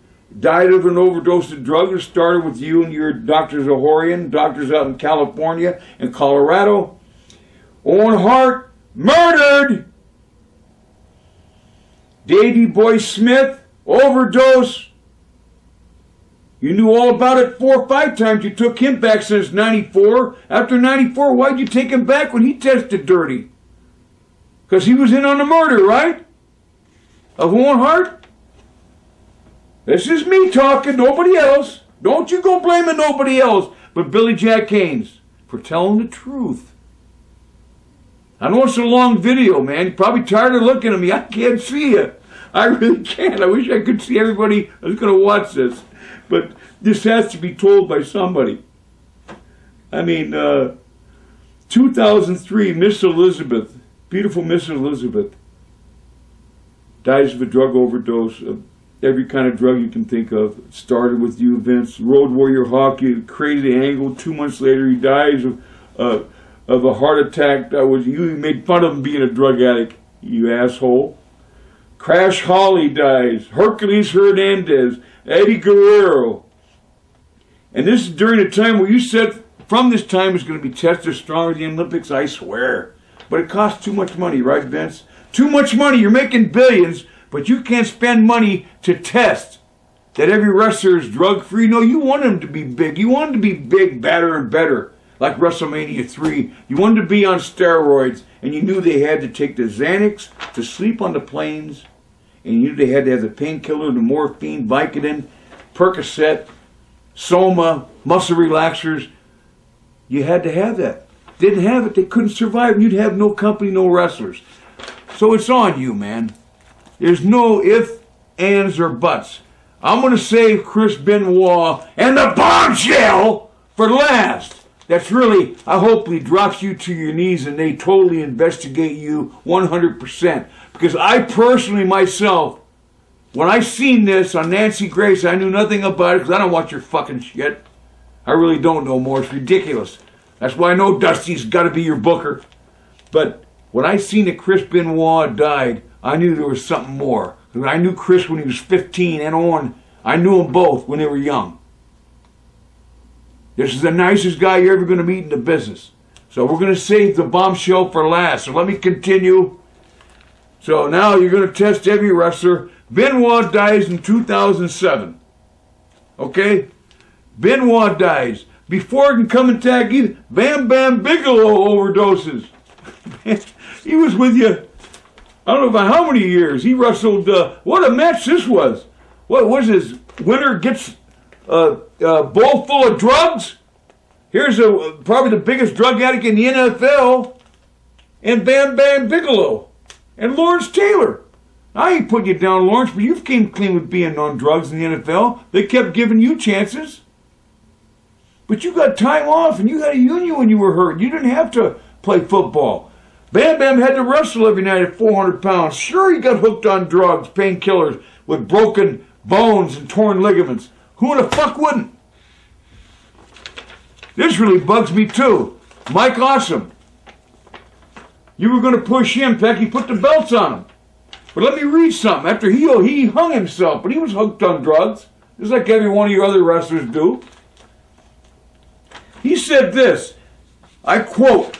died of an overdose of drugs. It started with you and your Dr. Zahorian, doctors out in California and Colorado. Owen Hart, murdered. Davey Boy Smith, overdose. You knew all about it 4 or 5 times. You took him back since 94. After 94, why'd you take him back when he tested dirty? Because he was in on the murder, right? Of Owen Hart? This is me talking, nobody else. Don't you go blaming nobody else but Billy Jack Haynes for telling the truth. I know it's a long video, man. You're probably tired of looking at me. I can't see you. I really can't. I wish I could see everybody that's going to watch this. But this has to be told by somebody. I mean, 2003, Miss Elizabeth, beautiful Miss Elizabeth, dies of a drug overdose of every kind of drug you can think of. It started with you, Vince. Road Warrior Hockey, crazy angle. 2 months later, he dies of a heart attack. That was you. You made fun of him being a drug addict, you asshole. Crash Holly dies. Hercules Hernandez. Eddie Guerrero. And this is during a time where you said from this time is going to be tested stronger than the Olympics, I swear. But it costs too much money, right, Vince? Too much money. You're making billions, but you can't spend money to test that every wrestler is drug-free. No, you want them to be big. You want them to be big, better, and better, like WrestleMania 3. You wanted to be on steroids, and you knew they had to take the Xanax to sleep on the planes, and you knew they had to have the painkiller, the morphine, Vicodin, Percocet, Soma, muscle relaxers. You had to have that. Didn't have it, they couldn't survive, and you'd have no company, no wrestlers. So it's on you, man. There's no ifs, ands, or buts. I'm going to save Chris Benoit and the bombshell for last. That's really, I hope he drops you to your knees and they totally investigate you 100%. Because I personally, myself, when I seen this on Nancy Grace, I knew nothing about it because I don't watch your fucking shit. I really don't know more. It's ridiculous. That's why I know Dusty's got to be your booker. But when I seen that Chris Benoit died, I knew there was something more. I knew Chris when he was 15 and on. I knew them both when they were young. This is the nicest guy you're ever going to meet in the business. So we're going to save the bombshell for last. So let me continue. So now you're going to test every wrestler. Benoit dies in 2007. Okay? Benoit dies. Before he can come and tag you, Bam Bam Bigelow overdoses. He was with you, I don't know about how many years. He wrestled, what a match this was. What was his winner gets a bowl full of drugs? Here's probably the biggest drug addict in the NFL, and Bam Bam Bigelow, and Lawrence Taylor. I ain't putting you down, Lawrence, but you've came clean with being on drugs in the NFL. They kept giving you chances. But you got time off, and you had a union when you were hurt. You didn't have to play football. Bam Bam had to wrestle every night at 400 pounds. Sure, he got hooked on drugs, painkillers, with broken bones and torn ligaments. Who the fuck wouldn't? This really bugs me too. Mike Awesome. You were going to push him, Peck. He put the belts on him. But let me read something. After he hung himself, but he was hooked on drugs, just like every one of your other wrestlers do. He said this, I quote,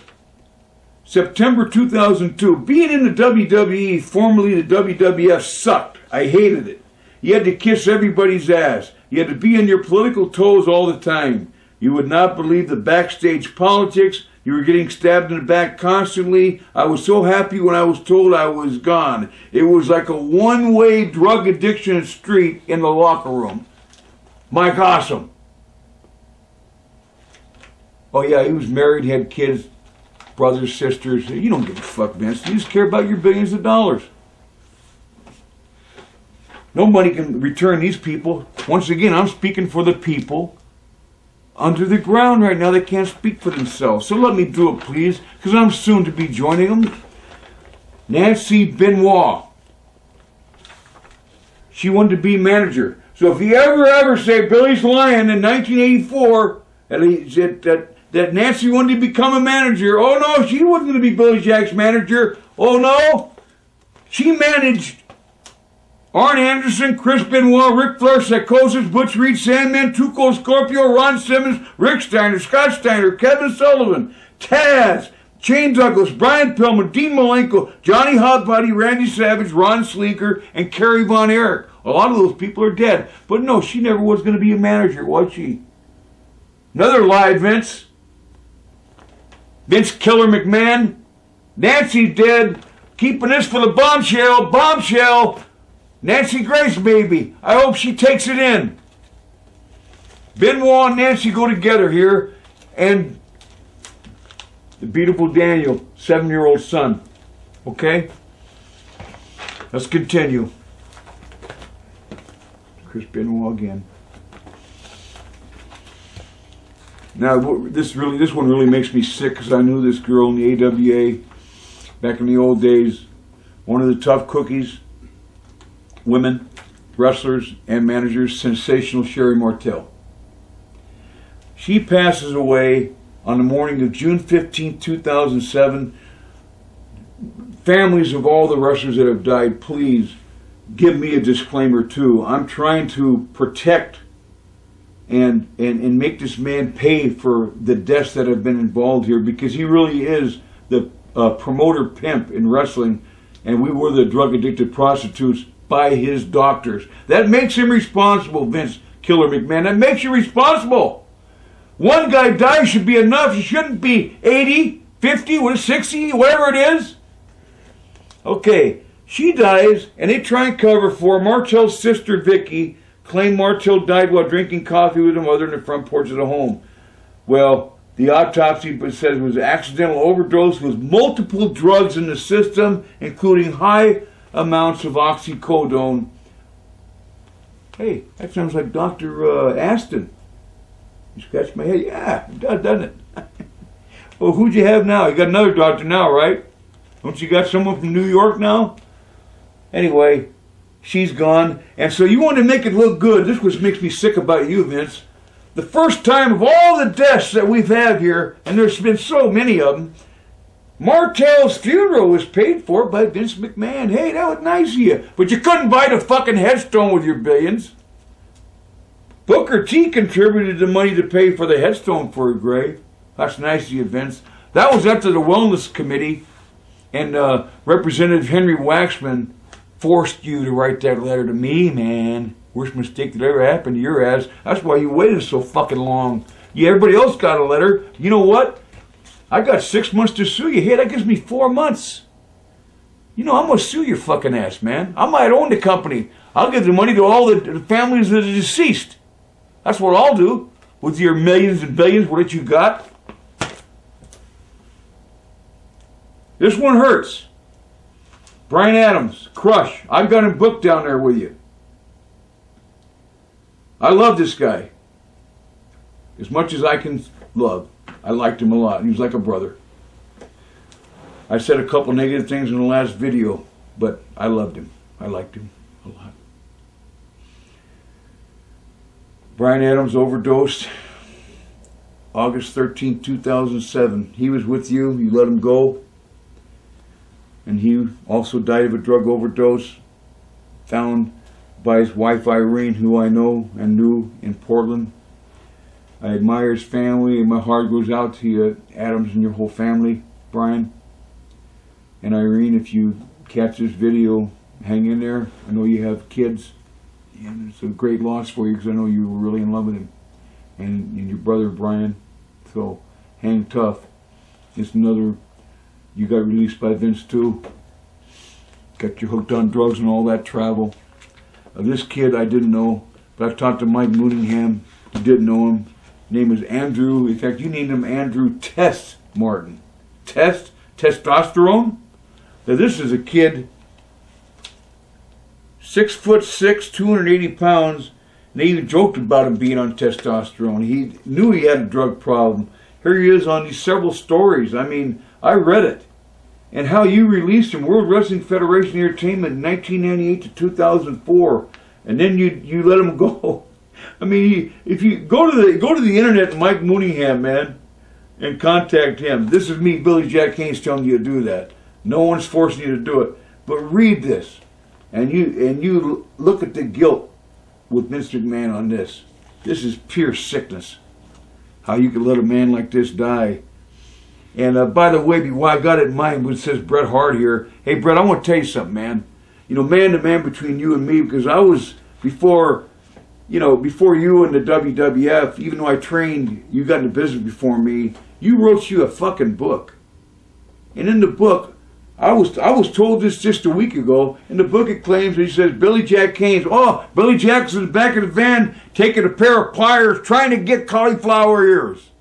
September 2002, being in the WWE, formerly the WWF, sucked. I hated it. You had to kiss everybody's ass. You had to be on your political toes all the time. You would not believe the backstage politics. You were getting stabbed in the back constantly. I was so happy when I was told I was gone. It was like a one-way drug addiction street in the locker room. Mike Awesome. Oh yeah, he was married, had kids, brothers, sisters. You don't give a fuck, Vince. You just care about your billions of dollars. Nobody can return these people. Once again, I'm speaking for the people under the ground right now. They can't speak for themselves. So let me do it, please, because I'm soon to be joining them. Nancy Benoit. She wanted to be manager. So if you ever say Billy's lying in 1984, that Nancy wanted to become a manager. Oh no, she wasn't going to be Billy Jack's manager. Oh no, she managed Arn Anderson, Chris Benoit, Ric Flair, Psychosis, Butch Reed, Sandman, Tuco, Scorpio, Ron Simmons, Rick Steiner, Scott Steiner, Kevin Sullivan, Taz, Shane Douglas, Brian Pillman, Dean Malenko, Johnny Hotbody, Randy Savage, Ron Sleeker, and Kerry Von Erich. A lot of those people are dead. But no, she never was going to be a manager, was she? Another lie, Vince. Vince Killer McMahon. Nancy's dead. Keeping this for the bombshell. Bombshell. Nancy Grace, baby. I hope she takes it in. Benoit and Nancy go together here. And the beautiful Daniel, 7-year-old son. Okay? Let's continue. Chris Benoit again. Now, this one really makes me sick because I knew this girl in the AWA back in the old days. One of the tough cookies. Women, wrestlers, and managers, sensational Sherry Martel. She passes away on the morning of June 15, 2007. Families of all the wrestlers that have died, please give me a disclaimer too. I'm trying to protect and make this man pay for the deaths that have been involved here, because he really is the promoter pimp in wrestling, and we were the drug addicted prostitutes by his doctors. That makes him responsible, Vince Killer McMahon. That makes you responsible. One guy dies should be enough. You shouldn't be 80, 50, 60, whatever it is. Okay, she dies, and they try and cover for Martel's sister, Vicky, claimed Martel died while drinking coffee with her mother in the front porch of the home. Well, the autopsy says it was an accidental overdose with multiple drugs in the system, including high amounts of oxycodone. Hey, that sounds like Dr. Aston. You scratch my head. Yeah, it does, doesn't it? Well, who'd you have now? You got another doctor now, right? Don't you got someone from New York now? Anyway, she's gone. And so you want to make it look good. This is what makes me sick about you, Vince. The first time of all the deaths that we've had here, and there's been so many of them, Martel's funeral was paid for by Vince McMahon. Hey, that was nice of you. But you couldn't buy the fucking headstone with your billions. Booker T contributed the money to pay for the headstone for her grave. That's nice of you, Vince. That was after the Wellness Committee And Representative Henry Waxman forced you to write that letter to me, man. Worst mistake that ever happened to your ass. That's why you waited so fucking long. Yeah, everybody else got a letter. You know what? I got 6 months to sue you. Hey, that gives me 4 months. You know, I'm going to sue your fucking ass, man. I might own the company. I'll give the money to all the families of the deceased. That's what I'll do with your millions and billions, what you got. This one hurts. Brian Adams, Crush. I've got him booked down there with you. I love this guy. As much as I can love. I liked him a lot. He was like a brother. I said a couple negative things in the last video, but I loved him. I liked him a lot. Brian Adams overdosed August 13, 2007. He was with you. You let him go. And he also died of a drug overdose found by his wife Irene, who I know and knew in Portland. I admire his family, and my heart goes out to you, Adams, and your whole family, Brian. And Irene, if you catch this video, hang in there. I know you have kids, and it's a great loss for you because I know you were really in love with him. And your brother, Brian. So, hang tough. It's another, you got released by Vince too. Got you hooked on drugs and all that travel. This kid I didn't know, but I've talked to Mike Mooneyham. You didn't know him. His name is Andrew. In fact, you named him Andrew Test Martin. Testosterone? Now this is a kid, 6'6", 280 pounds. And they even joked about him being on testosterone. He knew he had a drug problem. Here he is on these several stories. I mean, I read it. And how you released him, World Wrestling Federation Entertainment in 1998 to 2004. And then you let him go. I mean, if you go to the internet, Mike Mooneyham, man, and contact him. This is me, Billy Jack Haynes, telling you to do that. No one's forcing you to do it. But read this, and you look at the guilt with Vince McMahon on this. This is pure sickness. How you could let a man like this die. And by the way, I got it in mind when it says Bret Hart here. Hey, Bret, I want to tell you something, man. You know, man to man between you and me, because I was before you and the WWF, even though I trained, you got into business before me, you wrote you a fucking book. And in the book, I was told this just a week ago, in the book it claims, he says, Billy Jack Haynes, Billy Jack's in the back of the van taking a pair of pliers trying to get cauliflower ears.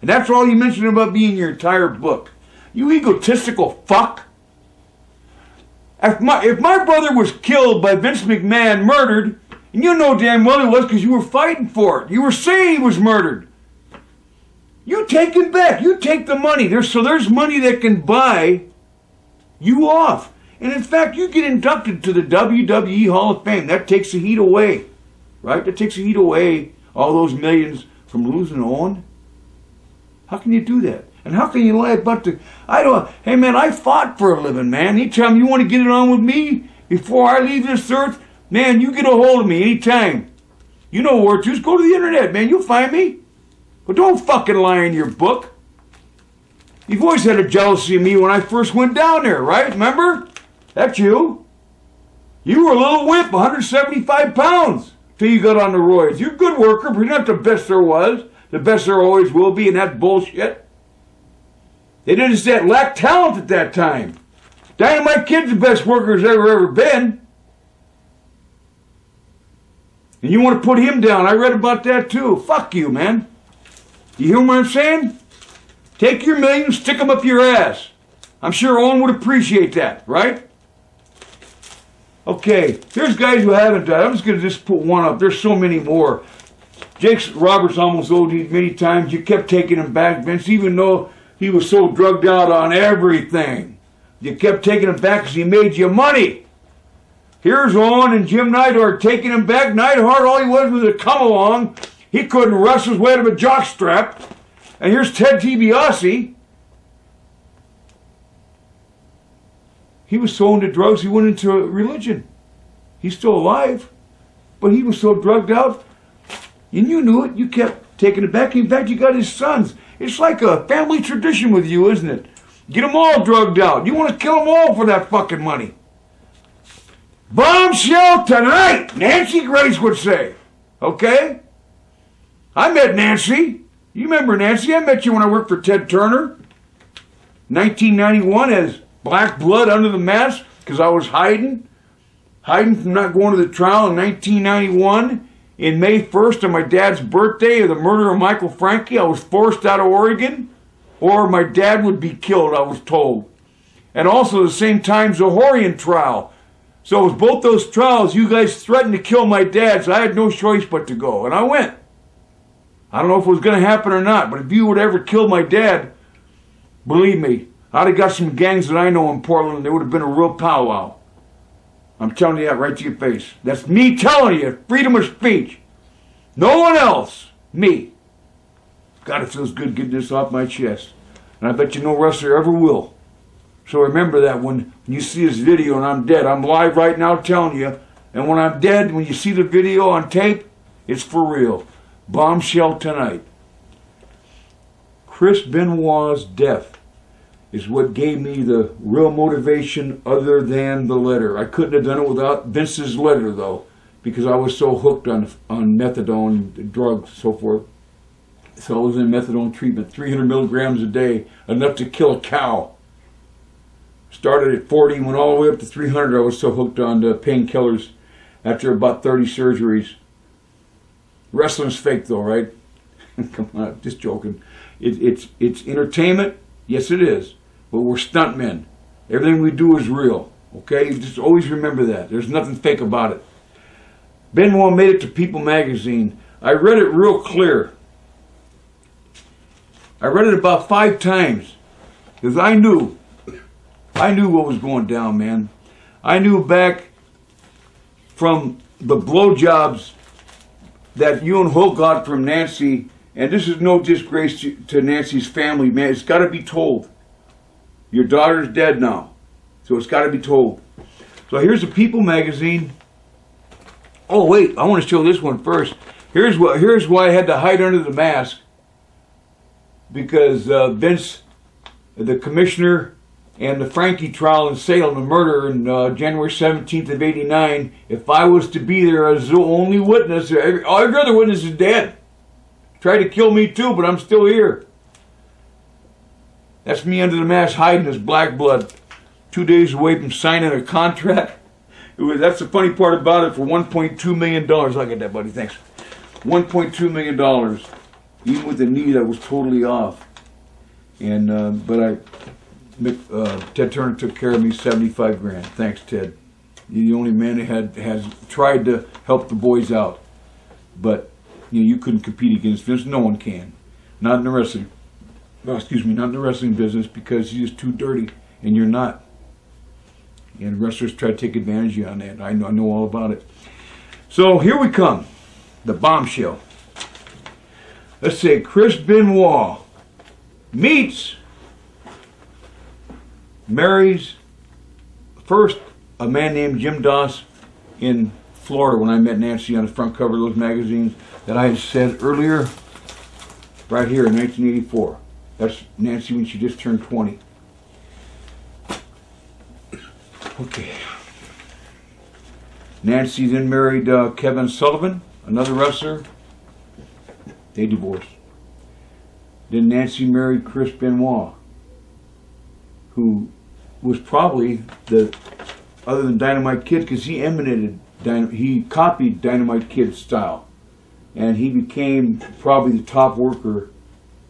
And that's all you mentioned about me in your entire book. You egotistical fuck. If my brother was killed by Vince McMahon, murdered, and you know damn well it was because you were fighting for it. You were saying he was murdered. You take it back. You take the money. There's money that can buy you off. And in fact, you get inducted to the WWE Hall of Fame. That takes the heat away. Right? That takes the heat away. All those millions from losing Owen. How can you do that? And how can you lie about hey man, I fought for a living, man. Anytime you want to get it on with me before I leave this earth, man, you get a hold of me anytime. You know where to. Just go to the internet, man. You'll find me. But don't fucking lie in your book. You've always had a jealousy of me when I first went down there, right? Remember? That's you. You were a little wimp, 175 pounds, till you got on the roids. You're a good worker, but you're not the best there was. The best there always will be, and that's bullshit. They just lack talent at that time. Dynamite Kid's the best worker there's ever been. And you want to put him down. I read about that too. Fuck you, man. You hear what I'm saying? Take your millions, stick them up your ass. I'm sure Owen would appreciate that, right? Okay, here's guys who haven't died. I'm just going to put one up. There's so many more. Jake Roberts almost OD'd many times. You kept taking him back, Vince, even though he was so drugged out on everything. You kept taking him back because he made you money. Here's Owen and Jim Neidhart taking him back. Neidhart, all he was a come-along. He couldn't wrestle his way out of a jockstrap. And here's Ted DiBiase. He was so into drugs, he went into religion. He's still alive, but he was so drugged out. And you knew it. You kept taking it back. In fact, you got his sons. It's like a family tradition with you, isn't it? Get them all drugged out. You want to kill them all for that fucking money. Bombshell tonight, Nancy Grace would say. Okay? I met Nancy. You remember Nancy? I met you when I worked for Ted Turner. 1991 as black blood under the mask because I was hiding from not going to the trial in 1991. In May 1st, on my dad's birthday of the murder of Michael Franke, I was forced out of Oregon, or my dad would be killed, I was told. And also the same time, Zahorian trial. So it was both those trials. You guys threatened to kill my dad, so I had no choice but to go. And I went. I don't know if it was going to happen or not, but if you would ever kill my dad, believe me, I'd have got some gangs that I know in Portland, and there would have been a real powwow. I'm telling you that right to your face. That's me telling you. Freedom of speech. No one else. Me. God, it feels good getting this off my chest. And I bet you no wrestler ever will. So remember that when you see this video and I'm dead. I'm live right now telling you. And when I'm dead, when you see the video on tape, it's for real. Bombshell tonight. Chris Benoit's death is what gave me the real motivation other than the letter. I couldn't have done it without Vince's letter, though, because I was so hooked on methadone, drugs, so forth. So I was in methadone treatment, 300 milligrams a day, enough to kill a cow. Started at 40, went all the way up to 300. I was so hooked on painkillers after about 30 surgeries. Wrestling's fake, though, right? Come on, just joking. It's entertainment. Yes, it is. But we're stuntmen. Everything we do is real. Okay? Just always remember that. There's nothing fake about it. Benoit made it to People magazine. I read it real clear. I read it about 5 times. Because I knew what was going down, man. I knew back from the blowjobs that you and Hulk got from Nancy, and this is no disgrace to Nancy's family, man. It's got to be told. Your daughter's dead now, so it's got to be told. So here's the People magazine. Oh wait, I want to show this one first. Here's why I had to hide under the mask, because Vince, the commissioner, and the Franke trial in Salem, the murder in January 17th of '89. If I was to be there as the only witness, every other witness is dead. Tried to kill me too, but I'm still here. That's me under the mask hiding as black blood. 2 days away from signing a contract. That's the funny part about it, for $1.2 million. I'll get that, buddy, thanks. $1.2 million. Even with the knee that was totally off. And Ted Turner took care of me, 75 grand. Thanks, Ted. You're the only man that has tried to help the boys out. But you couldn't compete against Vince. No one can. Not in the wrestling. Not in the wrestling business, because he's too dirty, and you're not. And wrestlers try to take advantage of you on that. I know all about it. So here we come. The bombshell. Let's say Chris Benoit marries first a man named Jim Doss in Florida when I met Nancy on the front cover of those magazines that I had said earlier, right here in 1984. That's Nancy when she just turned 20. Okay. Nancy then married Kevin Sullivan, another wrestler. They divorced. Then Nancy married Chris Benoit, who was probably other than Dynamite Kid, because he copied Dynamite Kid's style. And he became probably the top worker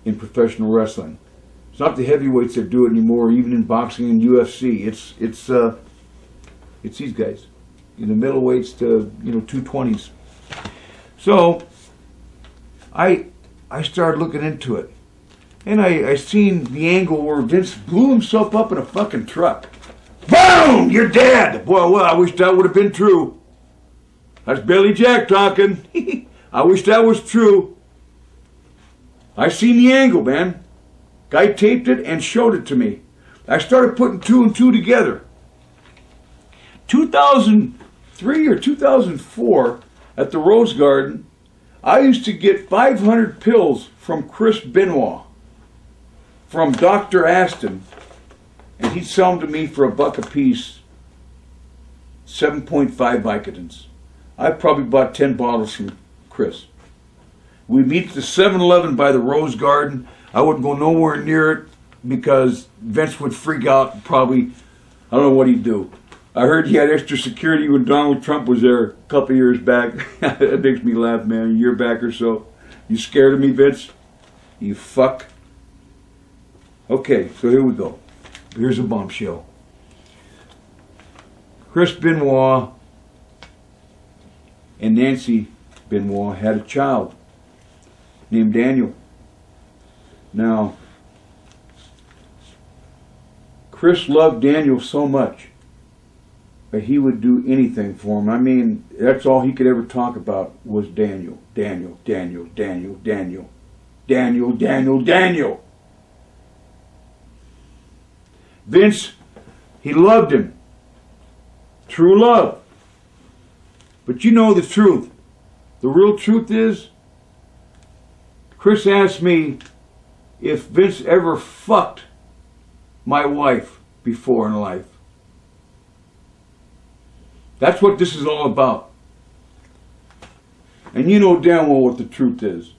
in professional wrestling. It's not the heavyweights that do it anymore, even in boxing and UFC. It's these guys, in the middleweights to 220s. So I started looking into it, and I seen the angle where Vince blew himself up in a fucking truck. Boom! You're dead. Boy, well, I wish that would have been true. That's Billy Jack talking. I wish that was true. I seen the angle, man. Guy taped it and showed it to me. I started putting 2 and 2 together. 2003 or 2004 at the Rose Garden, I used to get 500 pills from Chris Benoit, from Dr. Aston, and he'd sell them to me for $1 a piece, 7.5 Vicodins. I probably bought 10 bottles from Chris. We'd meet at the 7-Eleven by the Rose Garden. I wouldn't go nowhere near it because Vince would freak out and probably, I don't know what he'd do. I heard he had extra security when Donald Trump was there a couple years back. That makes me laugh, man. A year back or so. You scared of me, Vince? You fuck. Okay, so here we go. Here's a bombshell. Chris Benoit and Nancy Benoit had a child named Daniel. Now, Chris loved Daniel so much that he would do anything for him. I mean, that's all he could ever talk about was Daniel, Daniel, Daniel, Daniel, Daniel, Daniel, Daniel, Daniel. Vince, he loved him. True love. But you know the truth. The real truth is, Chris asked me if Vince ever fucked my wife before in life. That's what this is all about. And you know damn well what the truth is.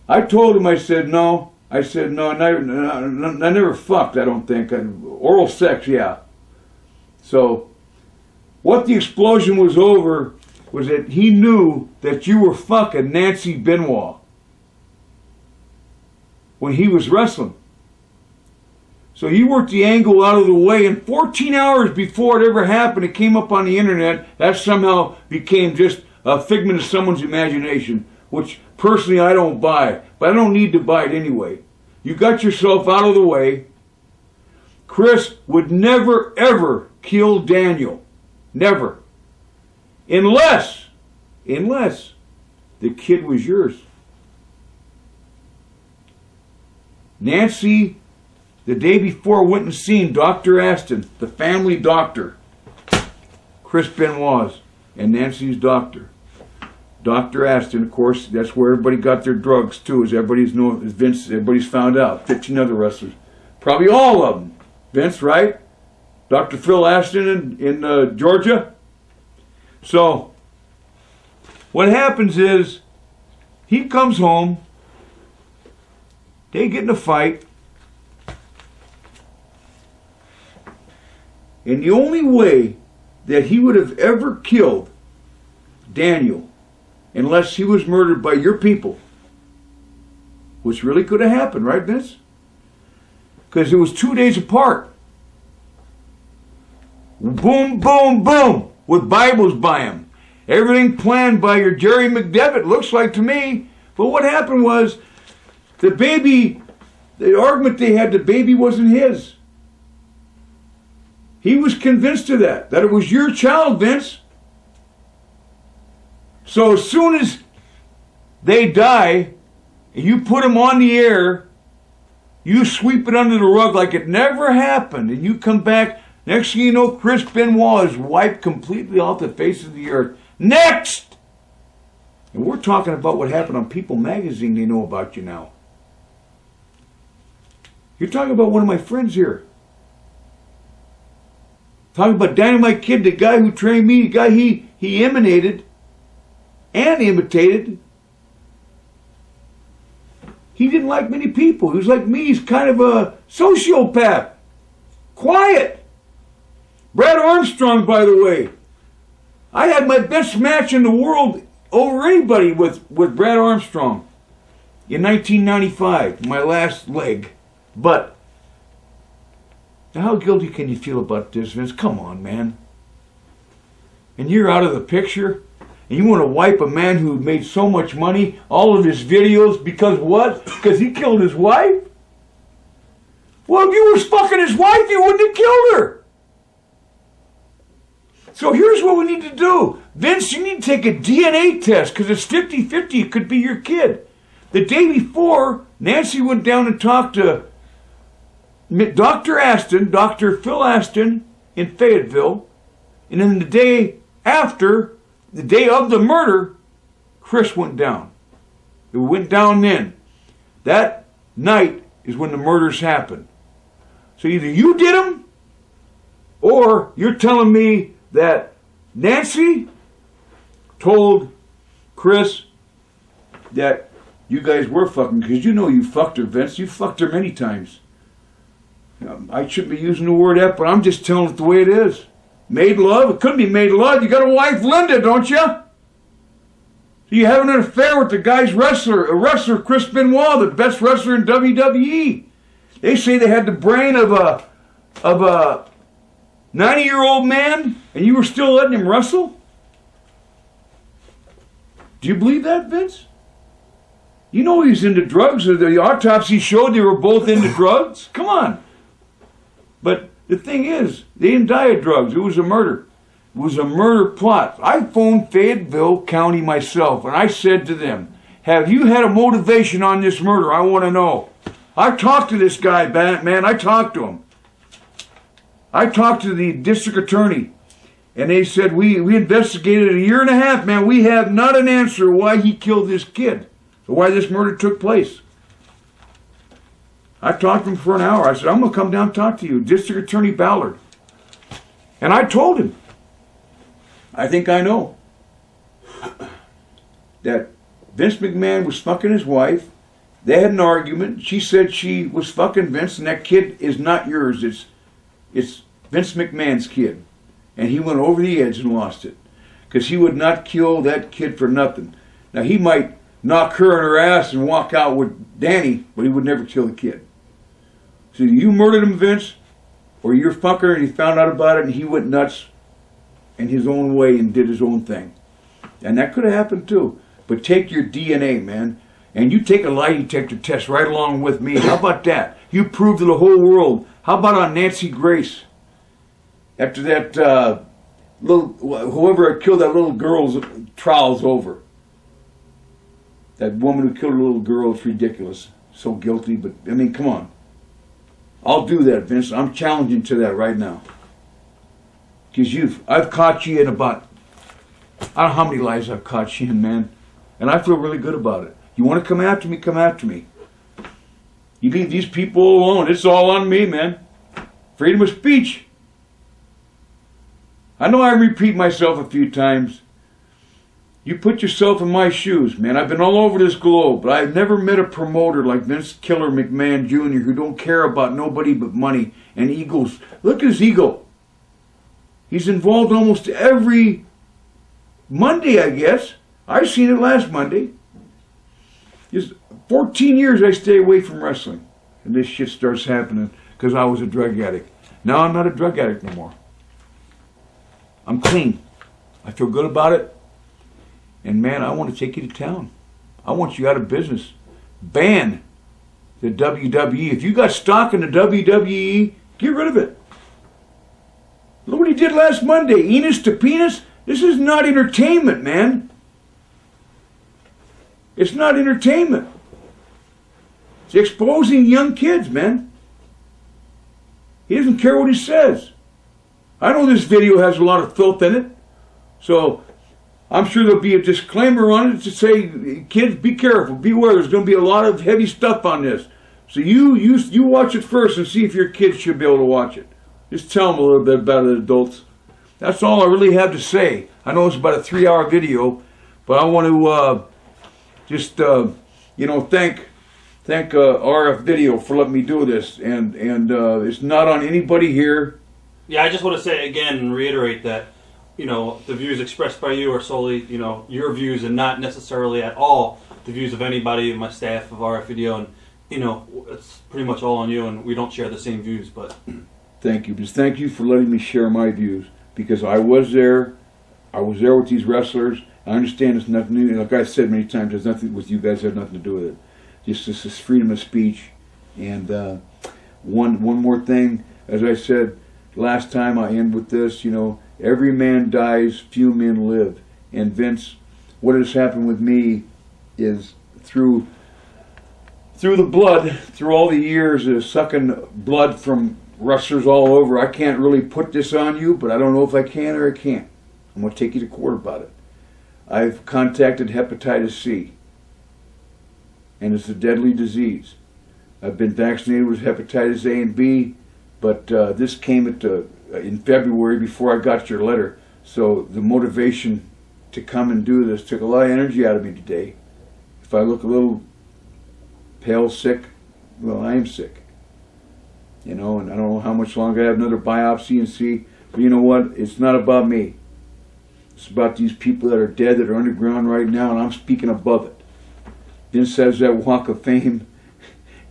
I told him, I said, no, I never fucked, I don't think. Oral sex, yeah. So, what the explosion was over was that he knew that you were fucking Nancy Benoit when he was wrestling. So he worked the angle out of the way, and 14 hours before it ever happened, it came up on the internet. That somehow became just a figment of someone's imagination, which personally I don't buy, but I don't need to buy it anyway. You got yourself out of the way. Chris would never, ever kill Daniel. Never. Unless the kid was yours. Nancy, the day before, went and seen Dr. Aston, the family doctor. Chris Benoit's and Nancy's doctor. Dr. Aston, of course, that's where everybody got their drugs too, as everybody's found out. 15 other wrestlers. Probably all of them. Vince, right? Dr. Phil Aston in Georgia. So, what happens is, he comes home, they get in a fight, and the only way that he would have ever killed Daniel, unless he was murdered by your people, which really could have happened, right, Vince? Because it was 2 days apart. Boom, boom, boom, with Bibles by him. Everything planned by your Jerry McDevitt, looks like to me. But what happened was, the baby, the argument they had, the baby wasn't his. He was convinced of that it was your child, Vince. So as soon as they die, and you put them on the air, you sweep it under the rug like it never happened, and you come back, next thing you know, Chris Benoit is wiped completely off the face of the earth. Next! And we're talking about what happened on People magazine. They know about you now. You're talking about one of my friends here. Talking about Dynamite Kid, the guy who trained me, the guy he emanated and imitated. He didn't like many people. He was like me. He's kind of a sociopath. Quiet. Brad Armstrong, by the way. I had my best match in the world over anybody with Brad Armstrong in 1995, my last leg. But how guilty can you feel about this, Vince? Come on, man. And you're out of the picture, and you want to wipe a man who made so much money, all of his videos, because what? Because he killed his wife? Well, if you was fucking his wife, you wouldn't have killed her. So here's what we need to do. Vince, you need to take a DNA test, because it's 50-50. It could be your kid. The day before, Nancy went down and talked to Dr. Aston, Dr. Phil Aston in Fayetteville, and then the day after, the day of the murder, Chris went down. It went down then. That night is when the murders happened. So either you did them, or you're telling me that Nancy told Chris that you guys were fucking, because you know you fucked her, Vince. You fucked her many times. I shouldn't be using the word F, but I'm just telling it the way it is. Made love? It couldn't be made love. You got a wife, Linda, don't you? So you having an affair with the guy's wrestler Chris Benoit, the best wrestler in WWE. They say they had the brain of a 90-year-old man, and you were still letting him wrestle? Do you believe that, Vince? You know he's into drugs. The autopsy showed they were both into drugs. Come on. But the thing is, they didn't die of drugs. It was a murder. It was a murder plot. I phoned Fayetteville County myself, and I said to them, have you had a motivation on this murder? I want to know. I talked to this guy, man. I talked to him. I talked to the district attorney, and they said, we investigated a year and a half, man. We have not an answer why he killed this kid, or why this murder took place. I talked to him for an hour. I said, I'm going to come down and talk to you, District Attorney Ballard. And I told him, I think I know, that Vince McMahon was fucking his wife. They had an argument. She said she was fucking Vince, and that kid is not yours. It's Vince McMahon's kid. And he went over the edge and lost it. Because he would not kill that kid for nothing. Now, he might knock her in her ass and walk out with Danny, but he would never kill the kid. So you murdered him, Vince, or you're fucker, and he found out about it, and he went nuts in his own way and did his own thing. And that could have happened too. But take your DNA, man, and you take a lie detector test right along with me. How about that? You prove to the whole world. How about on Nancy Grace? After that whoever killed that little girl's trial's over. That woman who killed a little girl, it's ridiculous. So guilty, but, I mean, come on. I'll do that, Vince. I'm challenging to that right now. Because I've caught you in about, I don't know how many lies I've caught you in, man. And I feel really good about it. You want to come after me, come after me. You leave these people alone. It's all on me, man. Freedom of speech. I know I repeat myself a few times. You put yourself in my shoes, man. I've been all over this globe, but I've never met a promoter like Vince Killer McMahon Jr. who don't care about nobody but money and egos. Look at his ego. He's involved almost every Monday, I guess. I seen it last Monday. Just 14 years I stay away from wrestling. And this shit starts happening because I was a drug addict. Now I'm not a drug addict no more. I'm clean. I feel good about it. And man, I want to take you to town. I want you out of business. Ban the WWE. If you got stock in the WWE, get rid of it. Look what he did last Monday. Enos to penis. This is not entertainment, man. It's not entertainment. It's exposing young kids, man. He doesn't care what he says. I know this video has a lot of filth in it. So I'm sure there'll be a disclaimer on it to say, kids, be careful, beware. There's going to be a lot of heavy stuff on this. So you watch it first and see if your kids should be able to watch it. Just tell them a little bit about it, adults. That's all I really have to say. I know it's about a 3-hour video, but I want to just thank RF Video for letting me do this. And it's not on anybody here. Yeah, I just want to say again and reiterate that, the views expressed by you are solely, your views and not necessarily at all the views of anybody in my staff of RF Video. And, it's pretty much all on you, and we don't share the same views, but... Thank you. Just thank you for letting me share my views, because I was there. I was there with these wrestlers. I understand it's nothing new. Like I said many times, there's nothing with you guys. Has nothing to do with it. Just this is freedom of speech. And one more thing, as I said last time, I end with this. Every man dies, few men live. And Vince, what has happened with me is through the blood, through all the years of sucking blood from wrestlers all over. I can't really put this on you, but I don't know if I can or I can't. I'm going to take you to court about it. I've contacted hepatitis C, and it's a deadly disease. I've been vaccinated with hepatitis A and B, But this came in February before I got your letter. So the motivation to come and do this took a lot of energy out of me today. If I look a little pale, sick, well, I am sick. You know, and I don't know how much longer I have another biopsy and see. But you know what? It's not about me. It's about these people that are dead, that are underground right now, and I'm speaking above it. Vince says that Walk of Fame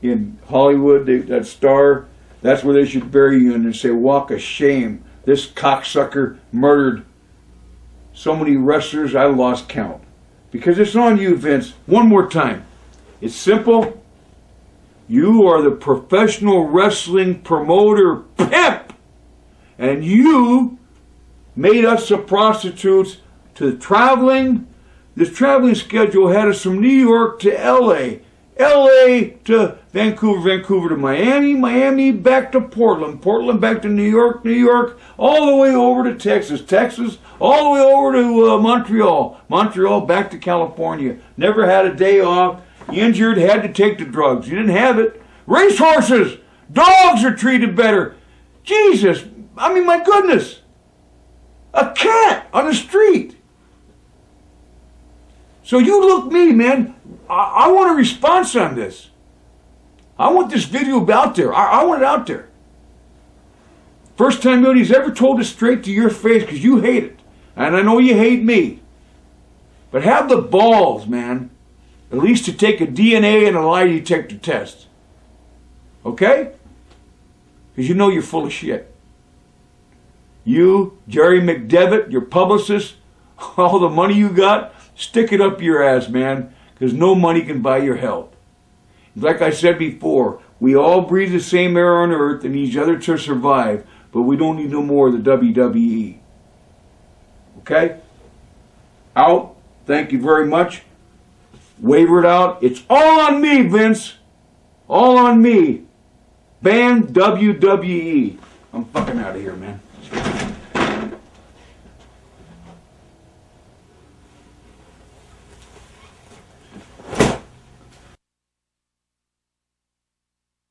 in Hollywood, that star, that's where they should bury you and say, Walk of Shame. This cocksucker murdered so many wrestlers, I lost count. Because it's on you, Vince. One more time. It's simple. You are the professional wrestling promoter pimp. And you made us the prostitutes to traveling. This traveling schedule had us from New York to L.A., L.A. to Vancouver, Vancouver to Miami, Miami back to Portland, Portland back to New York, New York, all the way over to Texas, Texas, all the way over to Montreal, Montreal back to California. Never had a day off. You injured, had to take the drugs. You didn't have it. Racehorses, dogs are treated better. Jesus, I mean, my goodness. A cat on the street. So you look me, man. I want a response on this. I want this video out there. I want it out there. First time anybody's ever told it straight to your face, because you hate it. And I know you hate me. But have the balls, man, at least to take a DNA and a lie detector test. Okay? Because you know you're full of shit. You, Jerry McDevitt, your publicist, all the money you got, stick it up your ass, man, because no money can buy your help. Like I said before, we all breathe the same air on earth and each other to survive, but we don't need no more of the WWE. Okay? Out. Thank you very much. Waver it out. It's all on me, Vince. All on me. Ban WWE. I'm fucking out of here, man.